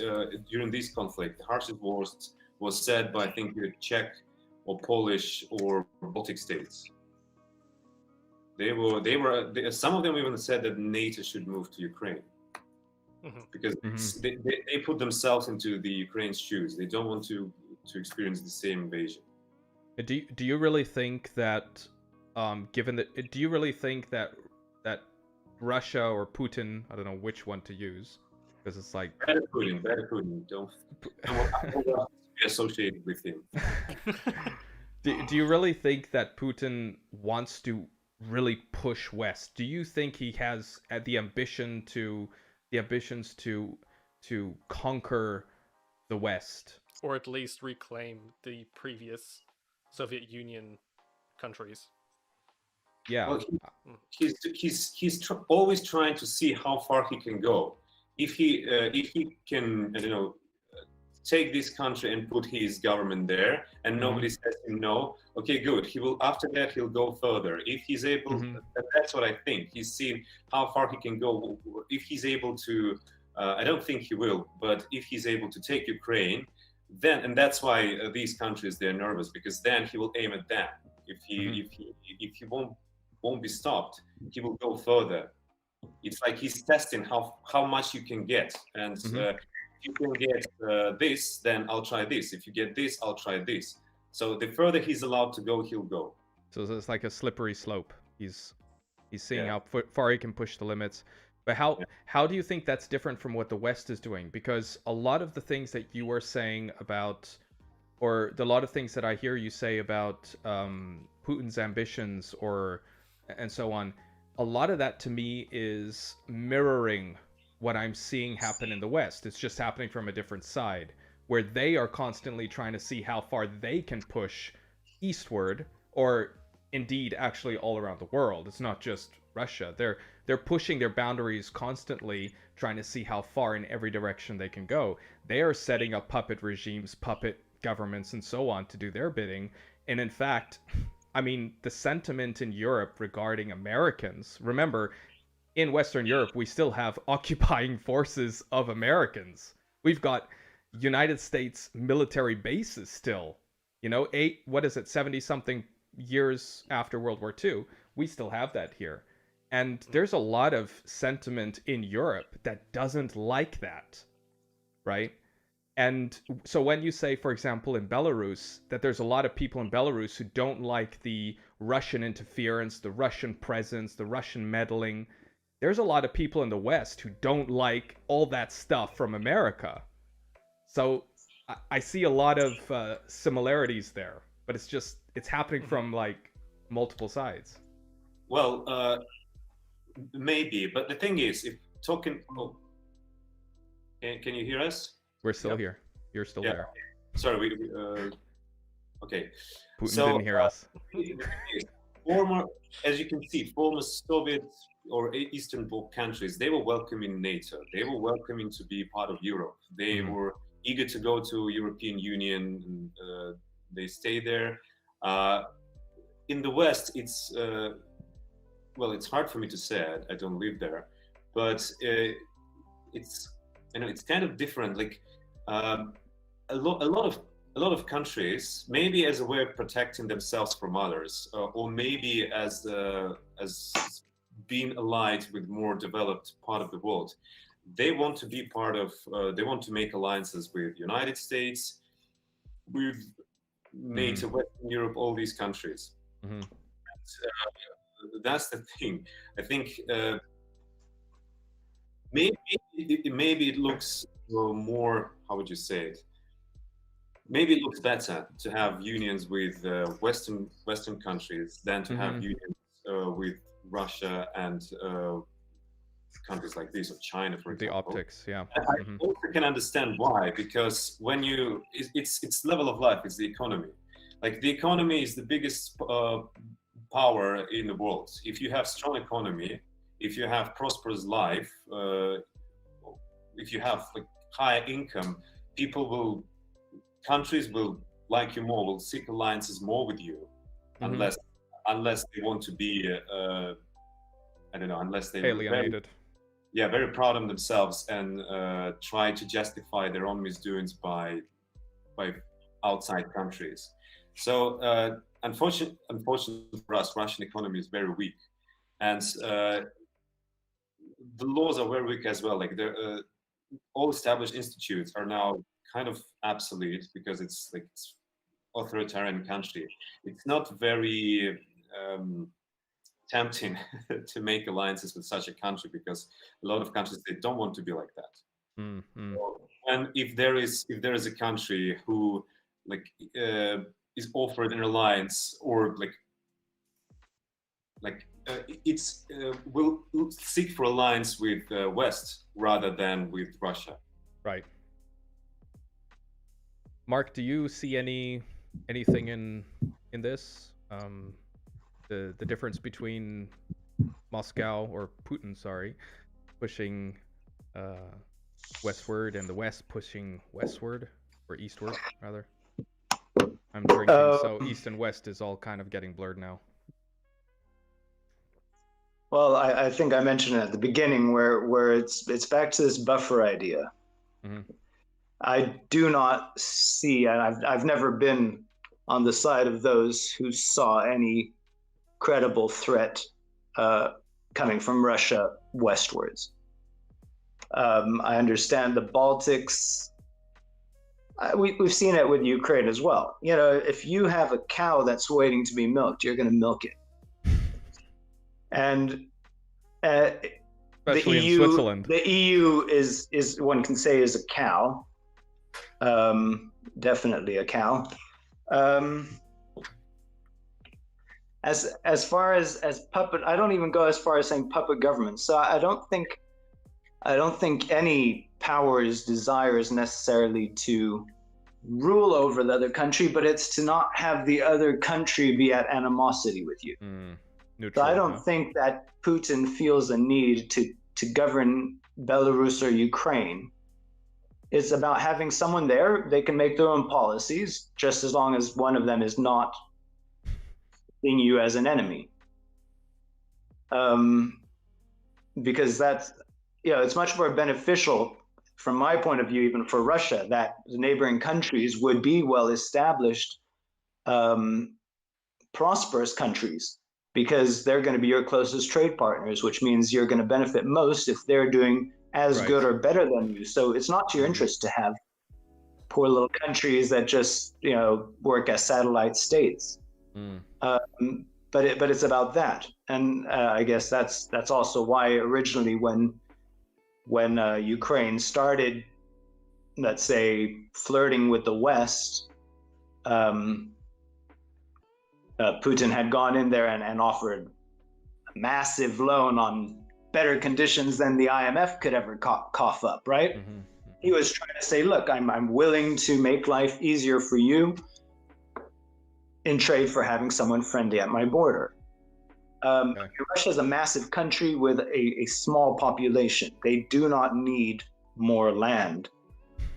Speaker 3: during this conflict, the harshest words was said by, I think, the Czech or Polish or Baltic states. Some of them even said that NATO should move to Ukraine. Because they put themselves into the Ukraine's shoes. They don't want to experience the same invasion.
Speaker 2: Do you really think that, do you really think that Russia or Putin. I don't know which one to use because it's like
Speaker 3: Better Putin. Don't be associated with him.
Speaker 2: do you really think that Putin wants to really push west? Do you think he has the ambitions to conquer the West?
Speaker 1: Or at least reclaim the previous Soviet Union countries.
Speaker 2: Yeah.
Speaker 3: Well, he's always trying to see how far he can go. If he can, take this country and put his government there, and nobody says him no, okay, good. He will, after that, he'll go further. If he's able, that's what I think. He's seen how far he can go. If he's able to, I don't think he will, but if he's able to take Ukraine, then, and that's why these countries, they're nervous, because then he will aim at them. If he won't be stopped, he will go further. It's like he's testing how much you can get, and if you can get this, then I'll try this. If you get this, I'll try this. So the further he's allowed to go, he'll go.
Speaker 2: So it's like a slippery slope. He's seeing how far he can push the limits. But how do you think that's different from what the West is doing? Because a lot of the things that you were saying about, or a lot of things that I hear you say about Putin's ambitions and so on, a lot of that to me is mirroring what I'm seeing happen in the West. It's just happening from a different side, where they are constantly trying to see how far they can push eastward, or indeed actually all around the world. It's not just Russia. They're pushing their boundaries constantly, trying to see how far in every direction they can go. They are setting up puppet regimes, puppet governments, and so on to do their bidding. And in fact, I mean, the sentiment in Europe regarding Americans, remember, in Western Europe, we still have occupying forces of Americans. We've got United States military bases still. 70-something years after World War II, we still have that here. And there's a lot of sentiment in Europe that doesn't like that, right? And so when you say, for example, in Belarus, that there's a lot of people in Belarus who don't like the Russian interference, the Russian presence, the Russian meddling, there's a lot of people in the West who don't like all that stuff from America. So I see a lot of similarities there, but it's happening from like multiple sides.
Speaker 3: Well, maybe, but the thing is, if talking, can you hear us?
Speaker 2: We're still here. You're still there.
Speaker 3: Sorry, okay.
Speaker 2: Putin didn't hear us.
Speaker 3: Former, as you can see, former Soviet or Eastern Bloc countries, they were welcoming NATO. They were welcoming to be part of Europe. They were eager to go to European Union. And, they stay there. In the West, it's it's hard for me to say it. I don't live there, but it's kind of different. Like a lot of countries, maybe as a way of protecting themselves from others, or maybe as being allied with more developed part of the world, they want to be part of. They want to make alliances with United States, with NATO, Western Europe, all these countries. And, that's the thing. I think maybe it looks more. How would you say it? Maybe it looks better to have unions with Western countries than to have unions with Russia and countries like this, or China, for example.
Speaker 2: The optics, yeah.
Speaker 3: I also can understand why, because when it's level of life, it's the economy. Like the economy is the biggest power in the world. If you have strong economy, if you have prosperous life, if you have like higher income, countries will like you more, will seek alliances more with you, unless they want to be, unless they
Speaker 2: alienated.
Speaker 3: Very proud of themselves and try to justify their own misdoings by outside countries. So unfortunately for us, Russian economy is very weak, and the laws are very weak as well. Like all established institutes are now kind of obsolete because it's authoritarian country. It's not very tempting to make alliances with such a country, because a lot of countries, they don't want to be like that. So, and if there is a country who like is offered an alliance, or it's will seek for alliance with West rather than with Russia.
Speaker 2: Right. Mark, do you see anything in this? The difference between Moscow, or Putin, sorry, pushing westward, and the West pushing westward, or eastward rather. I'm drinking, so East and West is all kind of getting blurred now.
Speaker 4: Well, I think I mentioned it at the beginning, where it's back to this buffer idea. I do not see, and I've never been on the side of those who saw any credible threat coming from Russia westwards. I understand the Baltics. We've seen it with Ukraine as well. You know, if you have a cow that's waiting to be milked, you're going to milk it. And
Speaker 2: Especially
Speaker 4: the EU,
Speaker 2: in Switzerland.
Speaker 4: The EU is one can say is a cow. Definitely a cow. As far as puppet, I don't even go as far as saying puppet government. So I don't think any power's desire is necessarily to rule over the other country, but it's to not have the other country be at animosity with you.
Speaker 2: Neutral,
Speaker 4: so I don't think that Putin feels a need to govern Belarus or Ukraine. It's about having someone there. They can make their own policies, just as long as one of them is not seeing you as an enemy. Because that's, it's much more beneficial from my point of view, even for Russia, that the neighboring countries would be well-established, prosperous countries, because they're going to be your closest trade partners, which means you're going to benefit most if they're doing as good or better than you. So it's not to your interest to have poor little countries that just, work as satellite states. But it's about that. And I guess that's also why originally when Ukraine started, let's say, flirting with the West, Putin had gone in there and offered a massive loan on better conditions than the IMF could ever cough up, right? He was trying to say, look, I'm willing to make life easier for you in trade for having someone friendly at my border. Russia is a massive country with a small population. They do not need more land.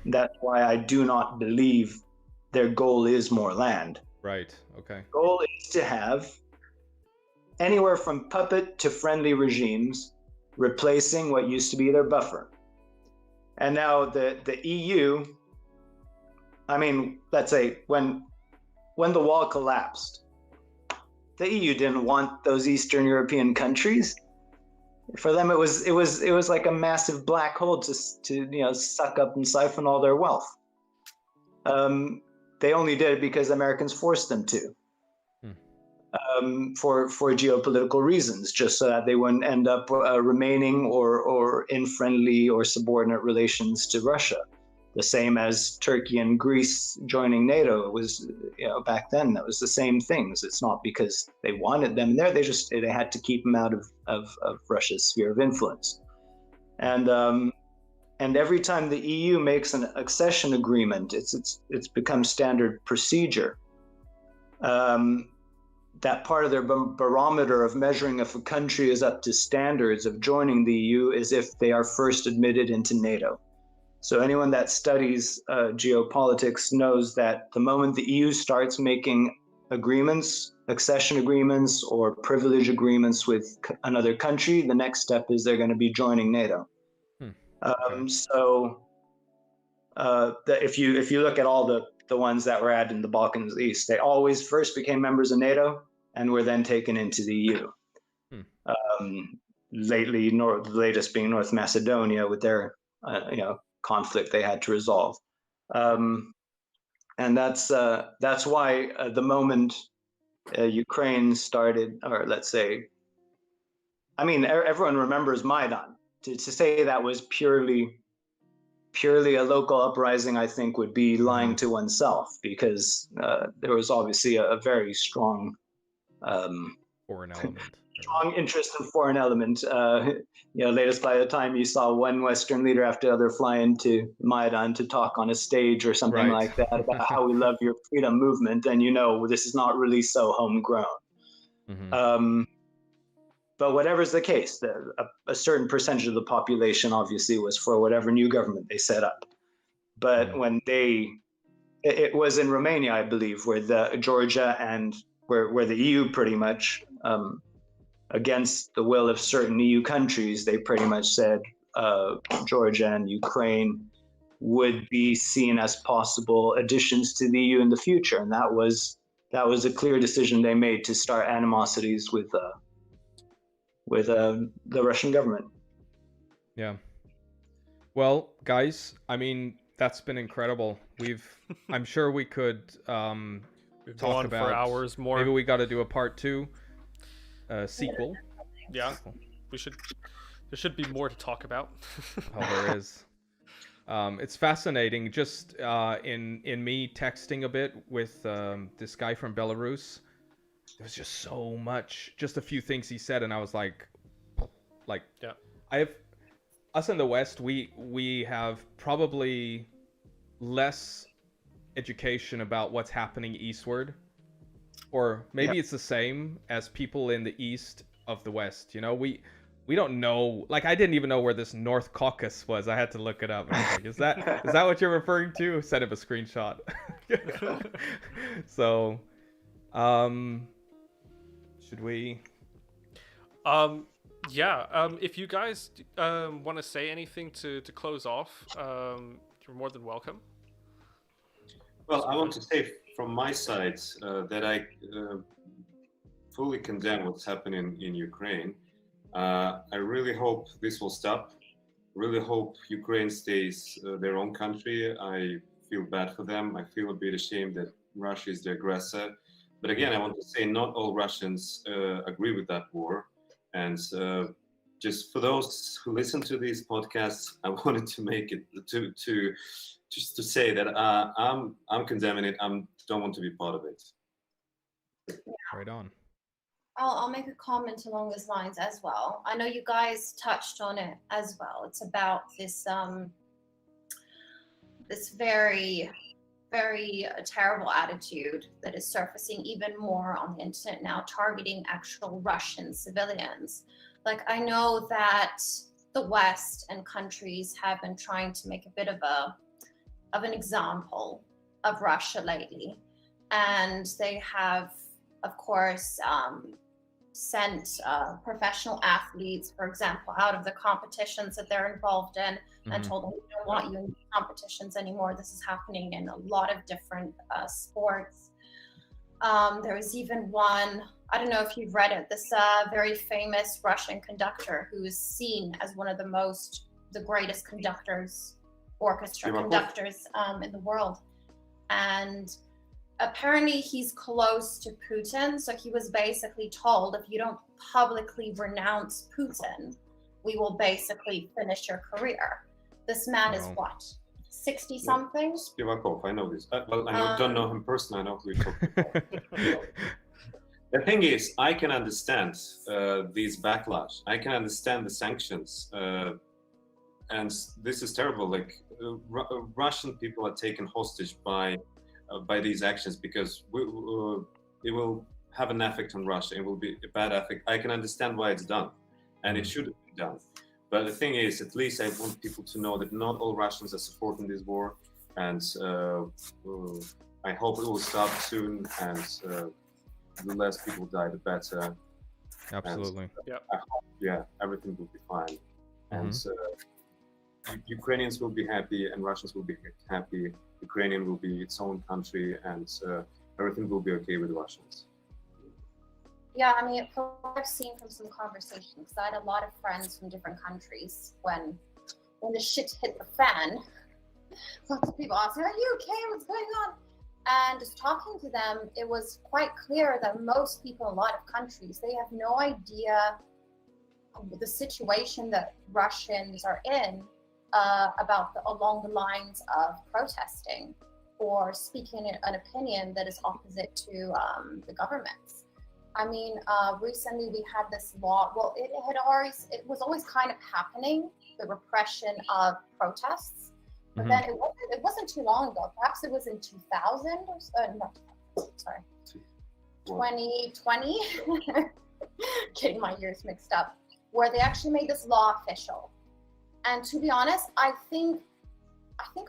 Speaker 4: That's why I do not believe their goal is more land.
Speaker 2: Right, okay.
Speaker 4: Goal is to have anywhere from puppet to friendly regimes replacing what used to be their buffer. And now the EU, I mean, let's say when the wall collapsed, the EU didn't want those Eastern European countries. For them, it was like a massive black hole to suck up and siphon all their wealth. They only did it because Americans forced them to, for geopolitical reasons, just so that they wouldn't end up remaining or in friendly or subordinate relations to Russia. The same as Turkey and Greece joining NATO. It was, back then, that was the same things. It's not because they wanted them there. They had to keep them out of Russia's sphere of influence. And every time the EU makes an accession agreement, it's become standard procedure. That part of their barometer of measuring if a country is up to standards of joining the EU is if they are first admitted into NATO. So anyone that studies geopolitics knows that the moment the EU starts making agreements, accession agreements, or privilege agreements with another country, the next step is they're going to be joining NATO. So if you look at all the ones that were added in the Balkans East, they always first became members of NATO and were then taken into the EU. Lately, the latest being North Macedonia with their conflict they had to resolve, and that's why the moment Ukraine started, or let's say I mean, everyone remembers Maidan. To say that was purely a local uprising, I think, would be lying to oneself, because there was obviously a very strong
Speaker 2: Foreign element.
Speaker 4: strong interest in foreign element. Latest by the time you saw one Western leader after the other fly into Maidan to talk on a stage or something like that about how we love your freedom movement, and this is not really so homegrown. But whatever's the case, a certain percentage of the population obviously was for whatever new government they set up. But when it was in Romania, I believe, where the Georgia and where the EU pretty much, against the will of certain EU countries, they pretty much said Georgia and Ukraine would be seen as possible additions to the EU in the future, and that was a clear decision they made to start animosities with the Russian government.
Speaker 2: Yeah. Well, guys, I mean, that's been incredible. I'm sure we could
Speaker 1: We've
Speaker 2: talk
Speaker 1: gone
Speaker 2: about
Speaker 1: for hours more.
Speaker 2: Maybe we got to do a part 2, sequel.
Speaker 1: Yeah, there should be more to talk about.
Speaker 2: Oh, there is. It's fascinating. Just in me texting a bit with this guy from Belarus, there was just so much. Just a few things he said, and I was like, yeah. Us in the West, we have probably less education about what's happening eastward, or maybe it's the same as people in the east of the West. We don't know. Like, I didn't even know where this North Caucasus was. I had to look it up. I was like, is that what you're referring to? Send him a screenshot. So, should we?
Speaker 1: Yeah. If you guys want to say anything to close off, you're more than welcome.
Speaker 3: Well, I want to say from my side that I fully condemn what's happening in Ukraine. I really hope this will stop. Really hope Ukraine stays their own country. I feel bad for them. I feel a bit ashamed that Russia is the aggressor. But again, I want to say not all Russians agree with that war. And just for those who listen to these podcasts, I wanted to make it to say that I'm condemning it. I don't want to be part of it.
Speaker 2: Right on.
Speaker 5: I'll make a comment along those lines as well. I know you guys touched on it as well. It's about this this very, very terrible attitude that is surfacing even more on the internet now, targeting actual Russian civilians. Like, I know that the West and countries have been trying to make a bit of an example of Russia lately, and they have, of course, sent professional athletes, for example, out of the competitions that they're involved in, and told them, we don't want you in competitions anymore. This is happening in a lot of different sports. There was even one, I don't know if you've read it, this very famous Russian conductor who is seen as one of the greatest orchestra conductors in the world. And apparently he's close to Putin, so he was basically told, if you don't publicly renounce Putin, we will basically finish your career. This man is what, 60 something?
Speaker 3: Spivakov, I know this. Well, I don't know him personally. I know who you're talking about. The thing is, I can understand these backlash. I can understand the sanctions, and this is terrible. Like Russian people are taken hostage by these actions because it will have an effect on Russia. It will be a bad effect. I can understand why it's done, and it should be done. But the thing is, at least I want people to know that not all Russians are supporting this war, and I hope it will stop soon, and the less people die, the better.
Speaker 2: Absolutely.
Speaker 3: And, I hope, everything will be fine, and Ukrainians will be happy, and Russians will be happy. Ukrainian will be its own country, and everything will be okay with Russians.
Speaker 5: Yeah, I mean, from what I've seen from some conversations, I had a lot of friends from different countries when the shit hit the fan. Lots of people asked me, are you okay? What's going on? And just talking to them, it was quite clear that most people in a lot of countries, they have no idea the situation that Russians are in, along the lines of protesting or speaking an opinion that is opposite to the government's. I mean, recently we had this law. Well, it was always kind of happening, the repression of protests. But then it wasn't too long ago. Perhaps it was in 2000 or so. No, sorry, 2020. Getting my years mixed up. Where they actually made this law official. And to be honest, I think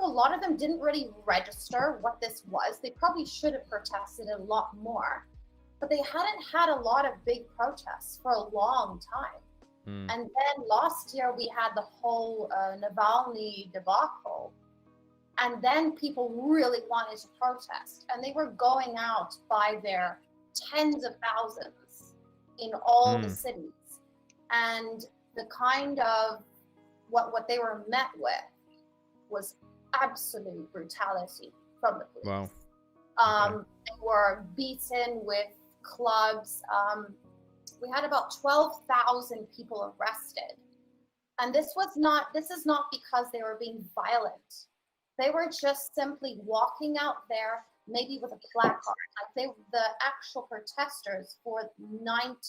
Speaker 5: a lot of them didn't really register what this was. They probably should have protested a lot more. But they hadn't had a lot of big protests for a long time. And then last year we had the whole Navalny debacle. And then people really wanted to protest. And they were going out by their tens of thousands in all the cities. And the kind of what they were met with was absolute brutality from the police.
Speaker 2: Wow.
Speaker 5: They were beaten with clubs. We had about 12,000 people arrested. And this is not because they were being violent. They were just simply walking out there, maybe with a placard. Like the actual protesters, for 99%,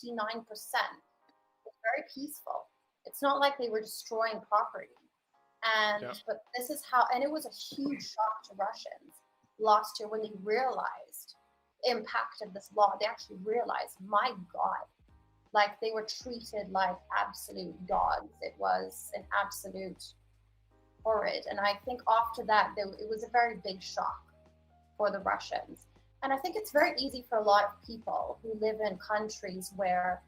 Speaker 5: were very peaceful. It's not like they were destroying property. But this is how, and it was a huge shock to Russians last year when they realized the impact of this law. They actually realized, my God, like they were treated like absolute dogs. It was an absolute horrid. And I think after that, it was a very big shock for the Russians. And I think it's very easy for a lot of people who live in countries where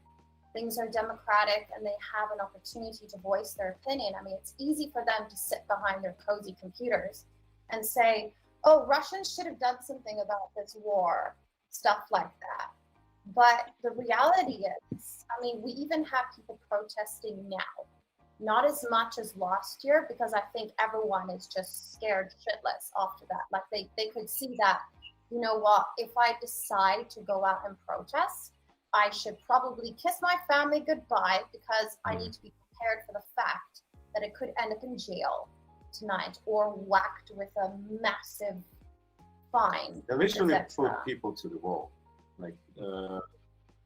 Speaker 5: things are democratic and they have an opportunity to voice their opinion. I mean, it's easy for them to sit behind their cozy computers and say, oh, Russians should have done something about this war, stuff like that. But the reality is, I mean, we even have people protesting now, not as much as last year, because I think everyone is just scared shitless after that. Like they could see that, you know what, if I decide to go out and protest, I should probably kiss my family goodbye, because I need to be prepared for the fact that it could end up in jail tonight or whacked with a massive fine.
Speaker 3: They literally put people to the wall. Like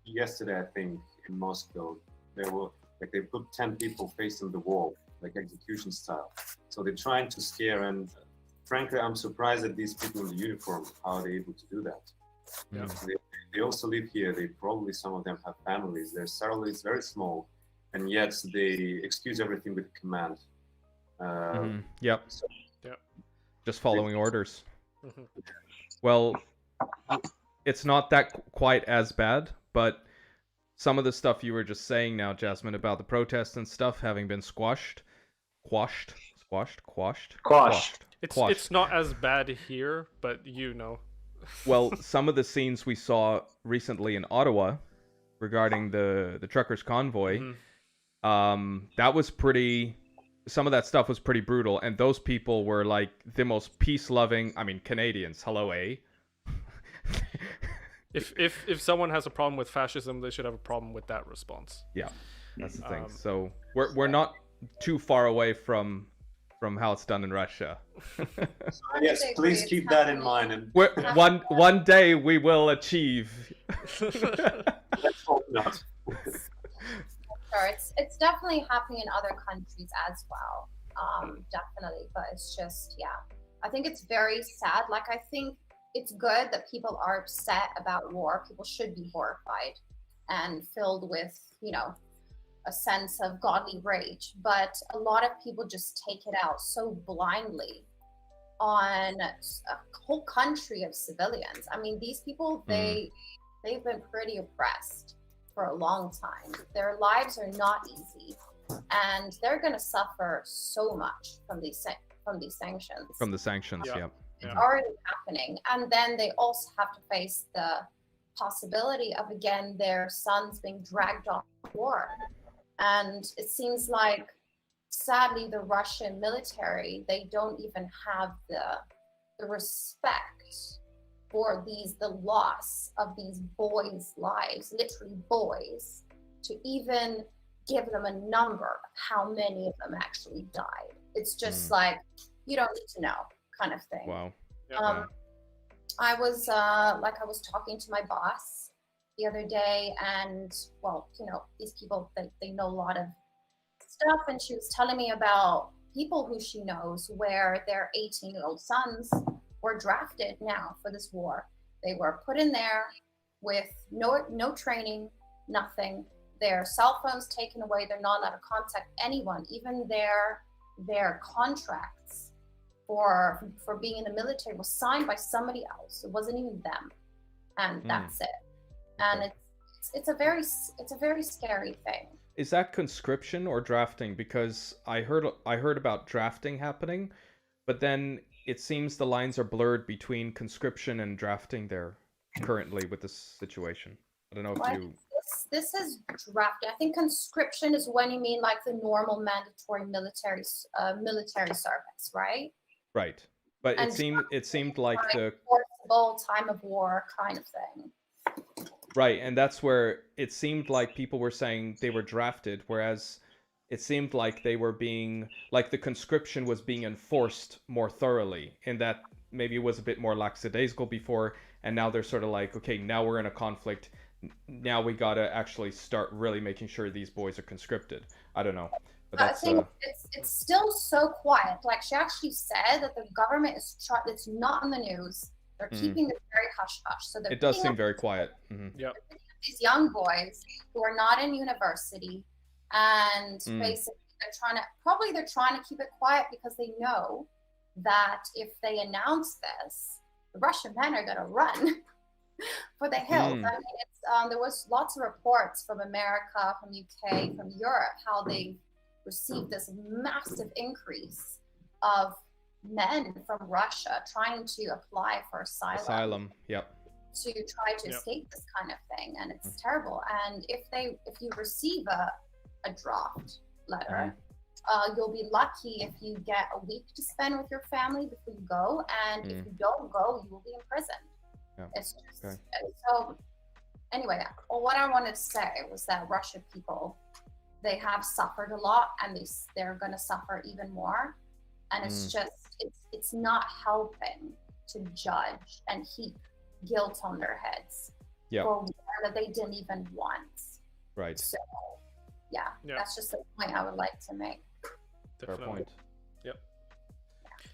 Speaker 3: yesterday, I think in Moscow, they put 10 people facing the wall, like execution style. So they're trying to scare, and frankly, I'm surprised that these people in the uniform, how are they able to do that?
Speaker 1: Yeah.
Speaker 3: They also live here. Some of them have families. Their salary is very small, and yet they excuse everything with command.
Speaker 2: Yep.
Speaker 3: So,
Speaker 2: just following orders. Well, it's not that quite as bad, but some of the stuff you were just saying now, Jasmine, about the protests and stuff having been quashed.
Speaker 1: It's not as bad here, but you know.
Speaker 2: Well, some of the scenes we saw recently in Ottawa regarding the truckers' convoy, that was pretty. Some of that stuff was pretty brutal, and those people were like the most peace-loving. I mean, Canadians, hello, eh?
Speaker 1: If someone has a problem with fascism, they should have a problem with that response.
Speaker 2: Yeah, that's the thing. So we're not too far away from how it's done in Russia.
Speaker 3: Yes, please keep that in mind. And
Speaker 2: one day we will achieve.
Speaker 3: Let's hope not.
Speaker 5: Sure, it's definitely happening in other countries as well. Definitely, but it's just, I think it's very sad. Like, I think it's good that people are upset about war. People should be horrified and filled with, a sense of godly rage. But a lot of people just take it out so blindly on a whole country of civilians. I mean, these people, they've been pretty oppressed for a long time. Their lives are not easy, and they're going to suffer so much from these sanctions.
Speaker 2: From the sanctions, yeah.
Speaker 5: It's already happening. And then they also have to face the possibility of, again, their sons being dragged off to war. And it seems like, sadly, the Russian military, they don't even have the respect for the loss of these boys' lives, literally boys, to even give them a number of how many of them actually died. It's just like, you don't need to know kind of thing.
Speaker 2: Wow.
Speaker 5: I was talking to my boss the other day, and well, you know, these people, they know a lot of stuff, and she was telling me about people who she knows where their 18-year-old sons were drafted now for this war. They were put in there with no training, nothing. Their cell phones taken away. They're not allowed to contact anyone. Even their contracts for being in the military was signed by somebody else. It wasn't even them, and that's it. And it's a very scary thing.
Speaker 2: Is that conscription or drafting? Because I heard about drafting happening, but then it seems the lines are blurred between conscription and drafting there currently with this situation. I don't know if you...
Speaker 5: This is drafting. I think conscription is when you mean like the normal mandatory military service, right?
Speaker 2: Right. But
Speaker 5: And
Speaker 2: it seemed like the
Speaker 5: forcible time of war kind of thing.
Speaker 2: right, and that's where it seemed like people were saying they were drafted, whereas it seemed like they were being, like the conscription was being enforced more thoroughly, in that maybe it was a bit more lackadaisical before, and now they're sort of like, okay, now we're in a conflict, now we gotta actually start really making sure these boys are conscripted. I don't know. But that's,
Speaker 5: I think it's still so quiet. Like, she actually said that the government it's not in the news. They're keeping it very hush-hush. So
Speaker 2: it does seem very quiet.
Speaker 1: Yeah.
Speaker 5: These young boys who are not in university, and basically they're trying to keep it quiet because they know that if they announce this, the Russian men are going to run for the hills. I mean, there was lots of reports from America, from UK, from Europe, how they received this massive increase of men from Russia trying to apply for asylum.
Speaker 2: Yep.
Speaker 5: To try to escape this kind of thing, and it's terrible. And if you receive a draft letter, you'll be lucky if you get a week to spend with your family before you go, and if you don't go, you will be imprisoned. It's just so. Anyway, what I wanted to say was that Russian people, they have suffered a lot, and they're going to suffer even more. And it's just it's not helping to judge and heap guilt on their heads for war that they didn't even want.
Speaker 2: Right.
Speaker 5: So that's just the point I would like to make.
Speaker 1: Definitely.
Speaker 2: Fair point.
Speaker 1: Yep.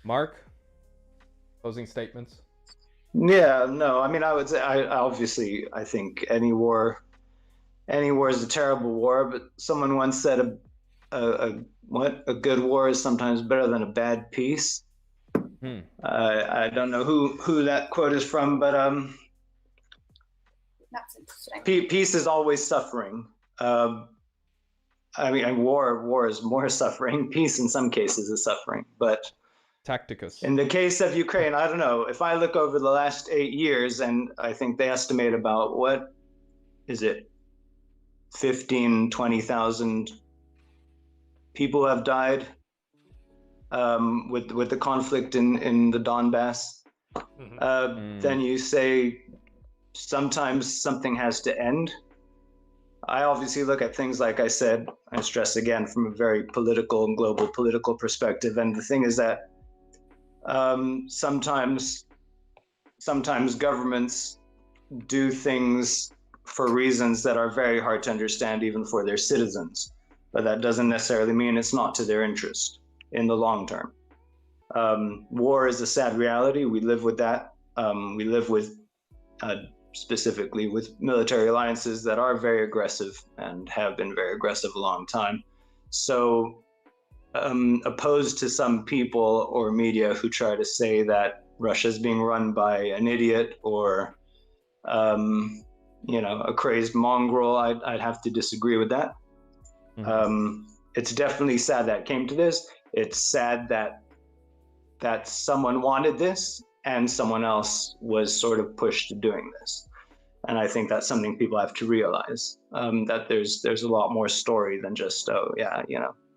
Speaker 2: Mark, closing statements?
Speaker 4: Yeah, no, I mean, I would say, I think any war is a terrible war, but someone once said a good war is sometimes better than a bad peace. I don't know who that quote is from, but
Speaker 5: that's interesting.
Speaker 4: Peace is always suffering. I mean, war is more suffering. Peace in some cases is suffering, but
Speaker 2: Tacticus.
Speaker 4: in the case of Ukraine, I don't know. If I look over the last 8 years, and I think they estimate about, what is it, 20,000 people have died with the conflict in the Donbass. Then you say sometimes something has to end. I obviously look at things, like I said, I stress again, from a very political and global political perspective. And the thing is that sometimes governments do things for reasons that are very hard to understand even for their citizens, but that doesn't necessarily mean it's not to their interest in the long term. War is a sad reality. We live with that. We live with specifically with military alliances that are very aggressive and have been very aggressive a long time. So opposed to some people or media who try to say that Russia is being run by an idiot or a crazed mongrel, I'd have to disagree with that. It's definitely sad that it came to this. It's sad that someone wanted this and someone else was sort of pushed to doing this. And I think that's something people have to realize, that there's a lot more story than just,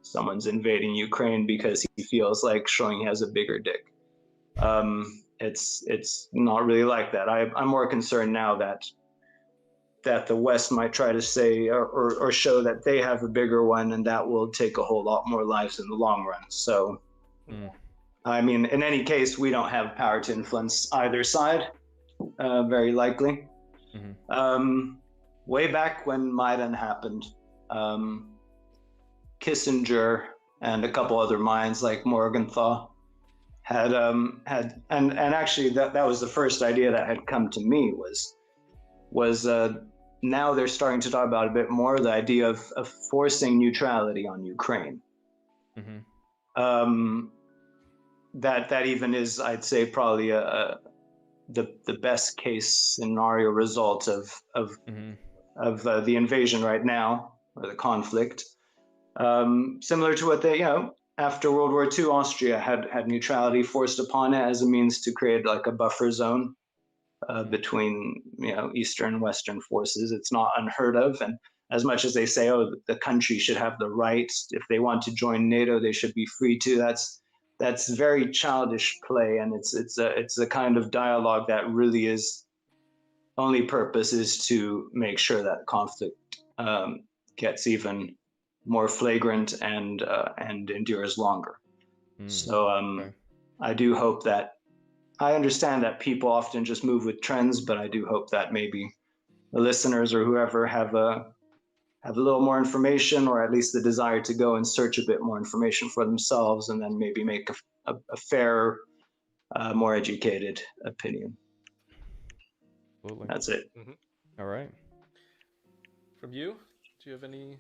Speaker 4: someone's invading Ukraine because he feels like showing he has a bigger dick. It's not really like that. I'm more concerned now that that the West might try to say or show that they have a bigger one, and that will take a whole lot more lives in the long run. So, I mean, in any case, we don't have power to influence either side, very likely. Way back when Maidan happened, Kissinger and a couple other minds like Morgenthau had actually that was the first idea that had come to me was now they're starting to talk about a bit more the idea of forcing neutrality on Ukraine. That even is, I'd say, probably the best case scenario result of the invasion right now, or the conflict. Similar to what they, after World War II, Austria had neutrality forced upon it as a means to create like a buffer zone between Eastern and Western forces. It's not unheard of, and as much as they say, oh, the country should have the right, if they want to join NATO, they should be free to. That's very childish play, and it's a kind of dialogue that really is only purpose is to make sure that conflict gets even more flagrant and endures longer. So
Speaker 2: Okay.
Speaker 4: I do hope that, I understand that people often just move with trends, but I do hope that maybe the listeners or whoever have a little more information, or at least the desire to go and search a bit more information for themselves, and then maybe make a fair, more educated opinion.
Speaker 2: Absolutely.
Speaker 4: That's it.
Speaker 2: All right.
Speaker 1: From you, do you have any?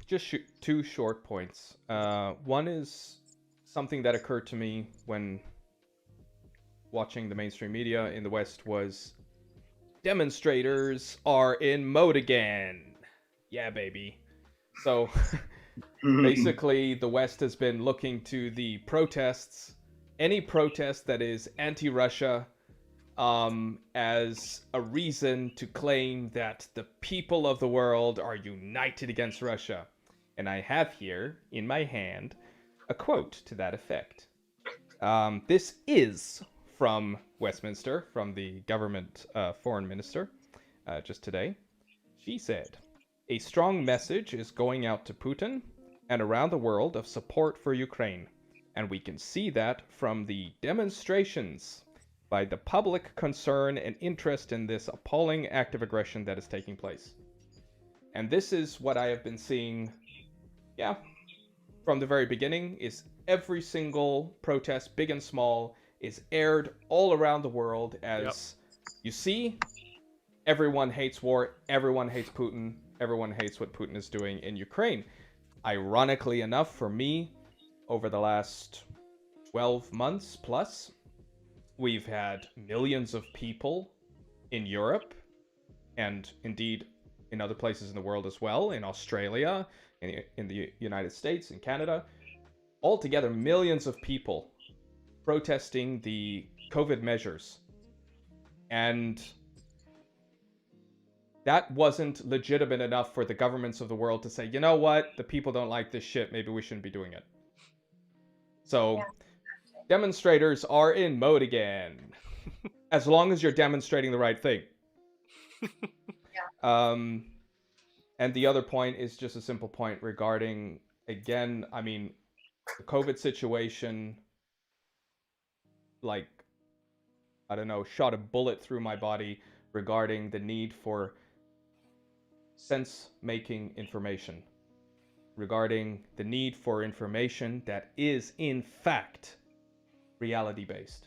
Speaker 2: Just two short points. One is something that occurred to me when watching the mainstream media in the West was demonstrators are in mode again. Yeah, baby. So basically the West has been looking to the protests, any protest that is anti-Russia, as a reason to claim that the people of the world are united against Russia. And I have here in my hand a quote to that effect. This is from Westminster, from the government foreign minister, just today. She said, "A strong message is going out to Putin and around the world of support for Ukraine. And we can see that from the demonstrations by the public concern and interest in this appalling act of aggression that is taking place." And this is what I have been seeing, from the very beginning, is every single protest, big and small, is aired all around the world as, you see, everyone hates war, everyone hates Putin, everyone hates what Putin is doing in Ukraine. Ironically enough, for me, over the last 12 months plus, we've had millions of people in Europe, and indeed in other places in the world as well, in Australia, in the United States, in Canada, altogether millions of people protesting the COVID measures. And that wasn't legitimate enough for the governments of the world to say, you know what, the people don't like this shit, maybe we shouldn't be doing it. So demonstrators are in mode again. As long as you're demonstrating the right thing. And the other point is just a simple point regarding, again, I mean, the COVID situation, like, I don't know, shot a bullet through my body regarding the need for sense-making information. Regarding the need for information that is, in fact, reality-based.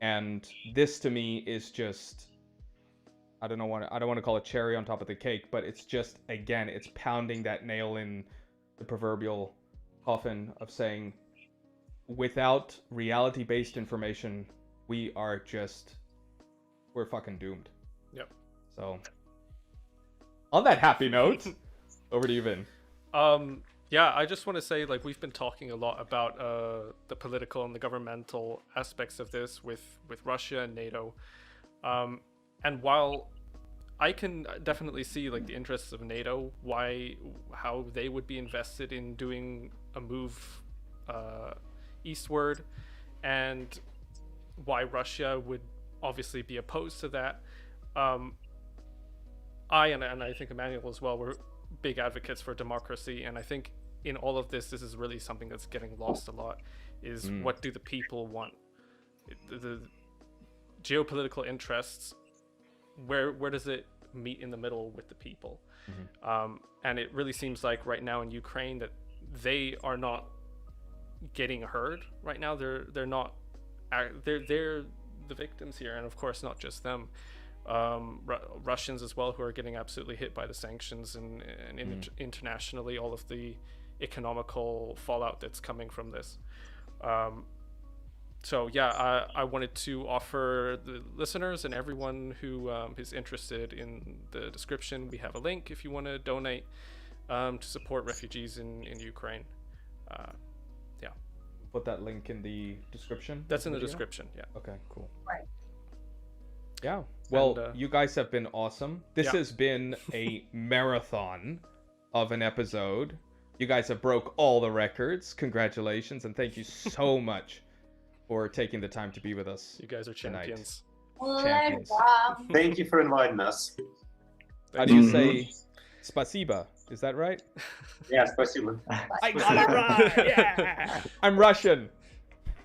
Speaker 2: And this, to me, is just, I don't want to call it cherry on top of the cake, but it's just, again, it's pounding that nail in the proverbial coffin of saying, without reality-based information, we're fucking doomed.
Speaker 1: Yep.
Speaker 2: So, on that happy note, over to you, Vin.
Speaker 1: Yeah, I just want to say, like, we've been talking a lot about the political and the governmental aspects of this with Russia and NATO. And while I can definitely see, like, the interests of NATO, how they would be invested in doing a move eastward, and why Russia would obviously be opposed to that. and I think Emmanuel as well, we're big advocates for democracy, and I think in all of this is really something that's getting lost a lot, is what do the people want? The geopolitical interests, where does it meet in the middle with the people? And it really seems like right now in Ukraine that they are not getting heard right now. They're the victims here, and of course not just them. Russians as well, who are getting absolutely hit by the sanctions, and internationally all of the economical fallout that's coming from this. So yeah, I wanted to offer the listeners and everyone who is interested, in the description we have a link if you want to donate to support refugees in Ukraine. Yeah,
Speaker 2: Put that link in the description.
Speaker 1: that's in the description. Yeah.
Speaker 2: Okay, cool.
Speaker 5: Right.
Speaker 2: Yeah. Well,
Speaker 1: And,
Speaker 2: you guys have been awesome. This
Speaker 1: yeah.
Speaker 2: has been a marathon of an episode. You guys have broke all the records. Congratulations, and thank you so much for taking the time to be with us.
Speaker 1: You guys are
Speaker 2: Tonight.
Speaker 1: champions.
Speaker 2: Champions.
Speaker 3: Thank you for inviting us.
Speaker 2: How do you say spasiba? Is that right?
Speaker 3: Yeah, спасибо.
Speaker 2: I got it right! Yeah! I'm Russian.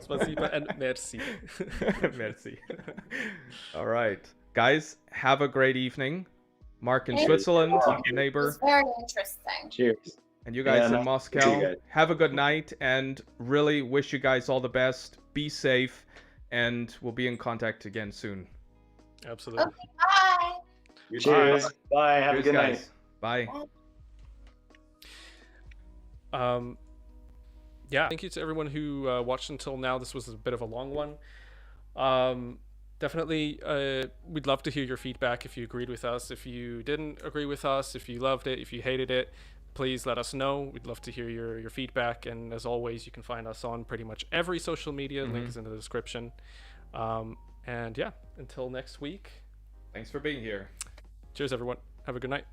Speaker 1: Spasiba and merci.
Speaker 2: Merci. All right. Guys, have a great evening. Mark in
Speaker 5: Thank
Speaker 2: Switzerland,
Speaker 5: It
Speaker 2: neighbor,
Speaker 5: was very interesting.
Speaker 4: Cheers.
Speaker 2: and you guys
Speaker 4: Yeah,
Speaker 2: in
Speaker 4: no,
Speaker 2: Moscow.
Speaker 4: thank you, guys.
Speaker 2: Have a good night, and really wish you guys all the best. Be safe, and we'll be in contact again soon.
Speaker 1: Absolutely.
Speaker 5: Bye.
Speaker 3: You
Speaker 4: Cheers. Bye. Have a
Speaker 2: Cheers,
Speaker 4: good
Speaker 2: guys.
Speaker 4: night.
Speaker 2: Bye.
Speaker 1: Yeah, thank you to everyone who watched until now. This was a bit of a long one. Definitely, we'd love to hear your feedback if you agreed with us, if you didn't agree with us, if you loved it, if you hated it. Please let us know. We'd love to hear your feedback. And as always, you can find us on pretty much every social media. Link is in the description. And yeah, until next week.
Speaker 2: Thanks for being here.
Speaker 1: Cheers, everyone. Have a good night.